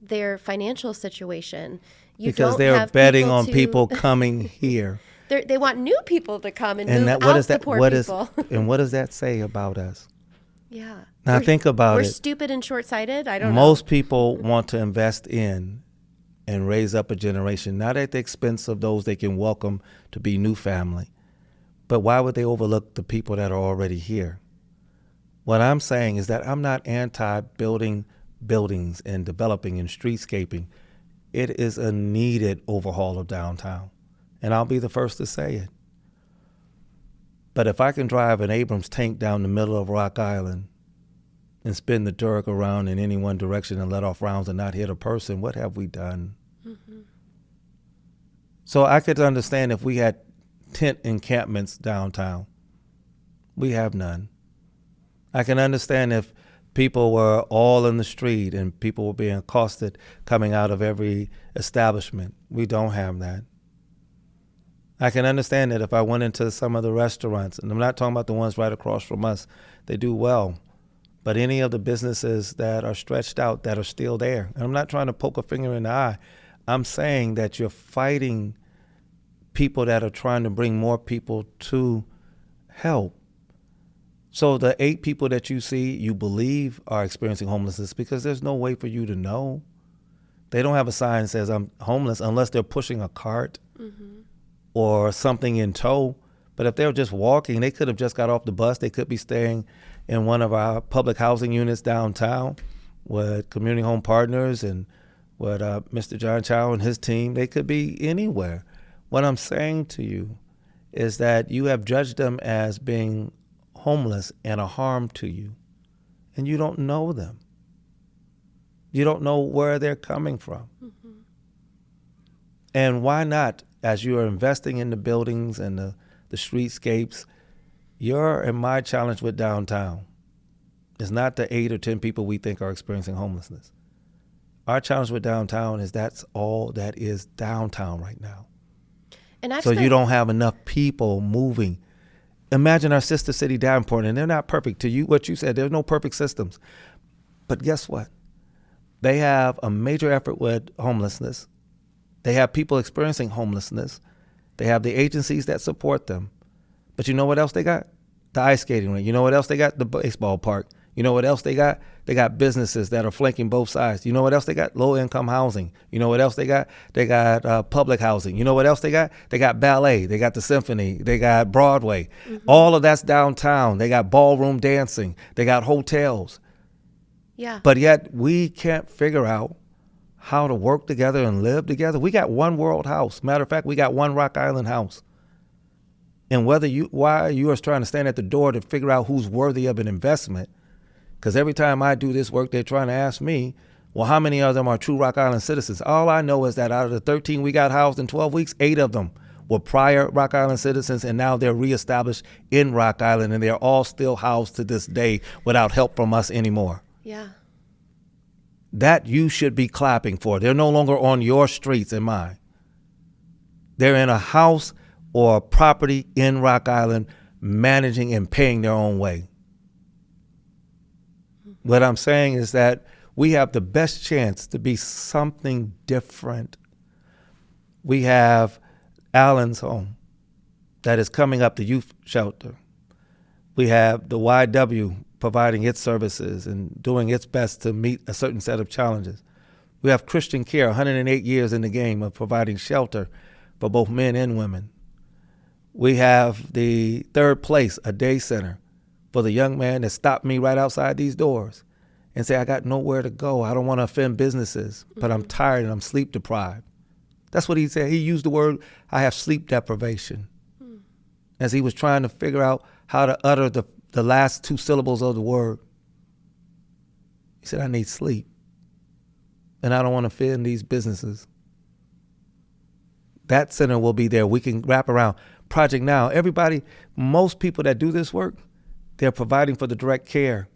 their financial situation, because they're betting on people coming here. They want new people to come and move out the poor people. And what does that say about us? Yeah. Now think about it. We're stupid and short-sighted. I don't know. Most people want to invest in and raise up a generation, not at the expense of those they can welcome to be new family. But why would they overlook the people that are already here? What I'm saying is that I'm not anti-building buildings and developing and streetscaping. It is a needed overhaul of downtown, and I'll be the first to say it. But if I can drive an Abrams tank down the middle of Rock Island and spin the Turk around in any one direction and let off rounds and not hit a person, what have we done? Mm-hmm. So I could understand if we had tent encampments downtown. We have none. I can understand if people were all in the street and people were being accosted coming out of every establishment. We don't have that. I can understand that if I went into some of the restaurants, and I'm not talking about the ones right across from us, they do well, but any of the businesses that are stretched out that are still there. And I'm not trying to poke a finger in the eye. I'm saying that you're fighting people that are trying to bring more people to help. So the 8 people that you see, you believe are experiencing homelessness, because there's no way for you to know. They don't have a sign that says I'm homeless unless they're pushing a cart or something in tow. But if they're just walking, they could have just got off the bus. They could be staying in one of our public housing units downtown with Community Home Partners and with Mr. John Chow and his team. They could be anywhere. What I'm saying to you is that you have judged them as being homeless and a harm to you, and you don't know them. You don't know where they're coming from. Mm-hmm. And why not, as you are investing in the buildings and the streetscapes, your and my challenge with downtown is not the 8 or 10 people we think are experiencing homelessness. Our challenge with downtown is that's all that is downtown right now. And so you don't have enough people moving. Imagine our sister city Davenport, and they're not perfect. To you, what you said, there's no perfect systems. But guess what? They have a major effort with homelessness. They have people experiencing homelessness. They have the agencies that support them. But you know what else they got? The ice skating rink. You know what else they got? The baseball park. You know what else they got? They got businesses that are flanking both sides. You know what else they got? Low-income housing. You know what else they got? They got public housing. You know what else they got? They got ballet. They got the symphony. They got Broadway. Mm-hmm. All of that's downtown. They got ballroom dancing. They got hotels. Yeah. But yet we can't figure out how to work together and live together. We got one world house. Matter of fact, we got one Rock Island house. And why you are trying to stand at the door to figure out who's worthy of an investment, because every time I do this work, they're trying to ask me, well, how many of them are true Rock Island citizens? All I know is that out of the 13 we got housed in 12 weeks, 8 of them were prior Rock Island citizens, and now they're reestablished in Rock Island, and they're all still housed to this day without help from us anymore. Yeah. That you should be clapping for. They're no longer on your streets and mine. They're in a house or a property in Rock Island, managing and paying their own way. What I'm saying is that we have the best chance to be something different. We have Allen's home that is coming up, the youth shelter. We have the YW providing its services and doing its best to meet a certain set of challenges. We have Christian Care, 108 years in the game of providing shelter for both men and women. We have the Third Place, a day center for the young man that stopped me right outside these doors and say, I got nowhere to go. I don't want to offend businesses, but I'm tired and I'm sleep deprived. That's what he said. He used the word, I have sleep deprivation, as he was trying to figure out how to utter the last 2 syllables of the word. He said, I need sleep, and I don't want to offend these businesses. That center will be there. We can wrap around. Project Now, everybody, most people that do this work, they're providing for the direct care.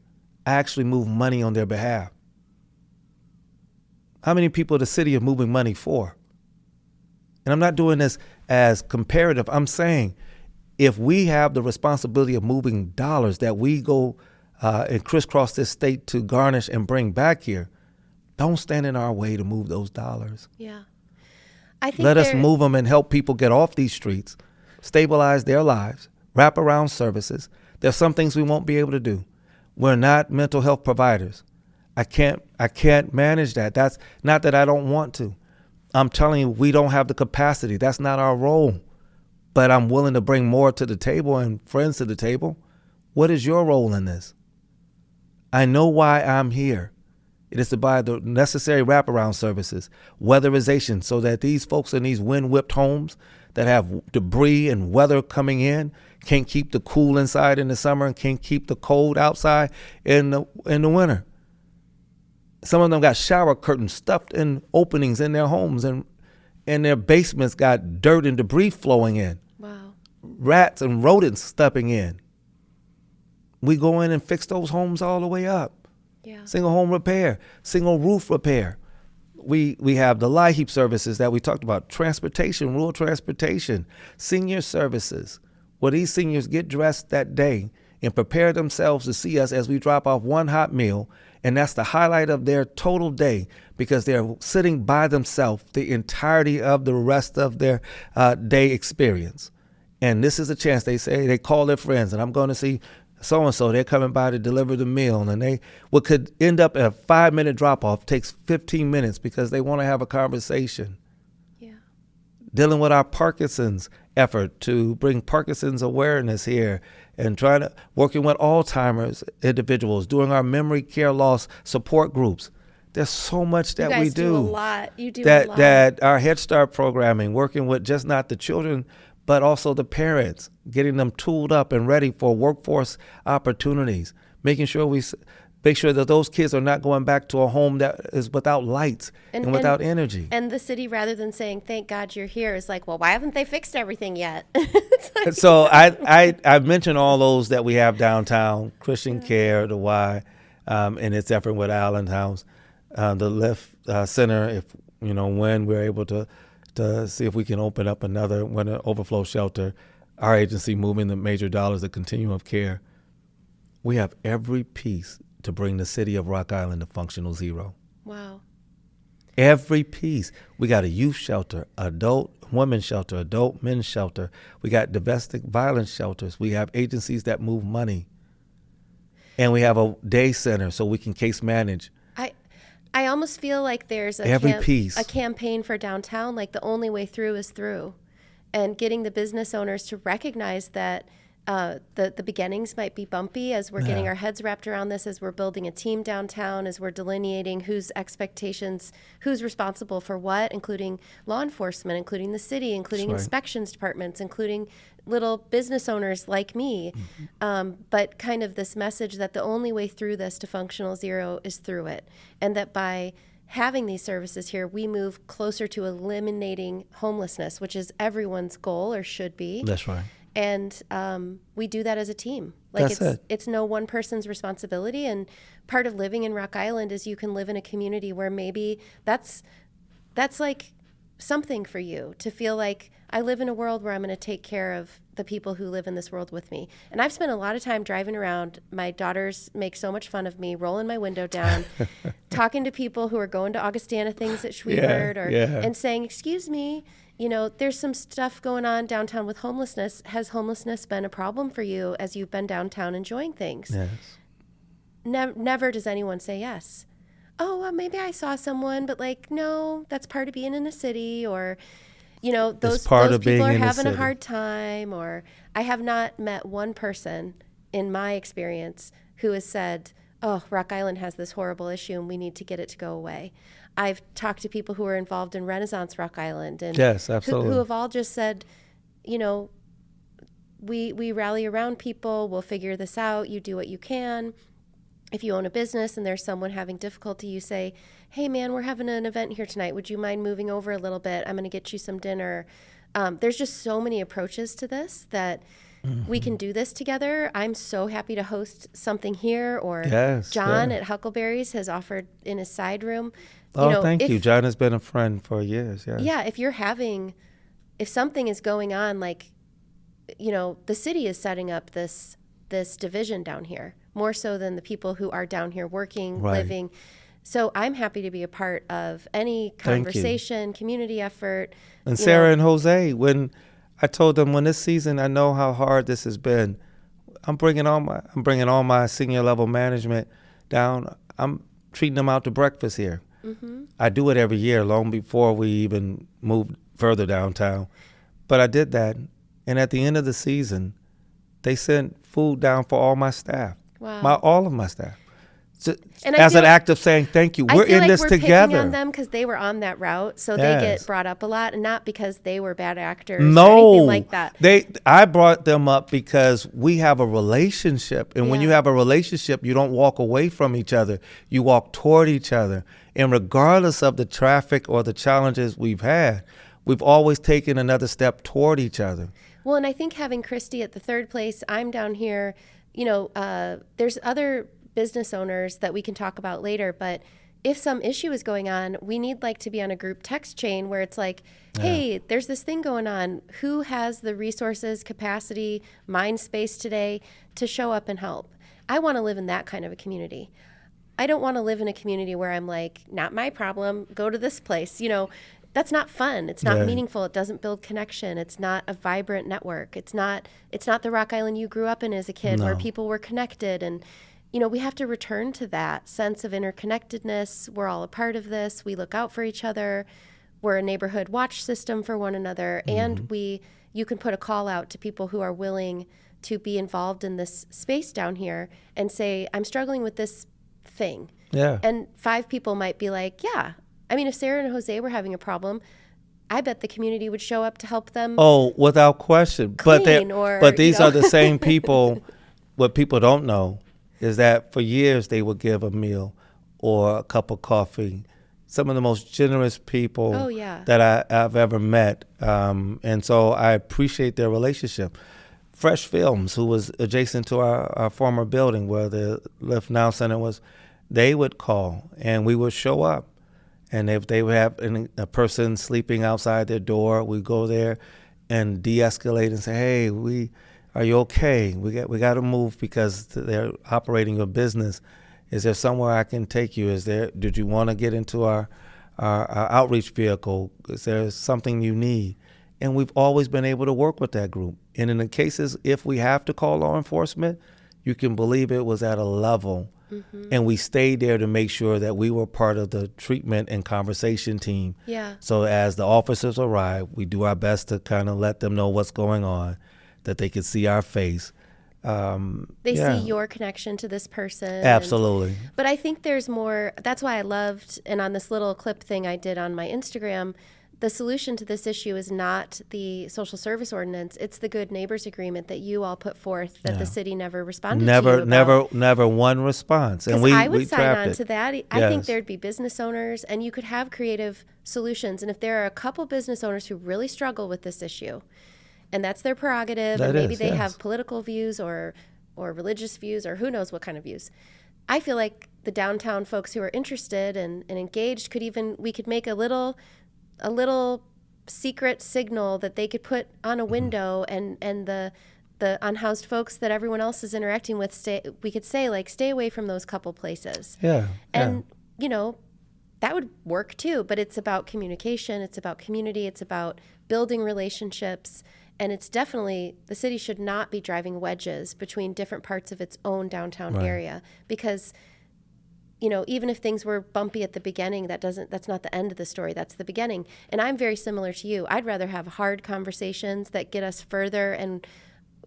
I actually move money on their behalf. How many people the city are moving money for? And I'm not doing this as comparative. I'm saying if we have the responsibility of moving dollars that we go and crisscross this state to garnish and bring back here, don't stand in our way to move those dollars. Yeah. I think Let us move them and help people get off these streets, stabilize their lives, wrap around services. There's some things we won't be able to do. We're not mental health providers. I can't manage that. That's not that I don't want to. I'm telling you, we don't have the capacity. That's not our role. But I'm willing to bring more to the table and friends to the table. What is your role in this? I know why I'm here. It is to buy the necessary wraparound services, weatherization, so that these folks in these wind-whipped homes that have debris and weather coming in can't keep the cool inside in the summer and can't keep the cold outside in the winter. Some of them got shower curtains stuffed in openings in their homes, and their basements got dirt and debris flowing in. Wow. Rats and rodents stepping in. We go in and fix those homes all the way up. Yeah. Single home repair, single roof repair. We have the LIHEAP services that we talked about, transportation, rural transportation, senior services, where these seniors get dressed that day and prepare themselves to see us as we drop off one hot meal. And that's the highlight of their total day, because they're sitting by themselves the entirety of the rest of their day experience. And this is a chance, they say, they call their friends, and I'm going to see so-and-so, they're coming by to deliver the meal. And what could end up a 5-minute drop-off takes 15 minutes because they want to have a conversation. Yeah. Dealing with our Parkinson's effort to bring Parkinson's awareness here, and working with Alzheimer's individuals, doing our memory care loss support groups. There's so much that we do. You do a lot. You do a lot. That our Headstart programming, working with just not the children, but also the parents, getting them tooled up and ready for workforce opportunities, making sure that those kids are not going back to a home that is without lights and without energy. And the city, rather than saying, thank God you're here, is like, well, why haven't they fixed everything yet? So I mentioned all those that we have downtown, Christian Care, the Y, and its effort with Allen House, the Lift Center, if when we're able to see if we can open up another overflow shelter, our agency moving the major dollars, the continuum of care. We have every piece to bring the city of Rock Island to functional zero. Wow. Every piece. We got a youth shelter, adult women's shelter, adult men's shelter. We got domestic violence shelters. We have agencies that move money. And we have a day center so we can case manage. I almost feel like there's a campaign for downtown, like the only way through is through. And getting the business owners to recognize that the beginnings might be bumpy as we're getting our heads wrapped around this, as we're building a team downtown, as we're delineating whose expectations, who's responsible for what, including law enforcement, including the city, including inspections departments, including little business owners like me. But kind of this message that the only way through this to functional zero is through it. And that by having these services here, we move closer to eliminating homelessness, which is everyone's goal or should be. That's right. And we do that as a team. Like it's no one person's responsibility. And part of living in Rock Island is you can live in a community where maybe that's like something for you to feel like I live in a world where I'm going to take care of the people who live in this world with me. And I've spent a lot of time driving around. My daughters make so much fun of me, rolling my window down, talking to people who are going to Augustana things at Schwiebert and saying, excuse me, you know, there's some stuff going on downtown with homelessness. Has homelessness been a problem for you as you've been downtown enjoying things? Yes. Never does anyone say yes. Oh, well, maybe I saw someone, but like, no, that's part of being in a city, or, you know, those people are having a hard time. Or I have not met one person in my experience who has said, oh, Rock Island has this horrible issue and we need to get it to go away. I've talked to people who are involved in Renaissance Rock Island and yes, absolutely. who have all just said, you know, we rally around people, we'll figure this out, you do what you can. If you own a business and there's someone having difficulty, you say, hey man, we're having an event here tonight. Would you mind moving over a little bit? I'm going to get you some dinner. There's just so many approaches to this that we can do this together. I'm so happy to host something here, or John at Huckleberry's has offered in his side room. Thank you. John has been a friend for years. Yeah, if something is going on, like, you know, the city is setting up this division down here, more so than the people who are down here working, living. So I'm happy to be a part of any conversation, community effort. And Sarah and Jose, when I told them, when this season, I know how hard this has been. I'm bringing all my senior level management down. I'm treating them out to breakfast here. Mm-hmm. I do it every year, long before we even moved further downtown. But I did that, and at the end of the season, they sent food down for all my staff. Wow. All of my staff. As an act of saying thank you. We're in this together. I feel like we're picking on them because they were on that route, so they get brought up a lot, and not because they were bad actors or anything like that. I brought them up because we have a relationship, and when you have a relationship, you don't walk away from each other. You walk toward each other. And regardless of the traffic or the challenges we've had, we've always taken another step toward each other. Well, and I think having Christy at the third place, I'm down here, you know, there's other business owners that we can talk about later, but if some issue is going on, we need like to be on a group text chain where it's like, hey, there's this thing going on. Who has the resources, capacity, mind space today to show up and help? I want to live in that kind of a community. I don't want to live in a community where I'm like, not my problem, go to this place. You know, that's not fun. It's not meaningful. It doesn't build connection. It's not a vibrant network. It's not the Rock Island you grew up in as a kid where people were connected. And, you know, we have to return to that sense of interconnectedness. We're all a part of this. We look out for each other. We're a neighborhood watch system for one another. Mm-hmm. And you can put a call out to people who are willing to be involved in this space down here and say, I'm struggling with this thing. Yeah. And 5 people might be like, yeah. I mean, if Sarah and Jose were having a problem, I bet the community would show up to help them. Oh, without question. But these are the same people. What people don't know is that for years they would give a meal or a cup of coffee. Some of the most generous people that I've ever met. And so I appreciate their relationship. Fresh Films, who was adjacent to our former building where the Lift Now Center was, they would call and we would show up. And if they would have a person sleeping outside their door, we'd go there and de-escalate and say, hey, are you okay? We got to move because they're operating a business. Is there somewhere I can take you? Did you want to get into our outreach vehicle? Is there something you need? And we've always been able to work with that group. And in the cases, if we have to call law enforcement, you can believe it was at a level. And we stayed there to make sure that we were part of the treatment and conversation team. Yeah. So as the officers arrive, we do our best to kind of let them know what's going on, that they can see our face. They see your connection to this person. Absolutely. But I think there's more. That's why I loved, and on this little clip thing I did on my Instagram, the solution to this issue is not the social service ordinance. It's the Good Neighbors Agreement that you all put forth that the city never responded to you about. Never one response. And I would sign on to that. Yes. I think there'd be business owners, and you could have creative solutions. And if there are a couple business owners who really struggle with this issue, and that's their prerogative, and maybe they have political views or religious views or who knows what kind of views, I feel like the downtown folks who are interested and engaged we could make a little secret signal that they could put on a window, and the unhoused folks that everyone else is interacting with, we could say, like, stay away from those couple places. And that would work too, but it's about communication, it's about community, it's about building relationships, and it's definitely, the city should not be driving wedges between different parts of its own downtown area, because even if things were bumpy at the beginning, that's not the end of the story. That's the beginning. And I'm very similar to you. I'd rather have hard conversations that get us further. And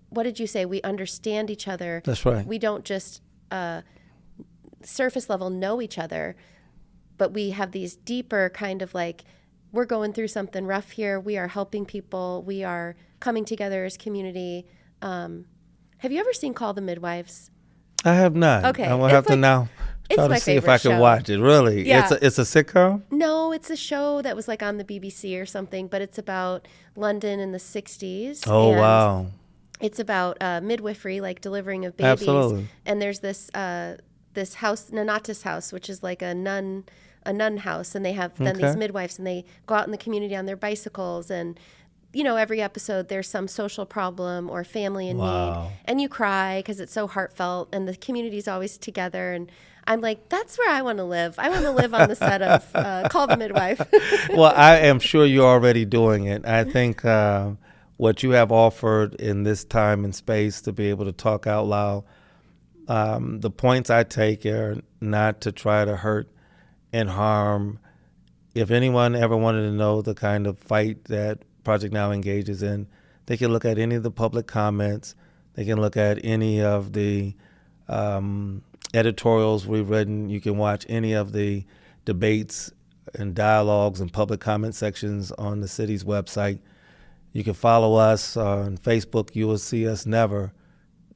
what did you say? We understand each other. That's right. We don't just surface level know each other, but we have these deeper kind of like, we're going through something rough here. We are helping people. We are coming together as community. Have you ever seen Call the Midwives? I have not. Okay. I will have to now try to see if I can watch it. Really? Yeah. It's a sitcom? No, it's a show that was like on the BBC or something, but it's about London in the 60s. Oh, wow. It's about midwifery, like delivering of babies. Absolutely. And there's this house, Nonnatus house, which is like a nun house, and they have then these midwives, and they go out in the community on their bicycles, and every episode there's some social problem or family in need, and you cry because it's so heartfelt, and the community's always together. And I'm like, that's where I want to live. I want to live on the set of Call the Midwife. Well, I am sure you're already doing it. I think what you have offered in this time and space to be able to talk out loud, the points I take are not to try to hurt and harm. If anyone ever wanted to know the kind of fight that Project Now engages in, they can look at any of the public comments. They can look at any of the editorials we've written. You can watch any of the debates and dialogues and public comment sections on the city's website. You can follow us on Facebook. You will see us never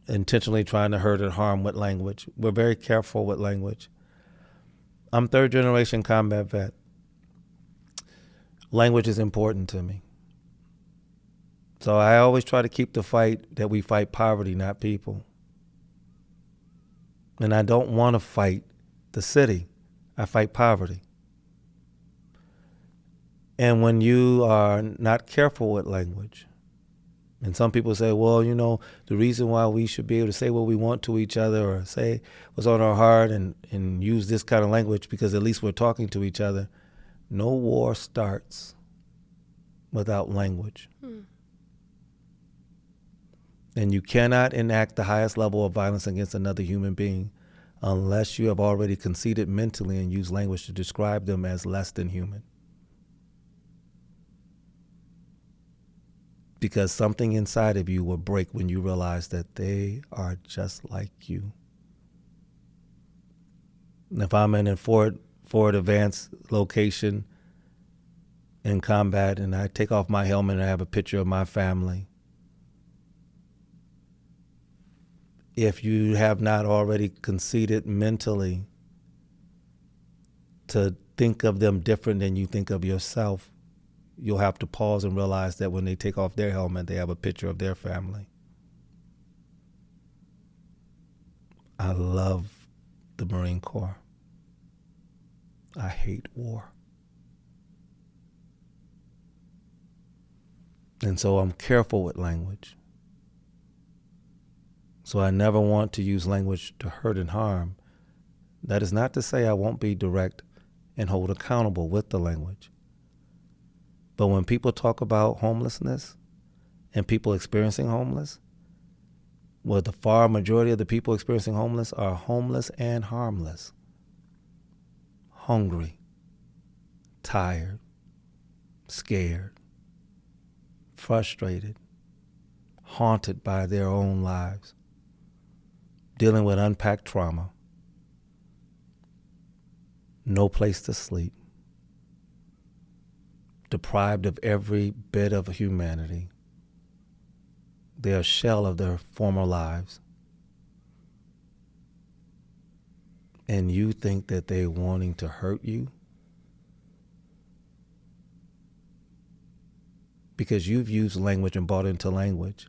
intentionally trying to hurt or harm with language. We're very careful with language. I'm third generation combat vet. Language is important to me. So I always try to keep the fight that we fight poverty, not people. And I don't want to fight the city. I fight poverty. And when you are not careful with language, and some people say, well, the reason why we should be able to say what we want to each other or say what's on our heart and use this kind of language because at least we're talking to each other. No war starts without language. And you cannot enact the highest level of violence against another human being unless you have already conceded mentally and used language to describe them as less than human. Because something inside of you will break when you realize that they are just like you. And if I'm in a forward advance location in combat and I take off my helmet and I have a picture of my family, if you have not already conceded mentally to think of them different than you think of yourself, you'll have to pause and realize that when they take off their helmet, they have a picture of their family. I love the Marine Corps. I hate war. And so I'm careful with language. So I never want to use language to hurt and harm. That is not to say I won't be direct and hold accountable with the language. But when people talk about homelessness and people experiencing homeless, well, the far majority of the people experiencing homeless are homeless and harmless, hungry, tired, scared, frustrated, haunted by their own lives, dealing with unpacked trauma, no place to sleep, deprived of every bit of humanity. They're a shell of their former lives. And you think that they're wanting to hurt you? Because you've used language and bought into language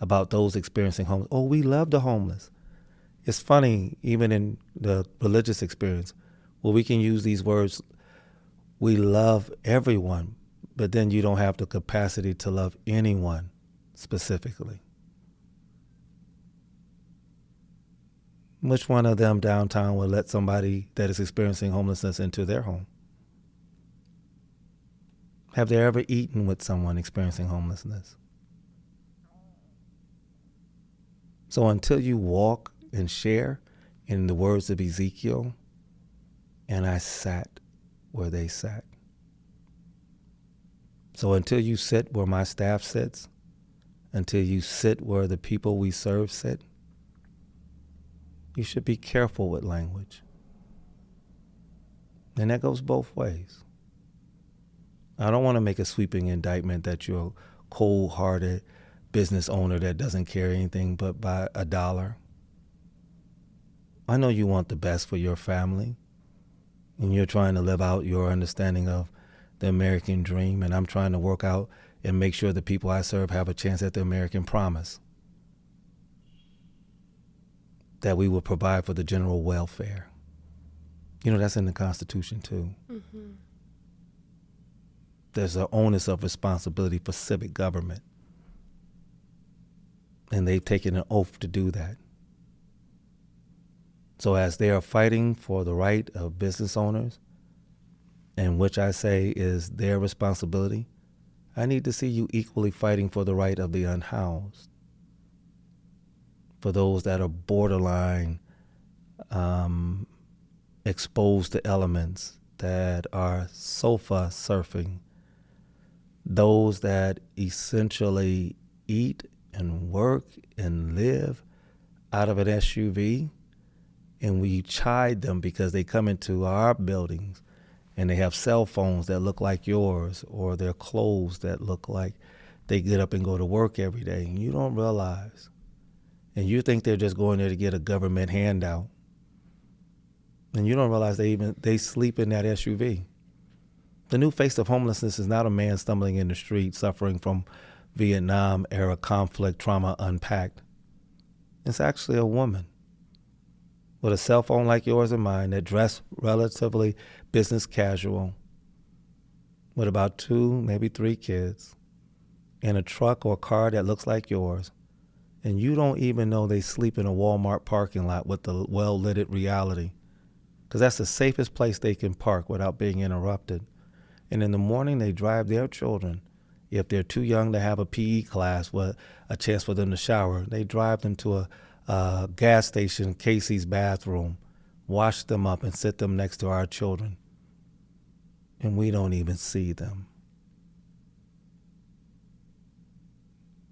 about those experiencing homeless. Oh, we love the homeless. It's funny, even in the religious experience, where we can use these words, we love everyone, but then you don't have the capacity to love anyone specifically. Which one of them downtown will let somebody that is experiencing homelessness into their home? Have they ever eaten with someone experiencing homelessness? So until you walk and share, in the words of Ezekiel, and I sat where they sat. So until you sit where my staff sits, until you sit where the people we serve sit, you should be careful with language. And that goes both ways. I don't want to make a sweeping indictment that you're a cold-hearted business owner that doesn't care anything but by a dollar. I know you want the best for your family, and you're trying to live out your understanding of the American dream, and I'm trying to work out and make sure the people I serve have a chance at the American promise, that we will provide for the general welfare. You know, that's in the Constitution too. Mm-hmm. There's an onus of responsibility for civic government, and they've taken an oath to do that. So as they are fighting for the right of business owners, and which I say is their responsibility, I need to see you equally fighting for the right of the unhoused, for those that are borderline exposed to elements, that are sofa surfing, those that essentially eat and work and live out of an SUV, and we chide them because they come into our buildings and they have cell phones that look like yours, or their clothes that look like they get up and go to work every day. And you don't realize. And you think they're just going there to get a government handout. And you don't realize they sleep in that SUV. The new face of homelessness is not a man stumbling in the street suffering from Vietnam-era conflict trauma unpacked. It's actually a woman with a cell phone like yours and mine that dress relatively business casual, with about 2, maybe 3 kids, in a truck or car that looks like yours, and you don't even know they sleep in a Walmart parking lot with the well-lit reality, because that's the safest place they can park without being interrupted. And in the morning, they drive their children, if they're too young to have a PE class with a chance for them to shower, they drive them to a gas station, Casey's bathroom, wash them up and sit them next to our children. And we don't even see them.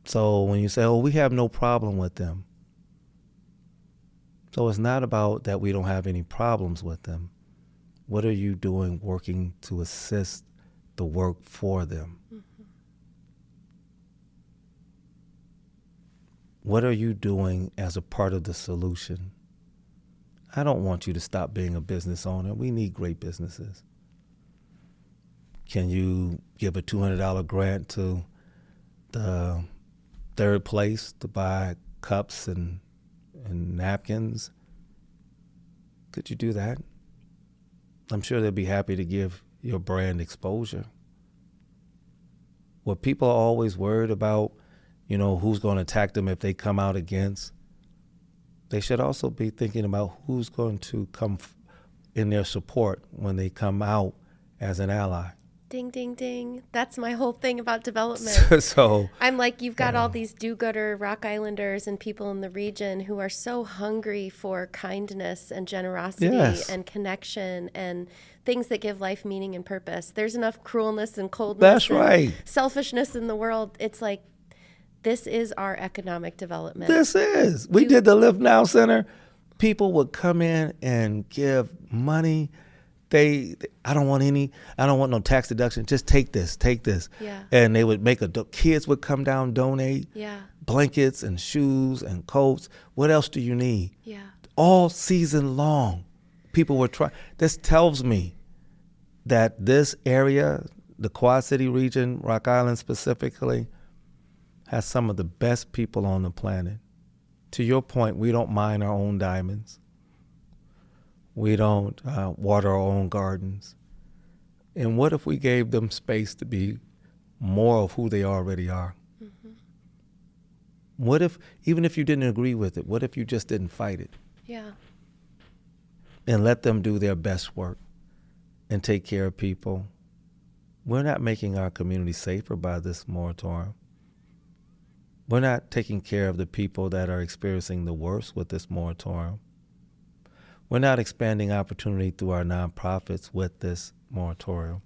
So when you say, oh, we have no problem with them. So it's not about that we don't have any problems with them. What are you doing working to assist the work for them? Mm-hmm. What are you doing as a part of the solution? I don't want you to stop being a business owner. We need great businesses. Can you give a $200 grant to the third place to buy cups and napkins? Could you do that? I'm sure they'd be happy to give your brand exposure. What people are always worried about, who's going to attack them if they come out against they should also be thinking about who's going to come in their support when they come out as an ally. Ding, ding, ding. That's my whole thing about development. So I'm like, you've got all these do-gooder Rock Islanders and people in the region who are so hungry for kindness and generosity and connection and things that give life meaning and purpose. There's enough cruelness and coldness and selfishness in the world. It's like, this is our economic development. This is. We did the Live Now Center. People would come in and give money. I don't want no tax deduction. Just take this. Yeah. And they would kids would come down, donate blankets and shoes and coats. What else do you need? Yeah. All season long, people were trying. This tells me that this area, the Quad City region, Rock Island specifically, has some of the best people on the planet. To your point, we don't mine our own diamonds. We don't water our own gardens. And what if we gave them space to be more of who they already are? Mm-hmm. What if, even if you didn't agree with it, what if you just didn't fight it? Yeah. And let them do their best work and take care of people? We're not making our community safer by this moratorium. We're not taking care of the people that are experiencing the worst with this moratorium. We're not expanding opportunity through our nonprofits with this moratorium.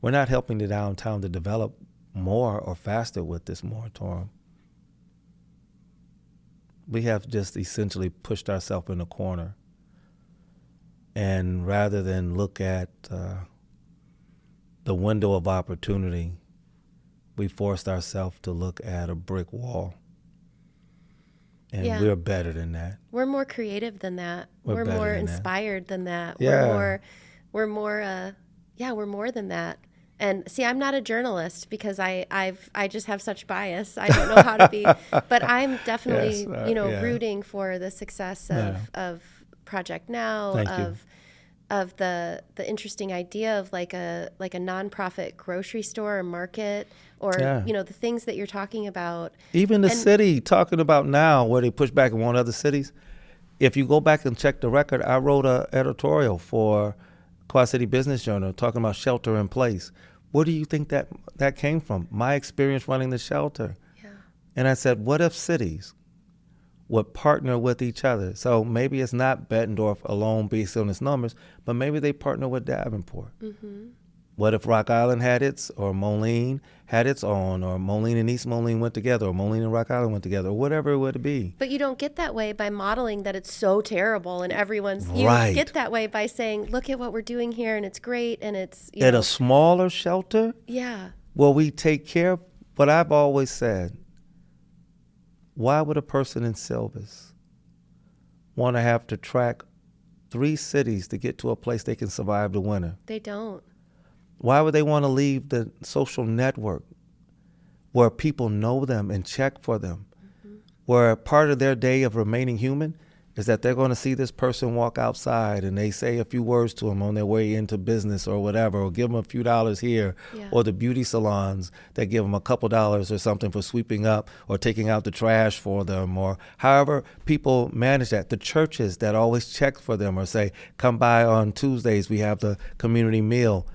We're not helping the downtown to develop more or faster with this moratorium. We have just essentially pushed ourselves in a corner. And rather than look at the window of opportunity, we forced ourselves to look at a brick wall. And we're better than that. We're more creative than that. We're more inspired than that. Yeah. We're more than that. And see, I'm not a journalist because I just have such bias. I don't know how to be, but I'm definitely rooting for the success of Project Now, of the interesting idea of like a nonprofit grocery store or market, or the things that you're talking about. Even the city talking about now where they push back and want other cities. If you go back and check the record, I wrote an editorial for Quad City Business Journal talking about shelter in place. Where do you think that came from? My experience running the shelter. Yeah. And I said, what if cities would partner with each other? So maybe it's not Bettendorf alone based on its numbers, but maybe they partner with Davenport. Mm-hmm. What if Rock Island had its, or Moline had its own, or Moline and East Moline went together, or Moline and Rock Island went together, or whatever it would be? But you don't get that way by modeling that it's so terrible and everyone's... You get that way by saying, look at what we're doing here and it's great and it's... At a smaller shelter? Yeah. Well, we take care of... But I've always said, why would a person in Silvis want to have to track 3 cities to get to a place they can survive the winter? They don't. Why would they want to leave the social network where people know them and check for them, where part of their day of remaining human is that they're going to see this person walk outside and they say a few words to them on their way into business or whatever, or give them a few dollars here, or the beauty salons that give them a couple dollars or something for sweeping up or taking out the trash for them, or however people manage that. The churches that always check for them or say, come by on Tuesdays, we have the community meal.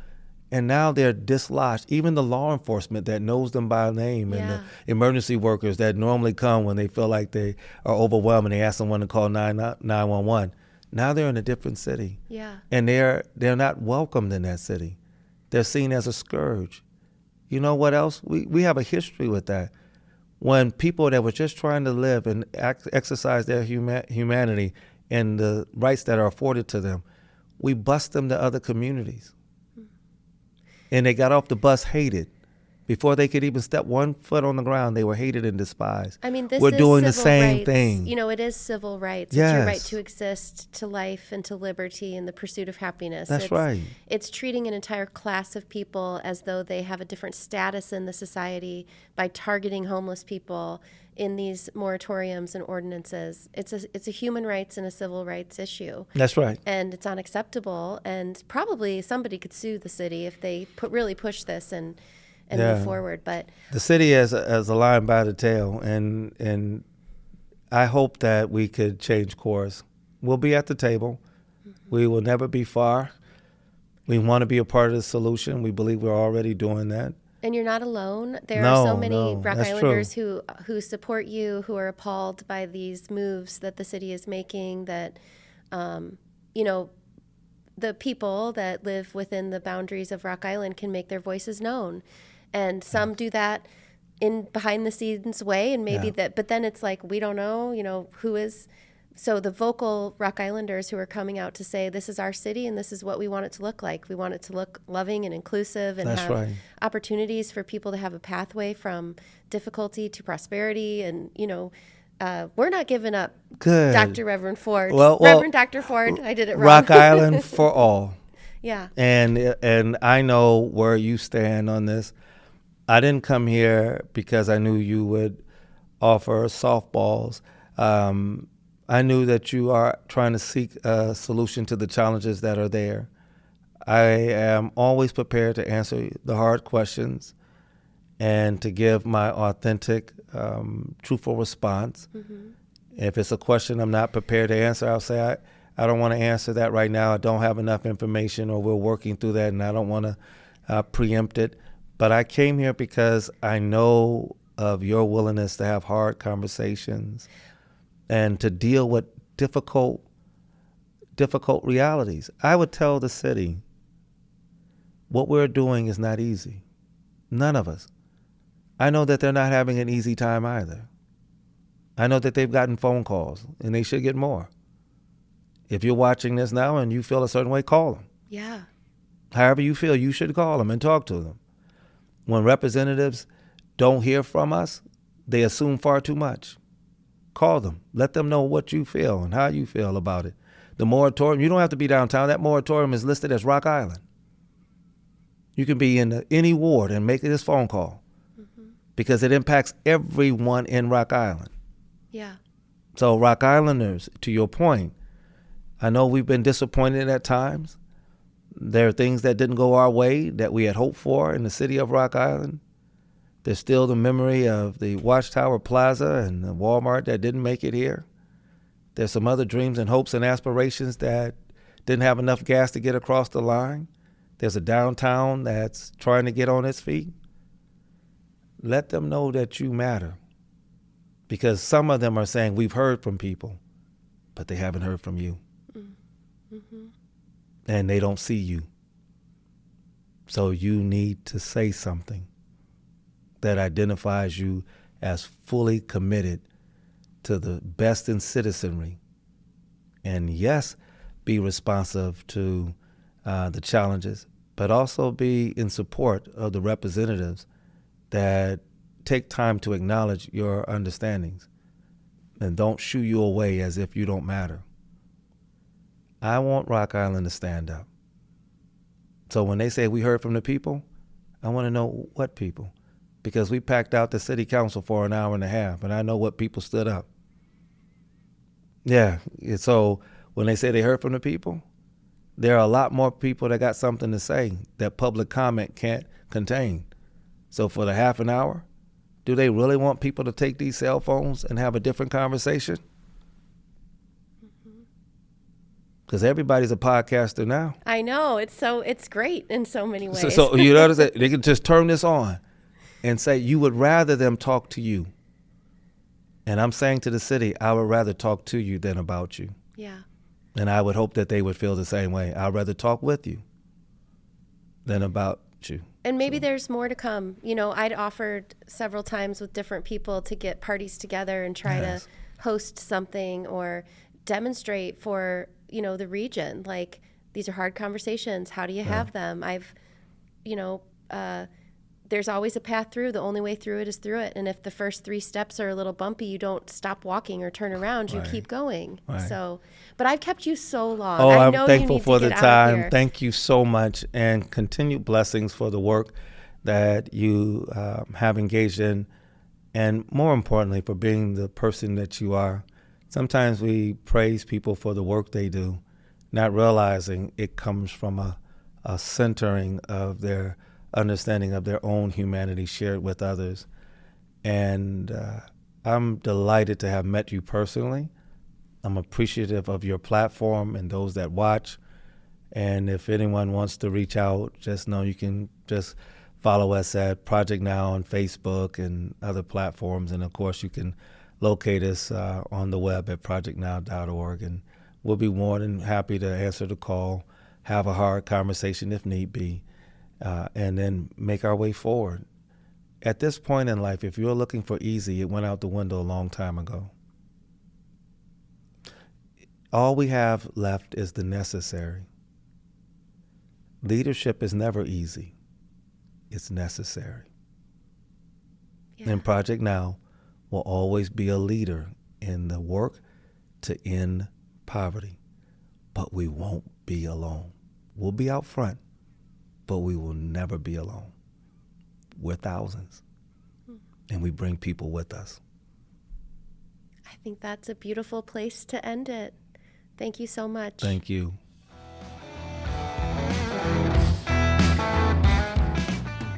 And now they're dislodged. Even the law enforcement that knows them by name, and the emergency workers that normally come when they feel like they are overwhelmed and they ask someone to call 911. Now they're in a different city. Yeah. And they're not welcomed in that city. They're seen as a scourge. You know what else? We have a history with that. When people that were just trying to live and exercise their humanity and the rights that are afforded to them, we bust them to other communities. And they got off the bus hated. Before they could even step one foot on the ground, they were hated and despised. I mean, this we're is doing the civil same rights. thing. You know, it is civil rights. Yes. It's your right to exist, to life, and to liberty, and the pursuit of happiness. That's right. It's treating an entire class of people as though they have a different status in the society by targeting homeless people in these moratoriums and ordinances. It's a human rights and a civil rights issue. That's right. And it's unacceptable. And probably somebody could sue the city if they really push this and move forward. But the city has a lion by the tail, and I hope that we could change course. We'll be at the table. We will never be far. We want to be a part of the solution. We believe we're already doing that. And you're not alone. There are so many Rock that's Islanders true. who support you, who are appalled by these moves that the city is making, that, the people that live within the boundaries of Rock Island can make their voices known. And some do that in behind the scenes way, and maybe but then it's like, we don't know, who is. So the vocal Rock Islanders who are coming out to say, this is our city and this is what we want it to look like. We want it to look loving and inclusive and have opportunities for people to have a pathway from difficulty to prosperity. And, we're not giving up. Good. Dr. Reverend Ford. Reverend Dr. Ford. I did it wrong. Rock Island for all. Yeah. And I know where you stand on this. I didn't come here because I knew you would offer softballs. I knew that you are trying to seek a solution to the challenges that are there. I am always prepared to answer the hard questions and to give my authentic, truthful response. Mm-hmm. If it's a question I'm not prepared to answer, I'll say, I don't want to answer that right now. I don't have enough information, or we're working through that, and I don't want to preempt it. But I came here because I know of your willingness to have hard conversations and to deal with difficult realities. I would tell the city, what we're doing is not easy. None of us. I know that they're not having an easy time either. I know that they've gotten phone calls, and they should get more. If you're watching this now and you feel a certain way, call them. Yeah. However you feel, you should call them and talk to them. When representatives don't hear from us, they assume far too much. Call them. Let them know what you feel and how you feel about it. The moratorium, you don't have to be downtown. That moratorium is listed as Rock Island. You can be in any ward and make this phone call because it impacts everyone in Rock Island. Yeah. So Rock Islanders, to your point, I know we've been disappointed at times. There are things that didn't go our way that we had hoped for in the city of Rock Island. There's still the memory of the Watchtower Plaza and the Walmart that didn't make it here. There's some other dreams and hopes and aspirations that didn't have enough gas to get across the line. There's a downtown that's trying to get on its feet. Let them know that you matter. Because some of them are saying, we've heard from people, but they haven't heard from you. Mm-hmm. And they don't see you. So you need to say something that identifies you as fully committed to the best in citizenry. And yes, be responsive to the challenges, but also be in support of the representatives that take time to acknowledge your understandings and don't shoo you away as if you don't matter. I want Rock Island to stand up. So when they say we heard from the people, I want to know what people. Because we packed out the city council for an hour and a half, and I know what people stood up. Yeah, so when they say they heard from the people, there are a lot more people that got something to say that public comment can't contain. So for the half an hour, do they really want people to take these cell phones and have a different conversation? Because everybody's a podcaster now. I know, it's great in so many ways. So you notice that they can just turn this on and say you would rather them talk to you. And I'm saying to the city, I would rather talk to you than about you. Yeah. And I would hope that they would feel the same way. I'd rather talk with you than about you. And maybe there's more to come. I'd offered several times with different people to get parties together and try to host something or demonstrate for, the region. Like, these are hard conversations. How do you have them? There's always a path through. The only way through it is through it. And if the first 3 steps are a little bumpy, you don't stop walking or turn around. You keep going. Right. So, but I've kept you so long. I know I'm thankful for the time. Here. Thank you so much, and continued blessings for the work that you have engaged in, and more importantly, for being the person that you are. Sometimes we praise people for the work they do, not realizing it comes from a centering of their understanding of their own humanity shared with others. And I'm delighted to have met you personally. I'm appreciative of your platform and those that watch. And if anyone wants to reach out, just know you can just follow us at Project Now on Facebook and other platforms. And of course, you can locate us on the web at projectnow.org. And we'll be more than happy to answer the call, have a hard conversation if need be, and then make our way forward. At this point in life, if you're looking for easy, it went out the window a long time ago. All we have left is the necessary. Leadership is never easy. It's necessary. Yeah. And Project Now will always be a leader in the work to end poverty. But we won't be alone. We'll be out front, but we will never be alone. We're thousands, and we bring people with us. I think that's a beautiful place to end it. Thank you so much. Thank you.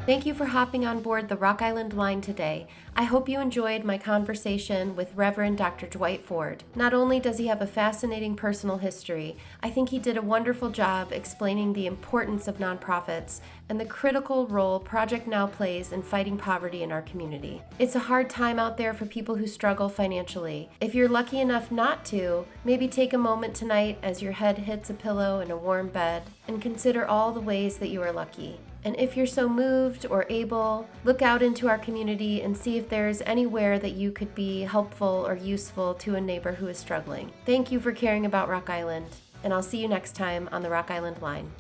Thank you for hopping on board the Rock Island Line today. I hope you enjoyed my conversation with Reverend Dr. Dwight Ford. Not only does he have a fascinating personal history, I think he did a wonderful job explaining the importance of nonprofits and the critical role Project Now plays in fighting poverty in our community. It's a hard time out there for people who struggle financially. If you're lucky enough not to, maybe take a moment tonight as your head hits a pillow in a warm bed and consider all the ways that you are lucky. And if you're so moved or able, look out into our community and see if there's anywhere that you could be helpful or useful to a neighbor who is struggling. Thank you for caring about Rock Island, and I'll see you next time on the Rock Island Line.